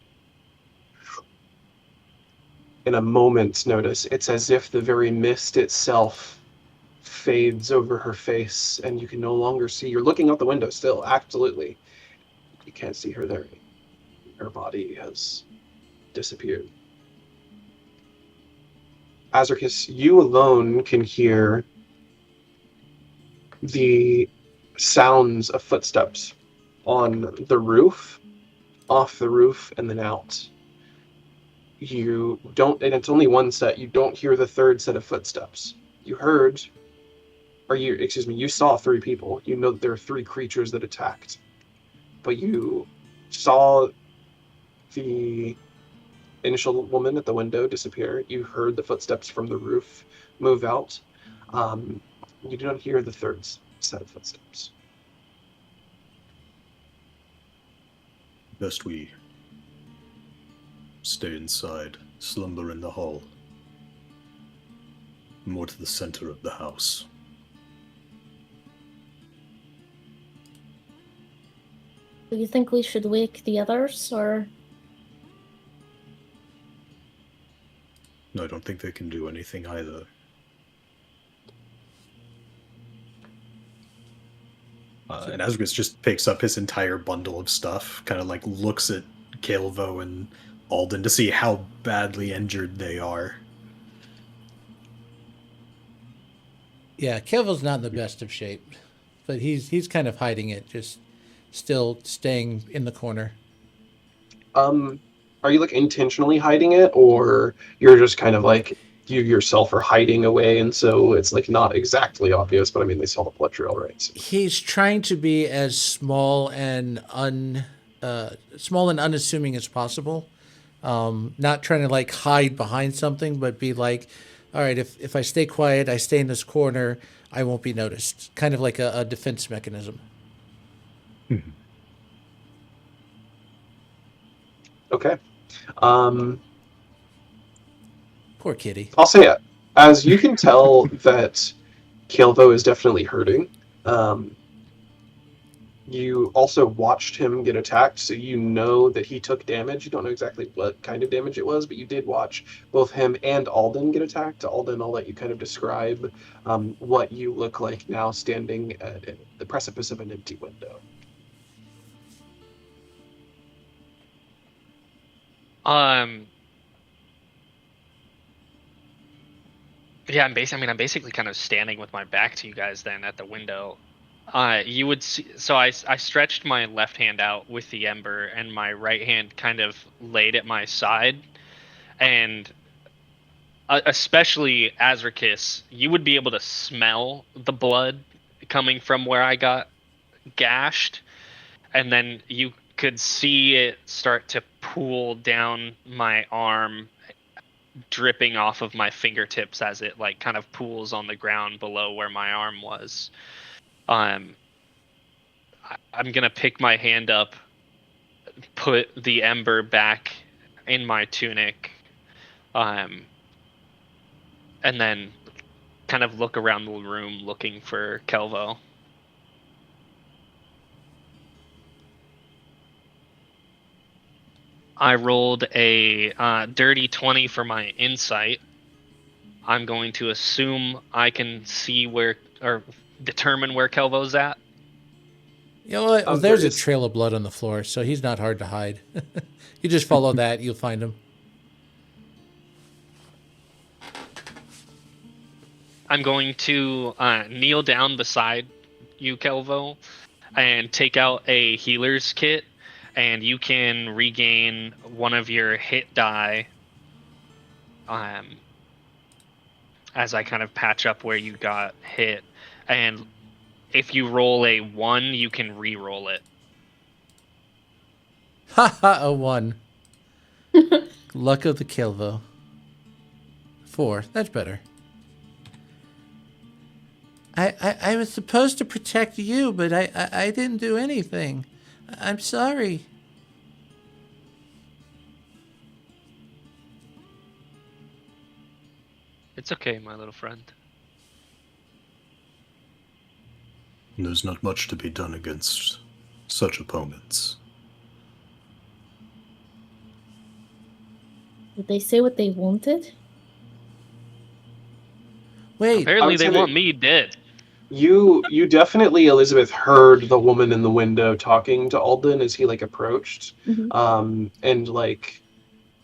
in a moment's notice, it's as if the very mist itself fades over her face, and you can no longer see. You're looking out the window still, absolutely. You can't see her there. Her body has disappeared. Azricus, you alone can hear the sounds of footsteps on the roof, off the roof, and then out. You don't, and it's only one set, you don't hear the third set of footsteps. You saw 3 people. You know that there are 3 creatures that attacked. But you saw the initial woman at the window disappear. You heard the footsteps from the roof move out. You do not hear the third set of footsteps. Best we stay inside, slumber in the hall. More to the center of the house. Do you think we should wake the others, or? No, I don't think they can do anything either. And Azricus just picks up his entire bundle of stuff, kind of like looks at Caelvo and Alden to see how badly injured they are. Yeah, Caelvo's not in the best of shape, but he's kind of hiding it, just still staying in the corner. Are you like intentionally hiding it, or you're just kind of like you yourself are hiding away, and so it's like not exactly obvious? But I mean, they saw the blood trail, right? So. He's trying to be as small and unassuming as possible. Not trying to like hide behind something, but be like, all right, if I stay quiet, I stay in this corner, I won't be noticed. Kind of like a defense mechanism. Mm-hmm. Okay. Poor kitty. I'll say it. As you can tell that Caelvo is definitely hurting. You also watched him get attacked, so you know that he took damage. You don't know exactly what kind of damage it was, but you did watch both him and Alden get attacked. Alden, I'll let you kind of describe what you look like now standing at the precipice of an empty window. Yeah, I'm basically kind of standing with my back to you guys then at the window. You would see, so I stretched my left hand out with the ember, and my right hand kind of laid at my side, and especially Azricus, you would be able to smell the blood coming from where I got gashed, and then you could see it start to pool down my arm, dripping off of my fingertips as it like kind of pools on the ground below where my arm was. I'm gonna pick my hand up, put the ember back in my tunic, and then kind of look around the room looking for Caelvo. I rolled a dirty 20 for my insight. I'm going to assume I can see where, or determine where Caelvo's at. You know what? Well, there's a trail of blood on the floor, so he's not hard to hide. You just follow that, you'll find him. I'm going to kneel down beside you, Caelvo, and take out a healer's kit and you can regain one of your hit die. As I kind of patch up where you got hit, and if you roll a 1, you can re-roll it. Ha, a 1. Luck of the Caelvo. 4. That's better. I was supposed to protect you, but I didn't do anything. I'm sorry. It's okay, my little friend. There's not much to be done against such opponents. Did they say what they wanted? Wait. Apparently they say want that- me dead. You definitely, Elizabeth, heard the woman in the window talking to Alden as he like approached, and like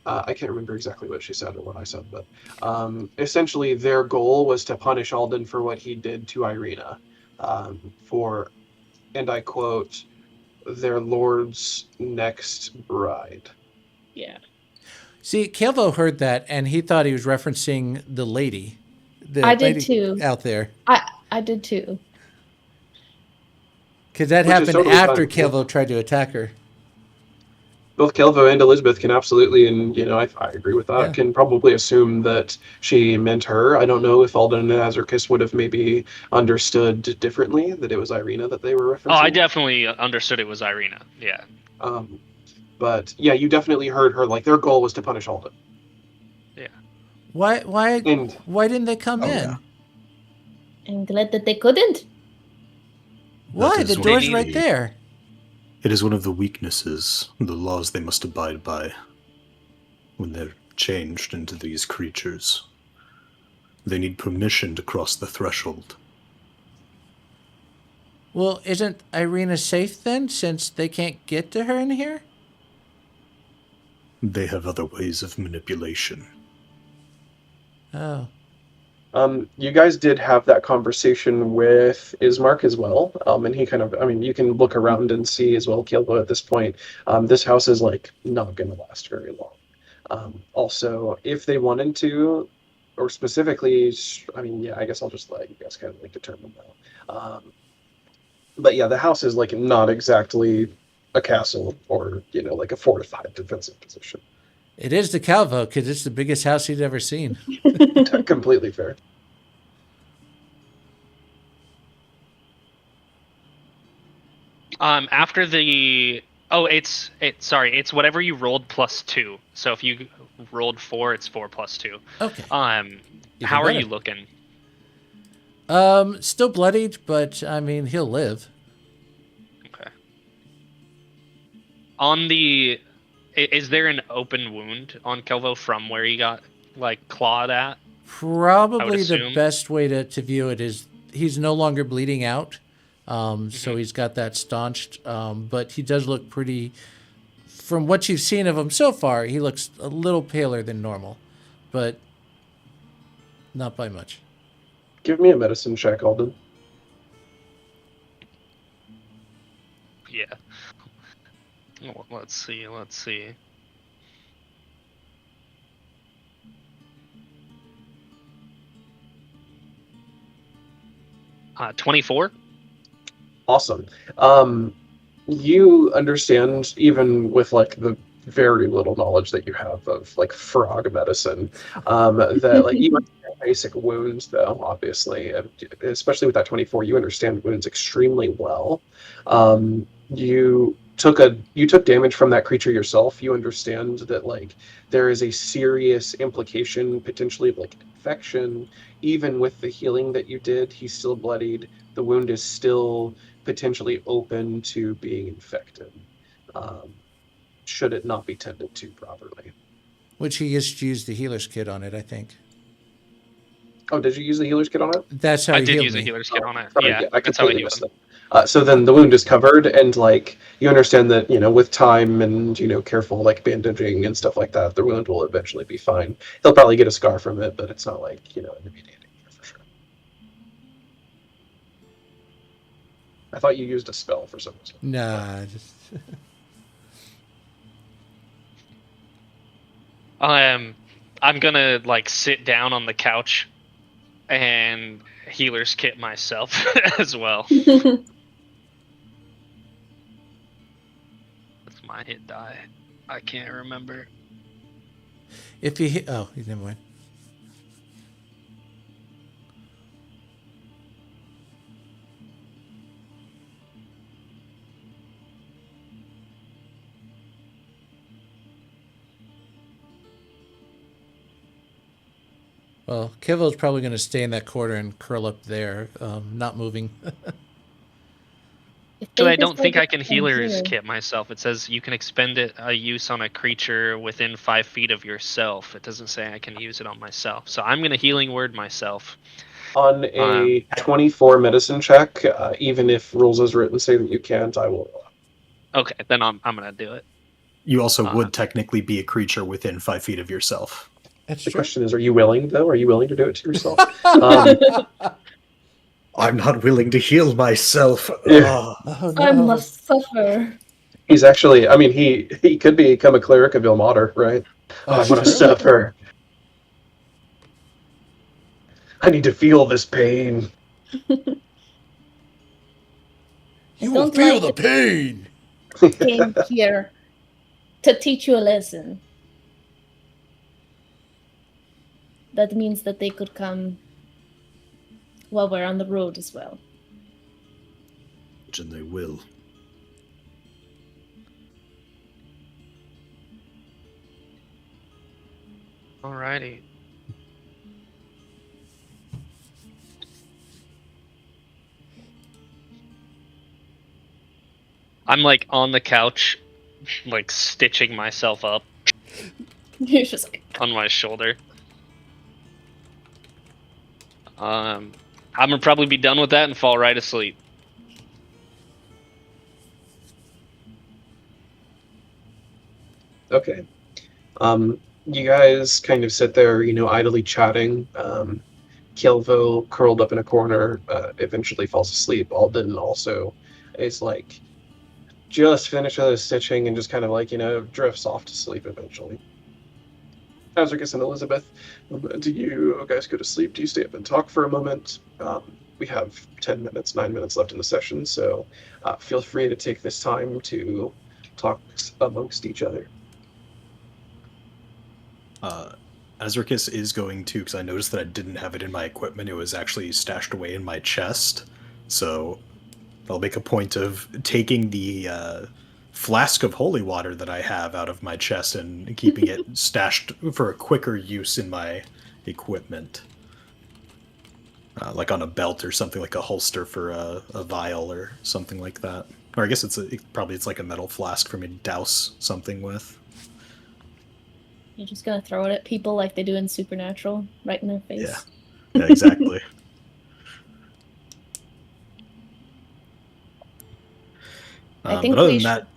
I can't remember exactly what she said or what I said, but essentially their goal was to punish Alden for what he did to Irena, for, and I quote, their lord's next bride. Yeah. See, Caelvo heard that, and he thought he was referencing the lady. The I did lady too. out there. I did too. Because that Which is happened totally after fine. Caelvo tried to attack her. Both Caelvo and Elizabeth can absolutely, and I agree with that, Yeah. can probably assume that she meant her. I don't know if Alden and Azricus would have maybe understood differently that it was Irena that they were referencing. Oh, I definitely understood it was Irena. Yeah. But yeah, you definitely heard her. Like their goal was to punish Alden. Why And didn't they come in? yeah. I'm glad that they couldn't. Why? That is The door's one of right the- there. It is one of the weaknesses, the laws they must abide by when they're changed into these creatures. They need permission to cross the threshold. Well, isn't Irena safe then, since they can't get to her in here? They have other ways of manipulation. Oh. you guys did have that conversation with Ismark as well, and he kind of, you can look around and see as well, Caelvo, at this point, this house is like not going to last very long. Also, if they wanted to, or specifically, I guess I'll just let you guys kind of like determine that. But yeah, the house is like not exactly a castle or like a fortified defensive position. It is the Caelvo, because it's the biggest house he's ever seen. Completely fair. After the it's whatever you rolled plus 2. So if you rolled 4, it's 4 plus 2. Okay. How are better. you looking? Still bloodied, but he'll live. Okay. Is there an open wound on Caelvo from where he got like clawed at? Probably the assume. best way to view it is he's no longer bleeding out. So he's got that staunched, but he does look pretty, from what you've seen of him so far, he looks a little paler than normal, but not by much. Give me a medicine check, Alden. Yeah. Let's see. 24. Awesome. You understand, even with like the very little knowledge that you have of like frog medicine, that like you understand basic wounds, though, obviously, and especially with that 24, you understand wounds extremely well. You took damage from that creature yourself. You understand that like there is a serious implication potentially of like infection. Even with the healing that you did, he's still bloodied. The wound is still potentially open to being infected, should it not be tended to properly. Which he just used the healer's kit on it, I think. Oh, did you use the healer's kit on it? That's how I he did healed use me. a healer's kit on it. Sorry, Yeah, I that's how I completely healed missed him. that. So then the wound is covered, and like you understand that with time and careful like bandaging and stuff like that, the wound will eventually be fine. He'll probably get a scar from it, but it's not like an immediate danger for sure. I thought you used a spell for some reason. Nah, just I'm gonna like sit down on the couch and healer's kit myself as well. That's my hit die. I can't remember. If you hit, oh, never mind. Well, Caelvo's probably going to stay in that corner and curl up there, not moving. So I don't think I can healer's kit myself. It says you can expend it a use on a creature within 5 feet of yourself. It doesn't say I can use it on myself. So I'm gonna healing word myself. On a 24 medicine check, even if rules as written say that you can't, I will. Okay, then I'm gonna do it. You also would technically be a creature within 5 feet of yourself. That's The true. question is, are you willing, though? Are you willing to do it to yourself? I'm not willing to heal myself. Yeah. Oh, no. I must suffer. He's actually, I mean, he could become a cleric of Ilmater, right? I want to suffer. I need to feel this pain. You will feel the pain. Came here to teach you a lesson. That means that they could come while we're on the road as well. And they will. Alrighty. I'm like on the couch, like stitching myself up You're just like, on my shoulder. I'm gonna probably be done with that and fall right asleep. Okay. You guys kind of sit there, idly chatting. Caelvo, curled up in a corner, eventually falls asleep. Alden also is like, just finished with his stitching and just kind of drifts off to sleep eventually. Azricus and Elizabeth, do you guys go to sleep? Do you stay up and talk for a moment? We have 9 minutes left in the session, so feel free to take this time to talk amongst each other. Azricus is going to, because I noticed that I didn't have it in my equipment. It was actually stashed away in my chest. So I'll make a point of taking the flask of holy water that I have out of my chest and keeping it stashed for a quicker use in my equipment. Like on a belt or something, like a holster for a vial or something like that. Or I guess it's like a metal flask for me to douse something with. you're just gonna throw it at people like they do in Supernatural, right in their face. Yeah, exactly. I think but other we than that,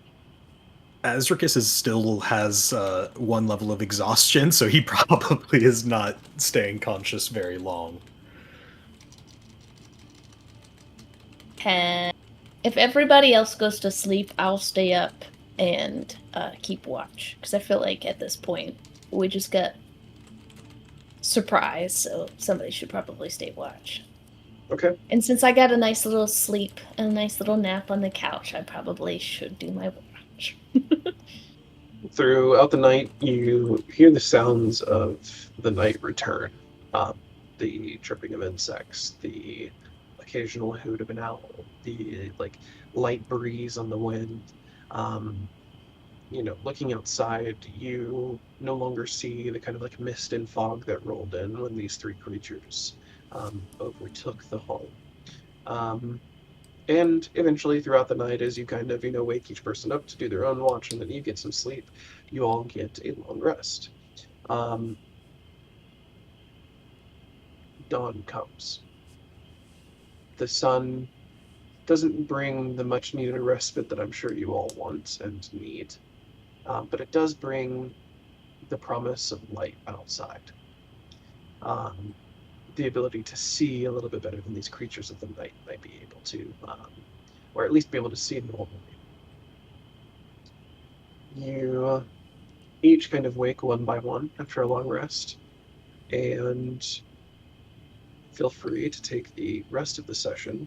Azricus still has 1 level of exhaustion, so he probably is not staying conscious very long. If everybody else goes to sleep, I'll stay up and keep watch. Because I feel like at this point, we just got surprised, so somebody should probably stay watch. Okay. And since I got a nice little sleep and a nice little nap on the couch, I probably should do my watch. Throughout the night, you hear the sounds of the night return. The chirping of insects, the occasional hoot of an owl, the light breeze on the wind. Looking outside, you no longer see the kind of mist and fog that rolled in when these 3 creatures overtook the hall. And eventually, throughout the night, as you kind of, wake each person up to do their own watch, and then you get some sleep, you all get a long rest. Dawn comes. The sun doesn't bring the much-needed respite that I'm sure you all want and need, but it does bring the promise of light outside. The ability to see a little bit better than these creatures of the night might be able to, or at least be able to see normally. You each kind of wake one by one after a long rest. And feel free to take the rest of the session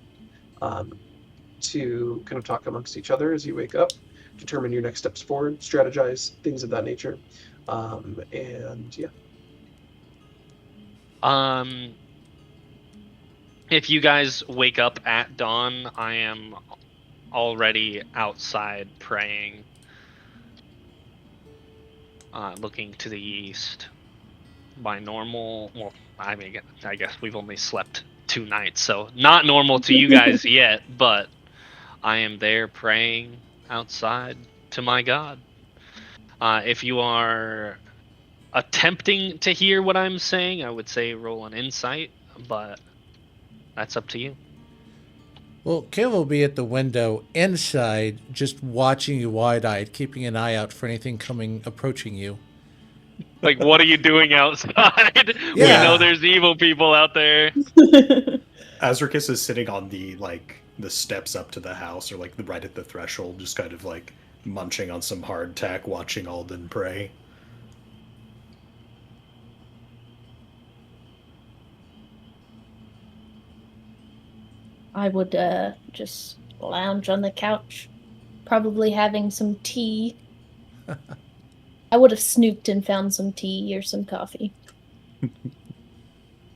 to kind of talk amongst each other as you wake up, determine your next steps forward, strategize, things of that nature. And yeah. If you guys wake up at dawn, I am already outside praying, looking to the east. By normal, well, I mean, I guess we've only slept 2 nights, so not normal to you guys yet, but I am there praying outside to my God. If you are attempting to hear what I'm saying, I would say roll an insight, but that's up to you. Well, Caelvo will be at the window inside, just watching you wide-eyed, keeping an eye out for anything approaching you. Like, what are you doing outside? Yeah. We know there's evil people out there. Azricus is sitting on the steps up to the house, or like right at the threshold, just kind of like munching on some hardtack, watching Alden pray. I would just lounge on the couch, probably having some tea. I would have snooped and found some tea or some coffee.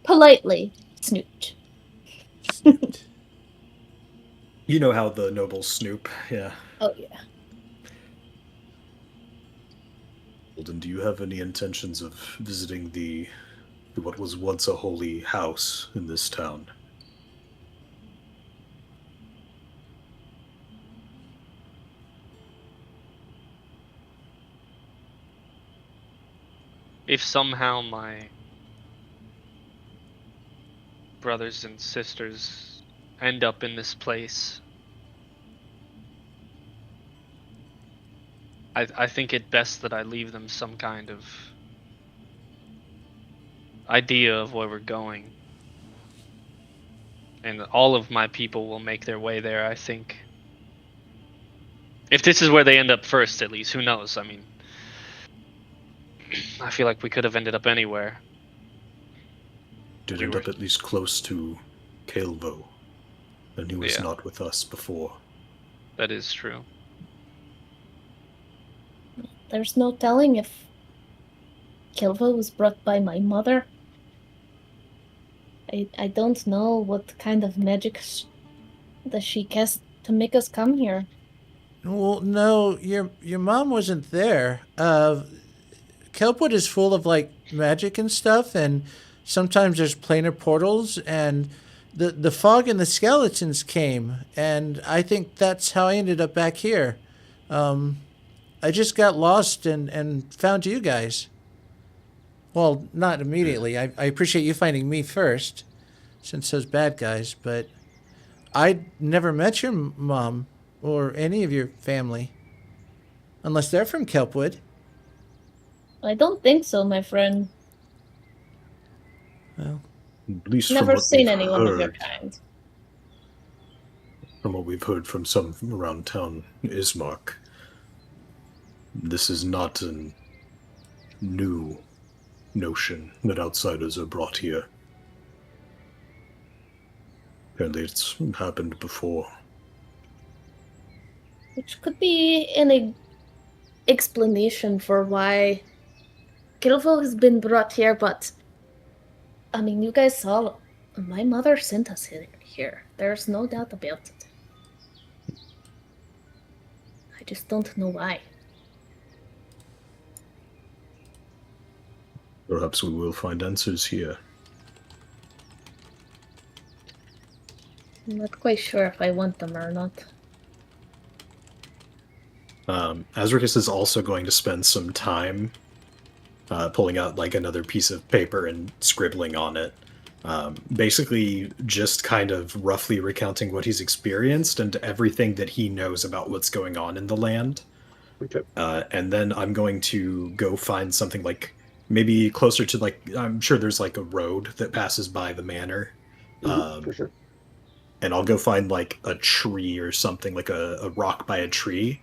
Politely snooped. You know how the nobles snoop, yeah. Oh, yeah. Alden, do you have any intentions of visiting what was once a holy house in this town? If somehow my brothers and sisters end up in this place, I think it best that I leave them some kind of idea of where we're going. And all of my people will make their way there, I think. If this is where they end up first, at least, who knows? I mean, I feel like we could have ended up anywhere. Did end up at least close to Caelvo, and he was not with us before. That is true. There's no telling if Caelvo was brought by my mother. I don't know what kind of magic that she cast to make us come here. Well, no, your mom wasn't there. Kelpwood is full of like magic and stuff, and sometimes there's planar portals, and the fog and the skeletons came, and I think that's how I ended up back here. I just got lost and found you guys. Well, not immediately. I appreciate you finding me first, since those bad guys, but I'd never met your mom or any of your family, unless they're from Kelpwood. I don't think so, my friend. Well, at least never seen anyone of your kind. From what we've heard from some around town, Ismark, this is not a new notion that outsiders are brought here. Apparently it's happened before. Which could be an explanation for why Caelvo has been brought here, but I mean, you guys saw my mother sent us here. There's no doubt about it. I just don't know why. Perhaps we will find answers here. I'm not quite sure if I want them or not. Azricus is also going to spend some time pulling out like another piece of paper and scribbling on it. Basically just kind of roughly recounting what he's experienced and everything that he knows about what's going on in the land. Okay. And then I'm going to go find something like maybe closer to like, I'm sure there's like a road that passes by the manor. For sure. And I'll go find like a tree or something, like a rock by a tree,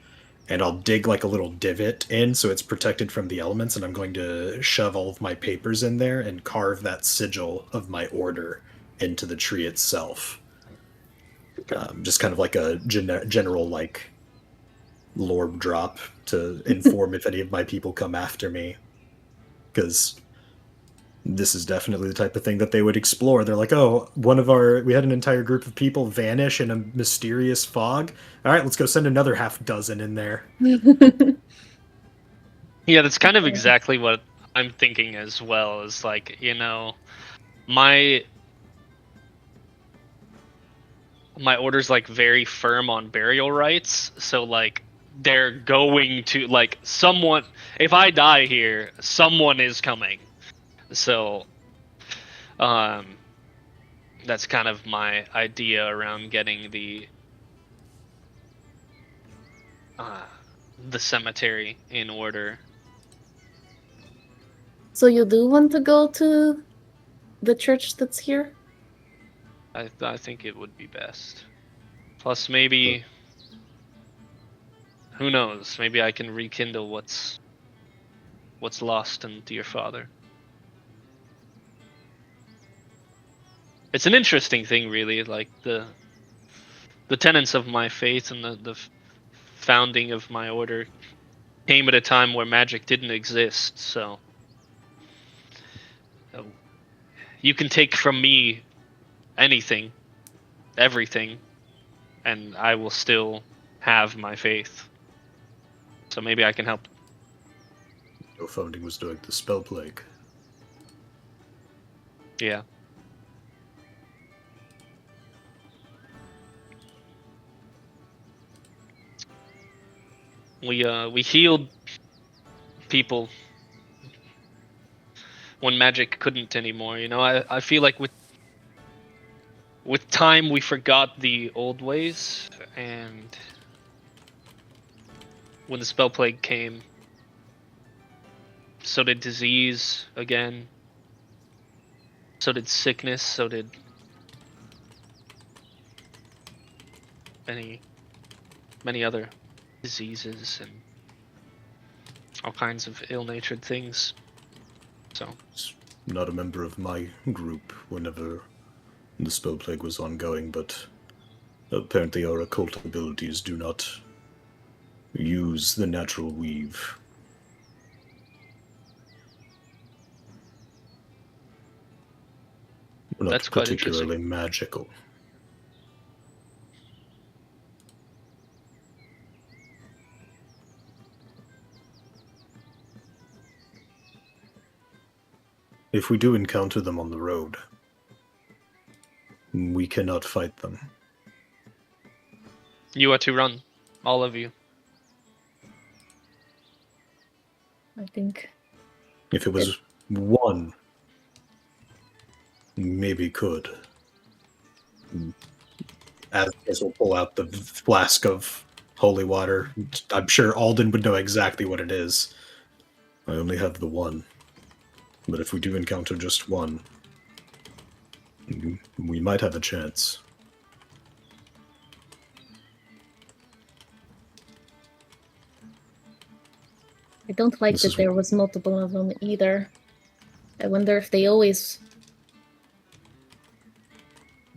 and I'll dig like a little divot in so it's protected from the elements, and I'm going to shove all of my papers in there and carve that sigil of my order into the tree itself. Just kind of like a general like lore drop to inform if any of my people come after me, because this is definitely the type of thing that they would explore. They're like, oh, we had an entire group of people vanish in a mysterious fog. All right, let's go send another half dozen in there. Yeah, that's kind of exactly what I'm thinking as well. Is like, my order's like very firm on burial rites, so like they're going to like someone. If I die here, someone is coming. So, that's kind of my idea around getting the cemetery in order. So you do want to go to the church that's here? I think it would be best. Plus, maybe, who knows? Maybe I can rekindle what's lost in Dear Father. It's an interesting thing, really. Like the tenets of my faith and the founding of my order came at a time where magic didn't exist. So you can take from me anything, everything, and I will still have my faith. So maybe I can help. Your founding was during the spell plague. Yeah. We healed people when magic couldn't anymore. I feel like with time we forgot the old ways, and when the spell plague came, so did disease again. So did sickness, so did many other diseases and all kinds of ill-natured things. So, not a member of my group whenever the spell plague was ongoing, but apparently our occult abilities do not use the natural weave. We're not that's quite particularly interesting. magical. If we do encounter them on the road, we cannot fight them. You are to run, all of you. I think. If it was one, maybe could. As we'll pull out the flask of holy water. I'm sure Alden would know exactly what it is. I only have the one. But if we do encounter just one, we might have a chance. I don't like that there was multiple of them either. I wonder if they always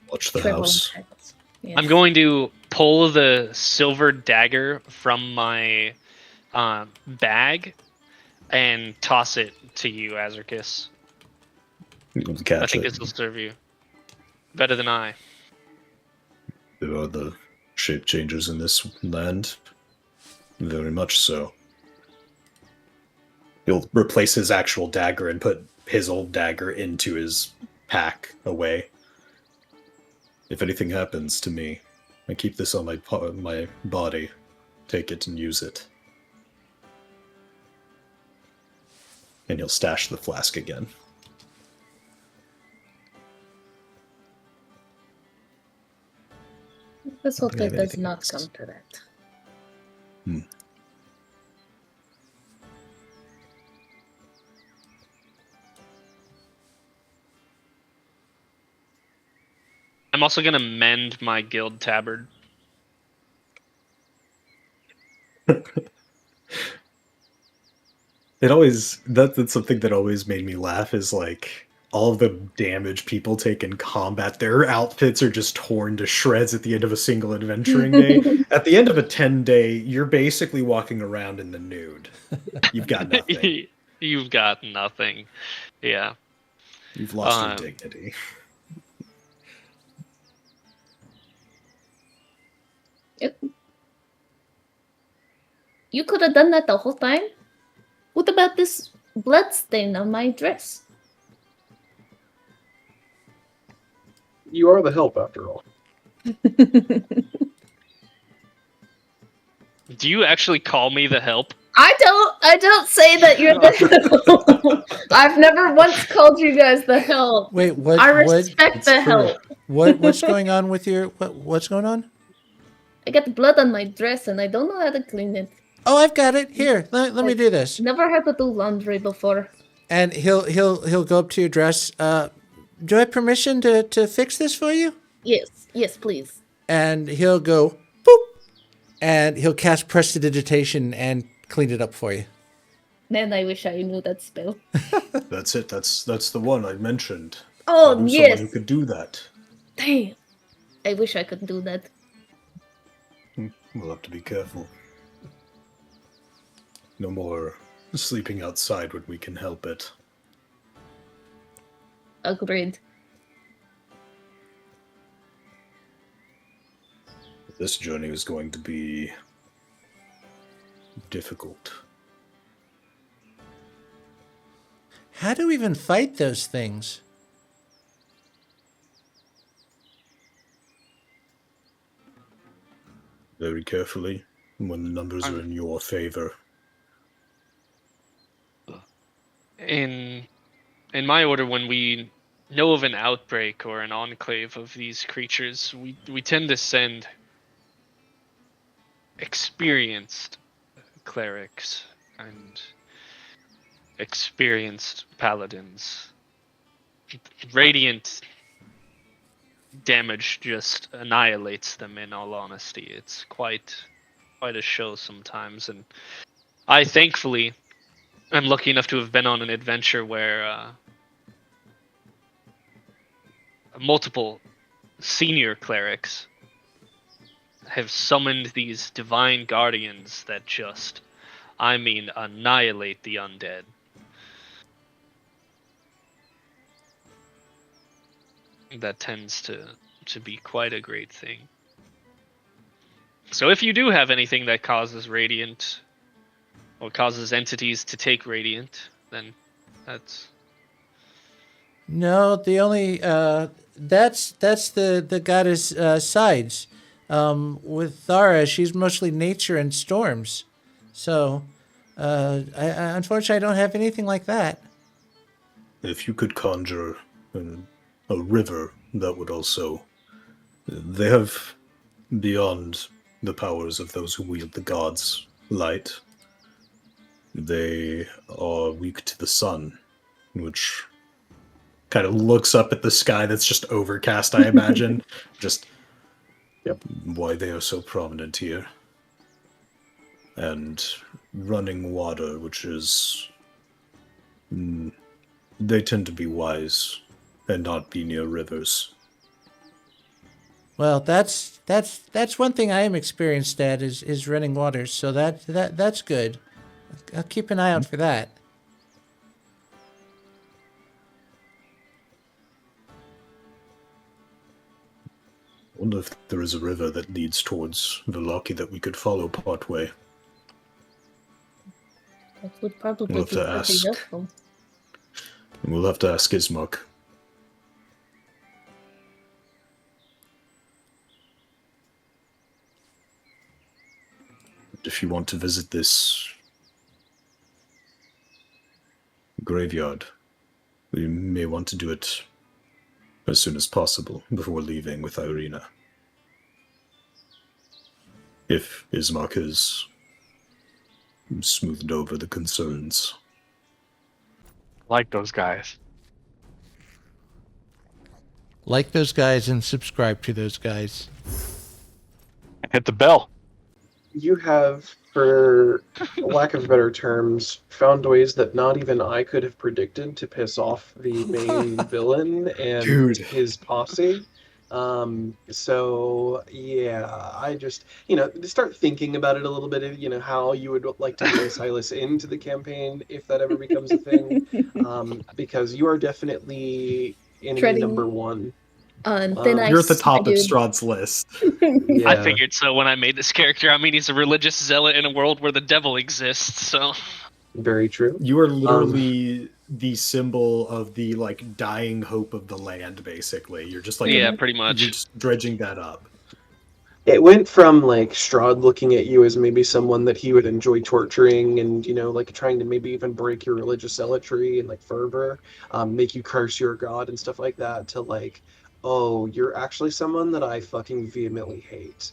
watch the travel house. in cycles. Yes. I'm going to pull the silver dagger from my bag and toss it to you, Azricus. I think this will serve you better than I. There are the shape changers in this land. Very much so. He'll replace his actual dagger and put his old dagger into his pack away. If anything happens to me, I keep this on my body. Take it and use it. And he'll stash the flask again. Let's hope that does not come to that. I'm also going to mend my guild tabard. That's something that always made me laugh is like all of the damage people take in combat. Their outfits are just torn to shreds at the end of a single adventuring day. At the end of a 10-day, you're basically walking around in the nude. You've got nothing. You've got nothing. Yeah. You've lost your dignity. You could have done that the whole time. What about this blood stain on my dress? You are the help, after all. Do you actually call me the help? I don't say that you're the help. I've never once called you guys the help. Wait, what? I respect the help. What's going on with your what's going on? I got blood on my dress and I don't know how to clean it. Oh, I've got it. Here, let me do this. Never had to do laundry before. And he'll go up to your dress. Do I have permission to fix this for you? Yes, please. And he'll go boop, and he'll cast prestidigitation and clean it up for you. Man, I wish I knew that spell. That's it. That's the one I mentioned. Oh, Someone yes. who could do that. Damn. I wish I could do that. We'll have to be careful. No more sleeping outside when we can help it. Agreed. This journey is going to be difficult. How do we even fight those things? Very carefully, when the numbers are in your favor. In my order, when we know of an outbreak or an enclave of these creatures, we tend to send experienced clerics and experienced paladins. Radiant damage just annihilates them, in all honesty. It's quite a show sometimes, and I thankfully am lucky enough to have been on an adventure where multiple senior clerics have summoned these divine guardians that just, I mean, annihilate the undead. That tends to be quite a great thing. So if you do have anything that causes radiant or causes entities to take radiant, then that's... No, the only that's the goddess sides. With Thara, she's mostly nature and storms. So, I unfortunately I don't have anything like that. If you could conjure a river, that would also... They have, beyond the powers of those who wield the gods' light, they are weak to the sun, which kind of looks up at the sky that's just overcast, I imagine. Just why they are so prominent here. And running water, which is... They tend to be wise and not be near rivers. Well, that's one thing I am experienced at is running waters. So that's good. I'll keep an eye out for that. I wonder if there is a river that leads towards Velaki that we could follow partway. That would probably We'll be have to pretty ask. helpful. We'll have to ask Ismark. If you want to visit this graveyard, we may want to do it as soon as possible before leaving with Irena. If Ismark has smoothed over the concerns. Like those guys. Like those guys and subscribe to those guys. Hit the bell. You have, for lack of better terms, found ways that not even I could have predicted to piss off the main villain and Dude. his posse. So yeah, I just, start thinking about it a little bit, how you would like to bring Silas into the campaign if that ever becomes a thing. Because you are definitely enemy Treading number one. on thin ice. You're at the top my of dude. Strahd's list. Yeah. I figured so when I made this character. I mean, he's a religious zealot in a world where the devil exists, so... Very true. You are literally the symbol of the like dying hope of the land, basically. You're just like yeah, pretty much. You're just dredging that up. It went from like Strahd looking at you as maybe someone that he would enjoy torturing and, like trying to maybe even break your religious zealotry and like fervor, make you curse your god and stuff like that, to like, oh, you're actually someone that I fucking vehemently hate.